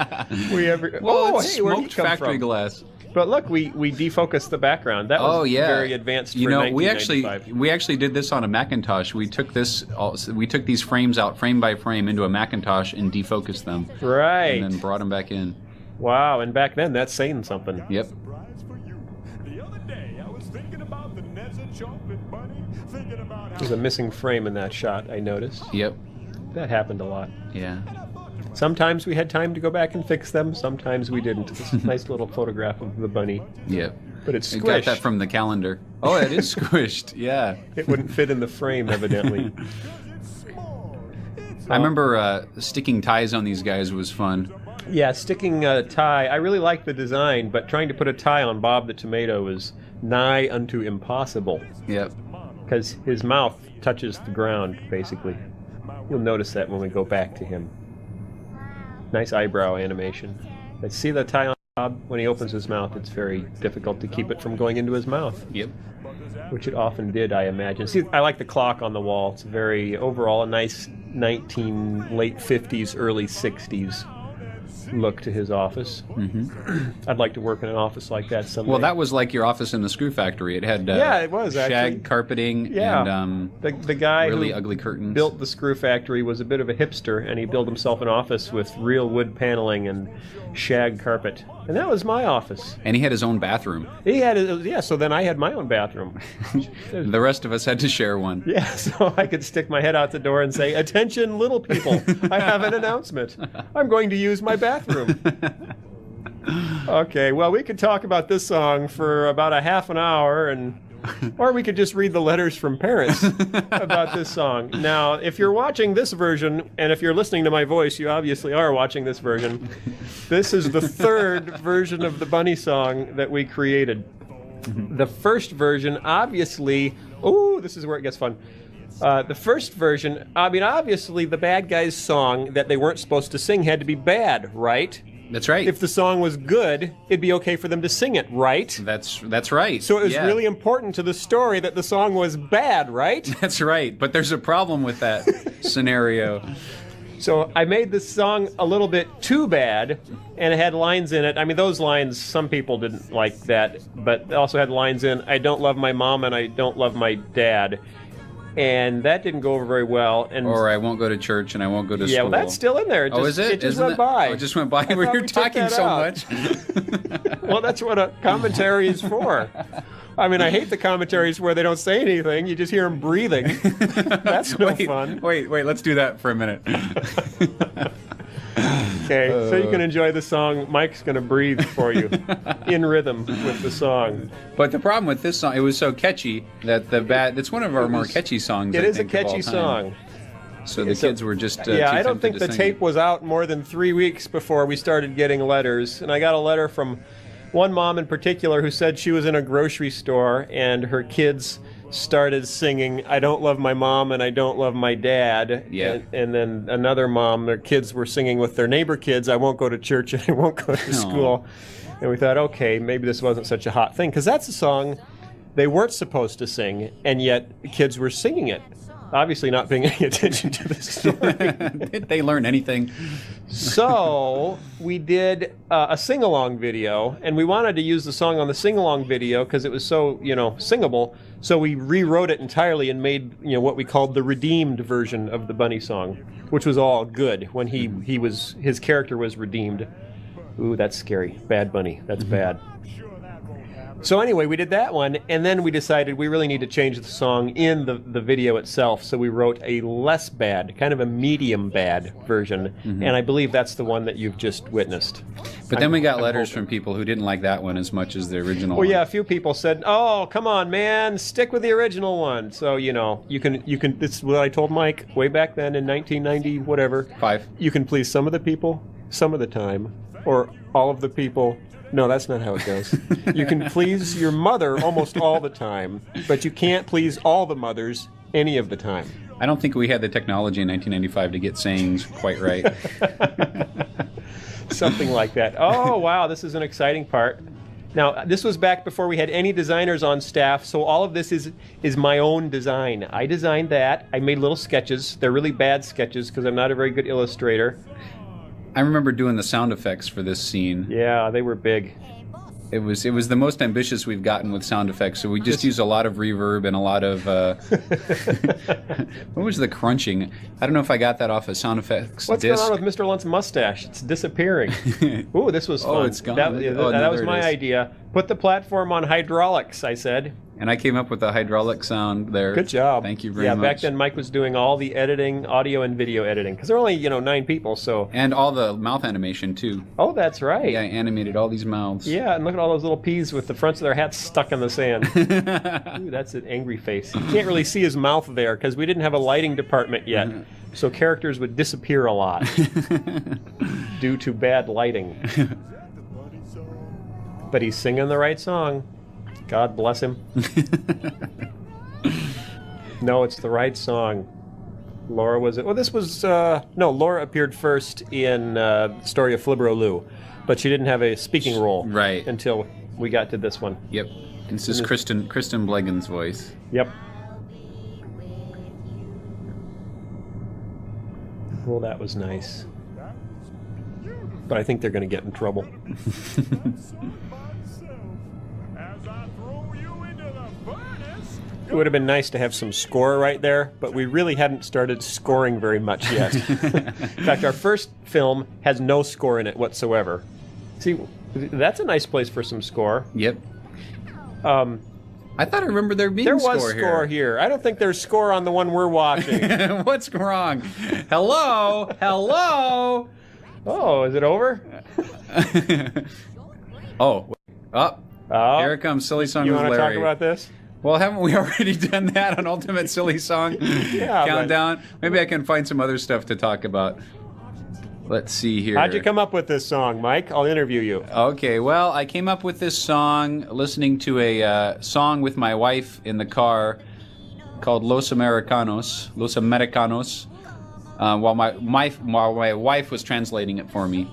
we ever. Well, it's hey, where'd he smoked come factory from? glass. But look, we defocused the background. That was very advanced for 1995. we actually did this on a Macintosh. We took these frames out frame by frame into a Macintosh and defocused them. Right. And then brought them back in. Wow, and back then that's saying something. Yep. There's a missing frame in that shot, I noticed. Yep. That happened a lot. Yeah. Sometimes we had time to go back and fix them. Sometimes we didn't. This is a nice little photograph of the bunny. Yeah. But it's squished. I got that from the calendar. Oh, it is squished. Yeah. It wouldn't fit in the frame, evidently. I remember sticking ties on these guys was fun. Yeah, sticking a tie. I really liked the design, but trying to put a tie on Bob the Tomato was nigh unto impossible. Yep. Because his mouth touches the ground, basically. You'll notice that when we go back to him. Nice eyebrow animation. But see the tie on Bob? When he opens his mouth, it's very difficult to keep it from going into his mouth. Yep. Which it often did, I imagine. See, I like the clock on the wall. It's very, overall, a nice late 50s, early 60s look to his office. Mm-hmm. I'd like to work in an office like that someday. Well, that was like your office in the Screw Factory. It had yeah, it was shag actually. Carpeting and the guy really who ugly curtains. Built the Screw Factory was a bit of a hipster, and he built himself an office with real wood paneling and shag carpet. And that was my office. And he had his own bathroom. He had so then I had my own bathroom. The rest of us had to share one. Yeah, so I could stick my head out the door and say, "Attention, little people, I have an announcement. I'm going to use my bathroom." Okay, well, we could talk about this song for about a half an hour, or we could just read the letters from parents about this song. Now, if you're watching this version, and if you're listening to my voice, you obviously are watching this version. This is the third version of the bunny song that we created. The first version, obviously... Oh, this is where it gets fun. The first version, I mean, obviously the bad guys' song that they weren't supposed to sing had to be bad, right? That's right. If the song was good, it'd be okay for them to sing it, right? That's right. So it was really important to the story that the song was bad, right? That's right. But there's a problem with that scenario. So I made this song a little bit too bad, and it had lines in it. I mean, those lines, some people didn't like that, but it also had lines in, "I don't love my mom and I don't love my dad." And that didn't go over very well. And or I won't go to church and I won't go to school. Yeah, well, that's still in there. Is it? It just went by. Oh, it just went by where you're talking so much. Well, that's what a commentary is for. I mean, I hate the commentaries where they don't say anything. You just hear them breathing. That's no fun. Wait, let's do that for a minute. Okay, so you can enjoy the song. Mike's going to breathe for you in rhythm with the song. But the problem with this song, it was so catchy that it's one of our more catchy songs. It is a catchy song. So the kids were just yeah, I don't think the tape was out more than 3 weeks before we started getting letters. And I got a letter from one mom in particular who said she was in a grocery store and her kids started singing, "I don't love my mom and I don't love my dad." Yeah. And then another mom, their kids were singing with their neighbor kids, "I won't go to church and I won't go to school." And we thought, okay, maybe this wasn't such a hot thing, because that's a song they weren't supposed to sing, and yet kids were singing it. Obviously not paying any attention to the story. Did they learn anything? So we did a sing-along video, and we wanted to use the song on the sing-along video because it was so, singable. So we rewrote it entirely and made, what we called the redeemed version of the bunny song, which was all good when his character was redeemed. Ooh, that's scary. Bad bunny. That's bad. So anyway, we did that one, and then we decided we really need to change the song in the video itself, so we wrote a less bad, kind of a medium bad version, and I believe that's the one that you've just witnessed. But then we got letters from people who didn't like that one as much as the original one. Well, yeah, a few people said, "Oh, come on, man, stick with the original one." So, you can, this is what I told Mike way back then in 1990, whatever. 5. You can please some of the people, some of the time, or all of the people. No, that's not how it goes. You can please your mother almost all the time, but you can't please all the mothers any of the time. I don't think we had the technology in 1995 to get sayings quite right. Something like that. Oh, wow, this is an exciting part. Now, this was back before we had any designers on staff, so all of this is my own design. I designed that. I made little sketches. They're really bad sketches because I'm not a very good illustrator. I remember doing the sound effects for this scene. Yeah, they were big. It was the most ambitious we've gotten with sound effects. So we just used a lot of reverb and a lot of what was the crunching? I don't know if I got that off a sound effects What's disc. going on with Mr. Lunt's mustache? It's disappearing. Ooh, this was fun. Oh, it's gone. That was my idea. Put the platform on hydraulics, I said, And I came up with the hydraulic sound there. Good job. Thank you very much. Yeah, back then Mike was doing all the editing, audio and video editing, because there were only 9 people, so. And all the mouth animation too. Oh, that's right. Yeah, I animated all these mouths. Yeah, and look at all those little peas with the fronts of their hats stuck in the sand. Ooh, that's an angry face. You can't really see his mouth there because we didn't have a lighting department yet, so characters would disappear a lot due to bad lighting. But he's singing the right song. God bless him. No, it's the right song. Laura was it? Well, this was no. Laura appeared first in Story of Flibber Lou, but she didn't have a speaking role until we got to this one. Yep. This is Kristen Blegan's voice. Yep. Well, that was nice. But I think they're going to get in trouble. It would have been nice to have some score right there, but we really hadn't started scoring very much yet. In fact, our first film has no score in it whatsoever. See, that's a nice place for some score. Yep. I thought I remember there being there score was score here. I don't think there's score on the one we're watching. What's wrong? Hello? Hello? Oh, is it over? Here it comes, Silly Song with Larry. You want to talk about this? Well, haven't we already done that on Ultimate Silly Song Countdown? Maybe I can find some other stuff to talk about. Let's see here. How'd you come up with this song, Mike? I'll interview you. Okay, well, I came up with this song listening to a song with my wife in the car called Los Americanos, while my wife was translating it for me.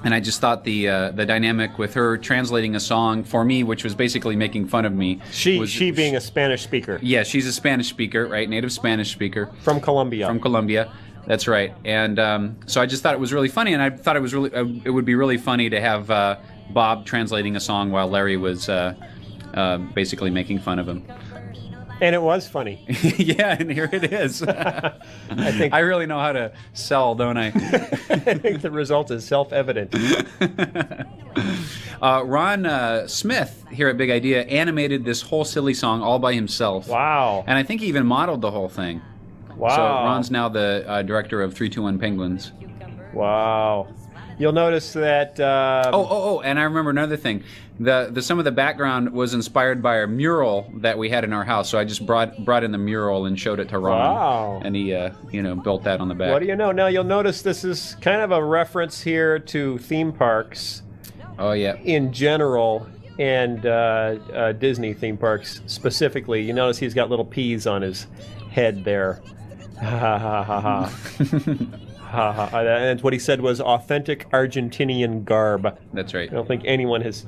And I just thought the dynamic with her translating a song for me, which was basically making fun of me. She being a Spanish speaker. Yeah, she's a Spanish speaker, right? Native Spanish speaker. From Colombia. From Colombia, that's right. And so I just thought it was really funny, and I thought it would be really funny to have Bob translating a song while Larry was basically making fun of him. And it was funny. Yeah, and here it is. I really know how to sell, don't I? I think the result is self-evident. Ron Smith here at Big Idea animated this whole silly song all by himself. Wow. And I think he even modeled the whole thing. Wow. So Ron's now the director of 321 Penguins. Wow. You'll notice that... and I remember another thing. Some of the background was inspired by a mural that we had in our house, so I just brought in the mural and showed it to Ron. Wow. And he built that on the back. What do you know? Now you'll notice this is kind of a reference here to theme parks. Oh, yeah. In general, and Disney theme parks specifically. You notice he's got little peas on his head there. Ha ha ha ha ha. And what he said was authentic Argentinian garb. That's right. I don't think anyone has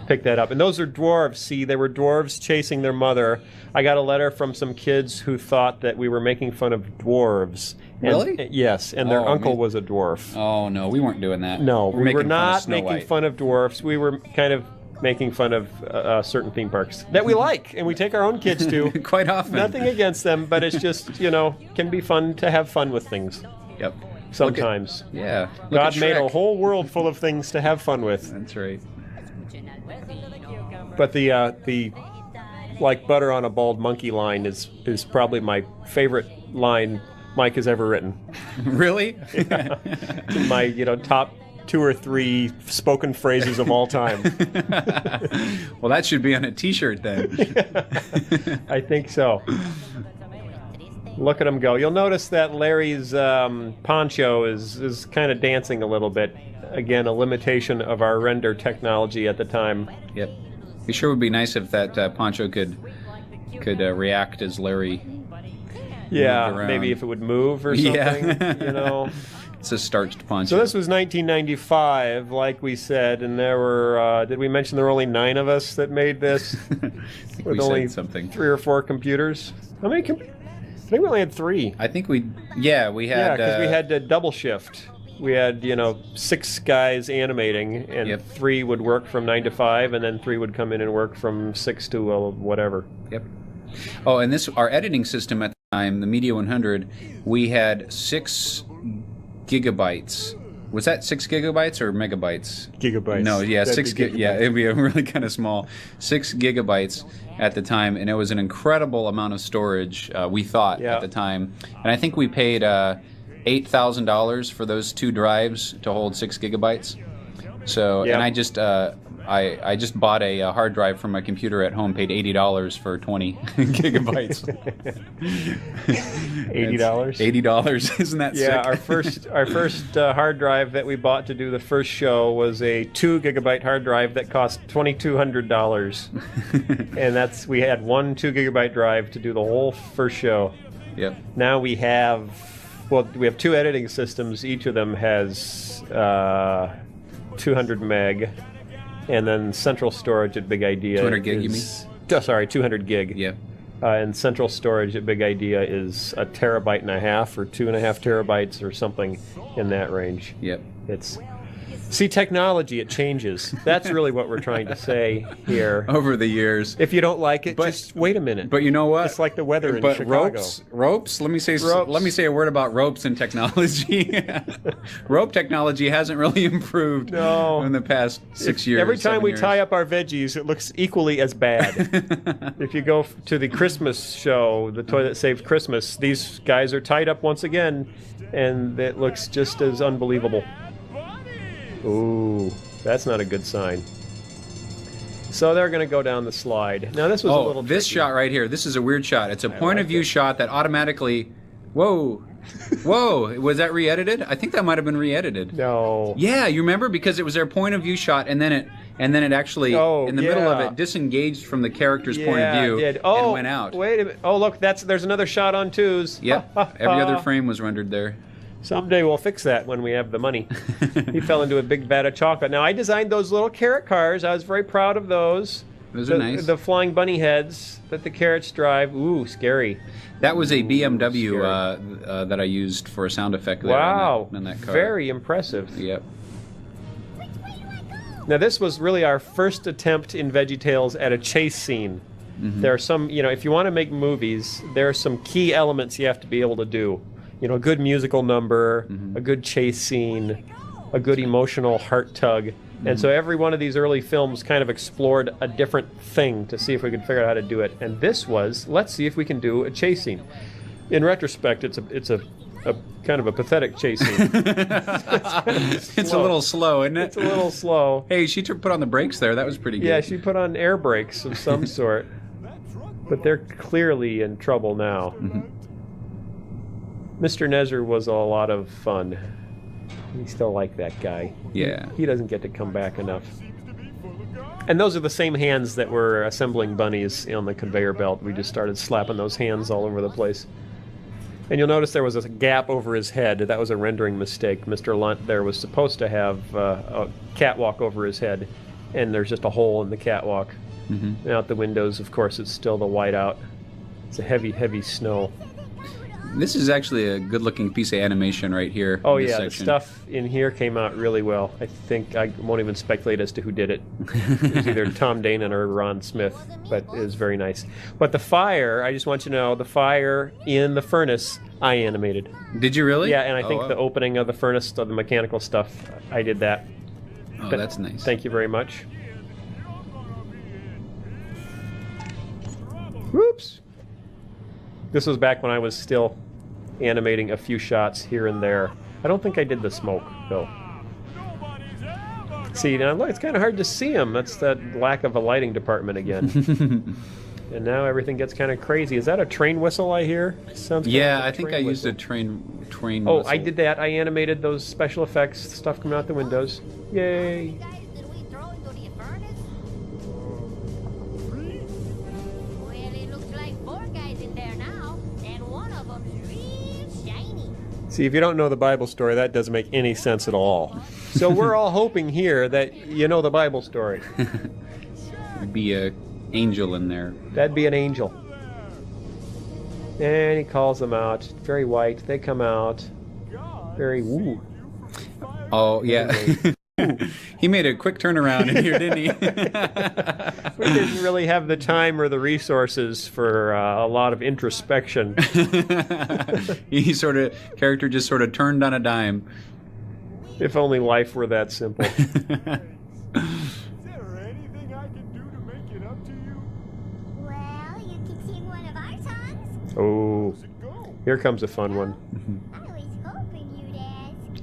picked that up. And those are dwarves. See, they were dwarves chasing their mother. I got a letter from some kids who thought that we were making fun of dwarves. Really? Yes, and their uncle was a dwarf. Oh, no, we weren't doing that. No, we were not making making fun of dwarfs. We were kind of making fun of certain theme parks that we like and we take our own kids to. Quite often. Nothing against them, but it's just, can be fun to have fun with things. Yep. Sometimes. God made a whole world full of things to have fun with. That's right. But the like butter on a bald monkey line is probably my favorite line Mike has ever written. Really? Yeah. My top 2 or 3 spoken phrases of all time. Well, that should be on a T-shirt then. I think so. Look at him go. You'll notice that Larry's poncho is kind of dancing a little bit. Again, a limitation of our render technology at the time. Yep. It sure would be nice if that poncho could react as Larry. Yeah, maybe if it would move or something. Yeah. It's a starched poncho. So this was 1995, like we said, and there were. Did we mention there were only 9 of us that made this? I think with we only said something. 3 or 4 computers. How many? I think we only had 3. I think we. Yeah, we had. Yeah, because we had to double shift. We had 6 guys animating, and 3 would work from 9 to 5, and then 3 would come in and work from 6 to whatever. Yep. Oh, and our editing system at the time, the Media 100, we had 6 gigabytes Was that 6 gigabytes or megabytes? Gigabytes. No, yeah, That'd 6 be gig. Yeah, it'd be a really kind of small, 6 gigabytes at the time, and it was an incredible amount of storage. We thought at the time, and I think we paid $8,000 for those 2 drives to hold 6 gigabytes. So, and I just I just bought a hard drive from my computer at home, paid $80 for 20 gigabytes. $80? $80, isn't that sick? Yeah, our first hard drive that we bought to do the first show was a 2 gigabyte hard drive that cost $2,200, and we had one 2 gigabyte drive to do the whole first show. Yep. Now we have 2 editing systems. Each of them has 200 meg. And then central storage at Big Idea 200 gig, you mean? Sorry, 200 gig. Yeah. And central storage at Big Idea is 1.5 terabytes or 2.5 terabytes or something in that range. Yep. See, technology, it changes. That's really what we're trying to say here. Over the years. If you don't like it, just wait a minute. But you know what? It's like the weather in Chicago. Ropes. Let me say a word about ropes and technology. Rope technology hasn't really improved in the past 6 years. Every time we tie up our veggies, it looks equally as bad. If you go to the Christmas show, the Toy That Saved Christmas, these guys are tied up once again, and it looks just as unbelievable. Ooh, that's not a good sign. So they're going to go down the slide. Now this was a little this tricky. shot right here. This is a weird shot. It's a point of view shot that automatically. Whoa, was that re-edited? I think that might have been re-edited. No. Yeah, you remember because it was their point of view shot, and then it actually in the middle of it disengaged from the character's point of view and went out. Wait a minute. Oh, look, there's another shot on 2s. Yep. Every other frame was rendered there. Someday we'll fix that when we have the money. He fell into a big vat of chocolate. Now, I designed those little carrot cars. I was very proud of those. Those are nice. The flying bunny heads that the carrots drive. Ooh, scary. That was a BMW that I used for a sound effect there on that car. Very impressive. Yep. Now, this was really our first attempt in VeggieTales at a chase scene. Mm-hmm. There are some, if you want to make movies, there are some key elements you have to be able to do. A good musical number, a good chase scene, a good emotional heart tug. And so every one of these early films kind of explored a different thing to see if we could figure out how to do it. And this was, let's see if we can do a chase scene. In retrospect, it's a kind of a pathetic chase scene. It's a little slow, isn't it? It's a little slow. Hey, she put on the brakes there. That was pretty good. Yeah, she put on air brakes of some sort. But they're clearly in trouble now. Mr. Nezer was a lot of fun. We still like that guy. Yeah. He doesn't get to come back enough. And those are the same hands that were assembling bunnies on the conveyor belt. We just started slapping those hands all over the place. And you'll notice there was a gap over his head. That was a rendering mistake. Mr. Lunt there was supposed to have a catwalk over his head, and there's just a hole in the catwalk. And out the windows, of course, it's still the whiteout. It's a heavy, heavy snow. This is actually a good-looking piece of animation right here. Oh yeah, the stuff in here came out really well. I think I won't even speculate as to who did it. It was either Tom Danon or Ron Smith, but it was very nice. But the fire, I just want you to know, the fire in the furnace, I animated. Did you really? Yeah, and I think the opening of the furnace, of the mechanical stuff, I did that. Oh, that's nice. Thank you very much. Whoops. This was back when I was still animating a few shots here and there. I don't think I did the smoke, though. See, now look, it's kind of hard to see him. That's that lack of a lighting department again. And now everything gets kind of crazy. Is that a train whistle I hear? Sounds yeah, I think I used a train whistle. I did that. I animated those special effects, stuff coming out the windows. Yay! See, if you don't know the Bible story, that doesn't make any sense at all. So we're all hoping here that you know the Bible story. There'd be an angel in there. That'd be an angel. And he calls them out. Very white. They come out. Very woo. Oh, yeah. He made a quick turnaround in here, didn't he? We didn't really have the time or the resources for a lot of introspection. Character just sort of turned on a dime. If only life were that simple. Well, you can sing one of our songs. Oh, here comes a fun one. I was hoping you'd ask.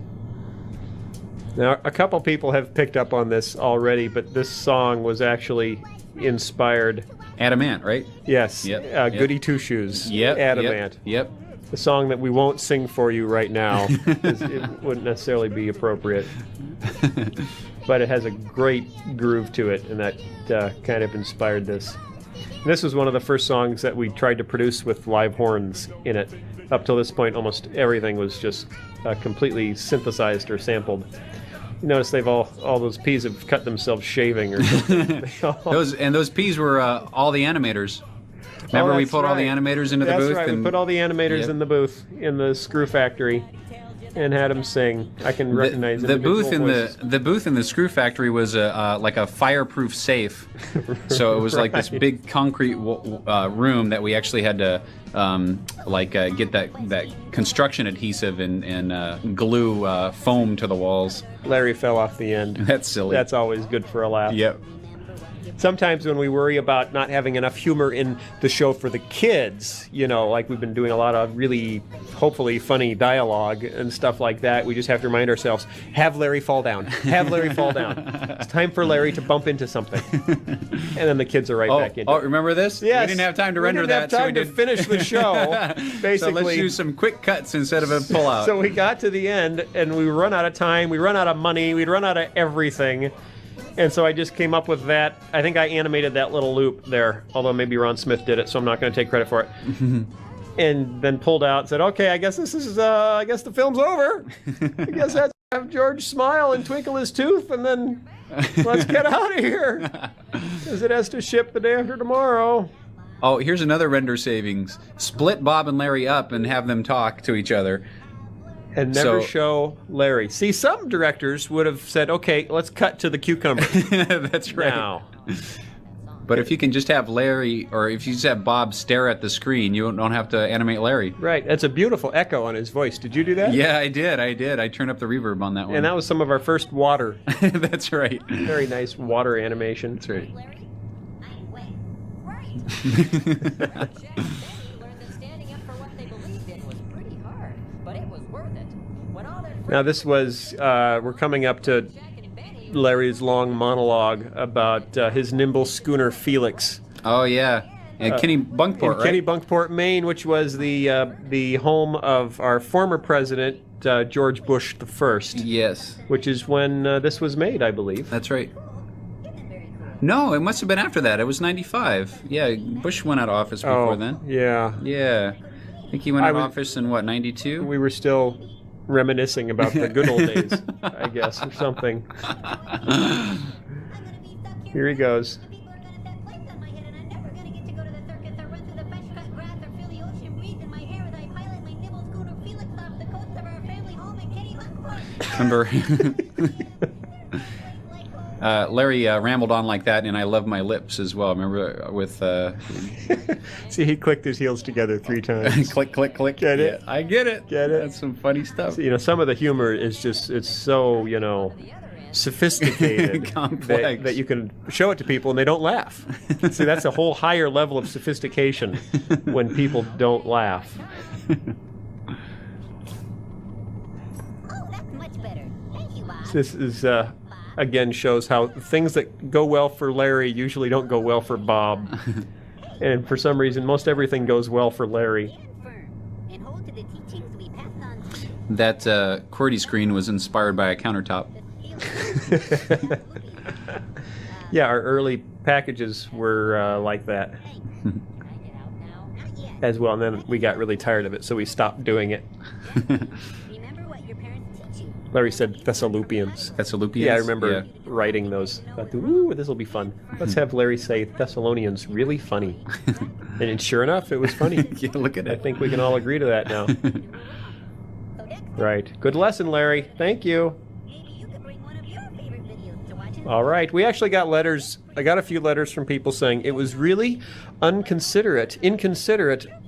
Now, a couple people have picked up on this already, but this song was actually inspired. Adamant, right? Yes. Yep. Goody Two Shoes. Yep. Adamant. Yep. The song that we won't sing for you right now, 'cause it wouldn't necessarily be appropriate. But it has a great groove to it, and that kind of inspired this. This was one of the first songs that we tried to produce with live horns in it. Up till this point, almost everything was just completely synthesized or sampled. You notice they've all those P's have cut themselves shaving or something. Those P's were all the animators. Remember we put all the animators into the booth? That's right. We put all the animators in the booth in the Screw Factory and had them sing. I can recognize the booth in voices. the booth in the Screw Factory was like a fireproof safe. So it was like this big concrete room that we actually had to get that construction adhesive and glue foam to the walls. Larry fell off the end. That's silly. That's always good for a laugh. Yep. Sometimes when we worry about not having enough humor in the show for the kids, like we've been doing a lot of really, hopefully, funny dialogue and stuff like that, we just have to remind ourselves, have Larry fall down. Have Larry fall down. It's time for Larry to bump into something. And then the kids are right back into it. Oh, remember this? Yes. We didn't have time to render that. We didn't have time to finish the show, basically. So let's use some quick cuts instead of a pull-out. So we got to the end, and we run out of time, we run out of money, we'd run out of everything. And so I just came up with that. I think I animated that little loop there, although maybe Ron Smith did it, so I'm not going to take credit for it. And then pulled out and said, okay, I guess this is, I guess the film's over. I guess that's have George smile and twinkle his tooth, and then let's get out of here. Because it has to ship the day after tomorrow. Oh, here's another render savings. Split Bob and Larry up and have them talk to each other. And never show Larry. See, some directors would have said, okay, let's cut to the cucumber. That's right. Now. But if you can just have Larry, or if you just have Bob stare at the screen, you don't have to animate Larry. Right. That's a beautiful echo on his voice. Did you do that? Yeah, I did. I turned up the reverb on that one. And that was some of our first water. That's right. Very nice water animation. That's right. Now this was, we're coming up to Larry's long monologue about his nimble schooner Felix. Oh yeah, and Kenny Bunkport, right? Kenny Bunkport, Maine, which was the home of our former president, George Bush the First. Yes. Which is when this was made, I believe. That's right. No, it must have been after that. It was 95. Yeah, Bush went out of office before then. Yeah. Yeah. I think he went out of office in, 92? We were still reminiscing about the good old days, I guess, or something. Here he goes. Remember, Larry rambled on like that, and I love my lips as well. Remember with... See, he clicked his heels together 3 times. Click, click, click. Get it? Yeah, I get it. Get it? That's some funny stuff. So, some of the humor is just, it's so, sophisticated complex that you can show it to people and they don't laugh. See, that's a whole higher level of sophistication when people don't laugh. This is, again, shows how things that go well for Larry usually don't go well for Bob. And for some reason, most everything goes well for Larry. That QWERTY screen was inspired by a countertop. Yeah, our early packages were like that as well, and then we got really tired of it, so we stopped doing it. Larry said Thessalonians. Thessalonians? Yeah, I remember writing those. I thought, ooh, this will be fun. Let's have Larry say Thessalonians really funny. And sure enough, it was funny. Yeah, look at it. I think we can all agree to that now. Right. Good lesson, Larry. Thank you. All right. We actually got letters. I got a few letters from people saying it was really inconsiderate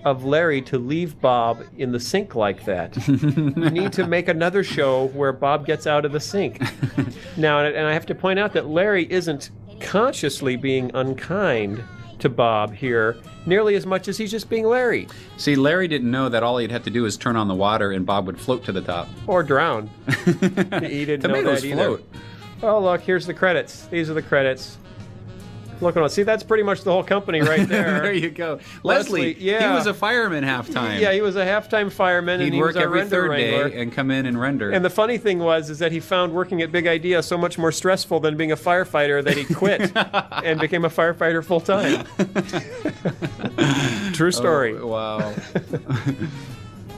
of Larry to leave Bob in the sink like that. You need to make another show where Bob gets out of the sink. Now, and I have to point out that Larry isn't consciously being unkind to Bob here nearly as much as he's just being Larry. See, Larry didn't know that all he'd have to do is turn on the water and Bob would float to the top. Or drown. He didn't know that either. Float. Oh, look, here's the credits. These are the credits. Look on. See, that's pretty much the whole company right there. There you go. Leslie, yeah. He was a fireman half-time. Yeah, he was a half-time fireman. He'd and he work was every third wrangler. day and come in and render. And the funny thing is that he found working at Big Idea so much more stressful than being a firefighter that he quit and became a firefighter full-time. True story. Oh, wow.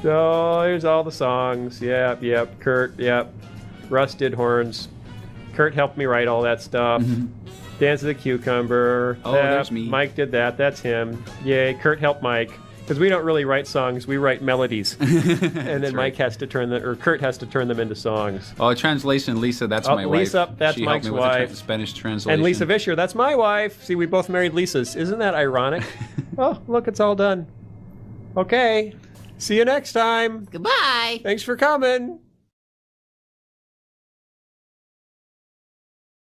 So here's all the songs. Yep. Kurt, yep. Russ did horns. Kurt helped me write all that stuff. Dance of the Cucumber. Oh, there's me. Mike did that. That's him. Yay, Kurt helped Mike. Because we don't really write songs, we write melodies. And then Mike has to Kurt has to turn them into songs. Oh, translation, Lisa, that's my wife. Lisa, that's she Mike's helped me wife. with the Spanish translation. And Lisa Vischer, that's my wife. See, we both married Lisas. Isn't that ironic? Oh, look, it's all done. Okay. See you next time. Goodbye. Thanks for coming.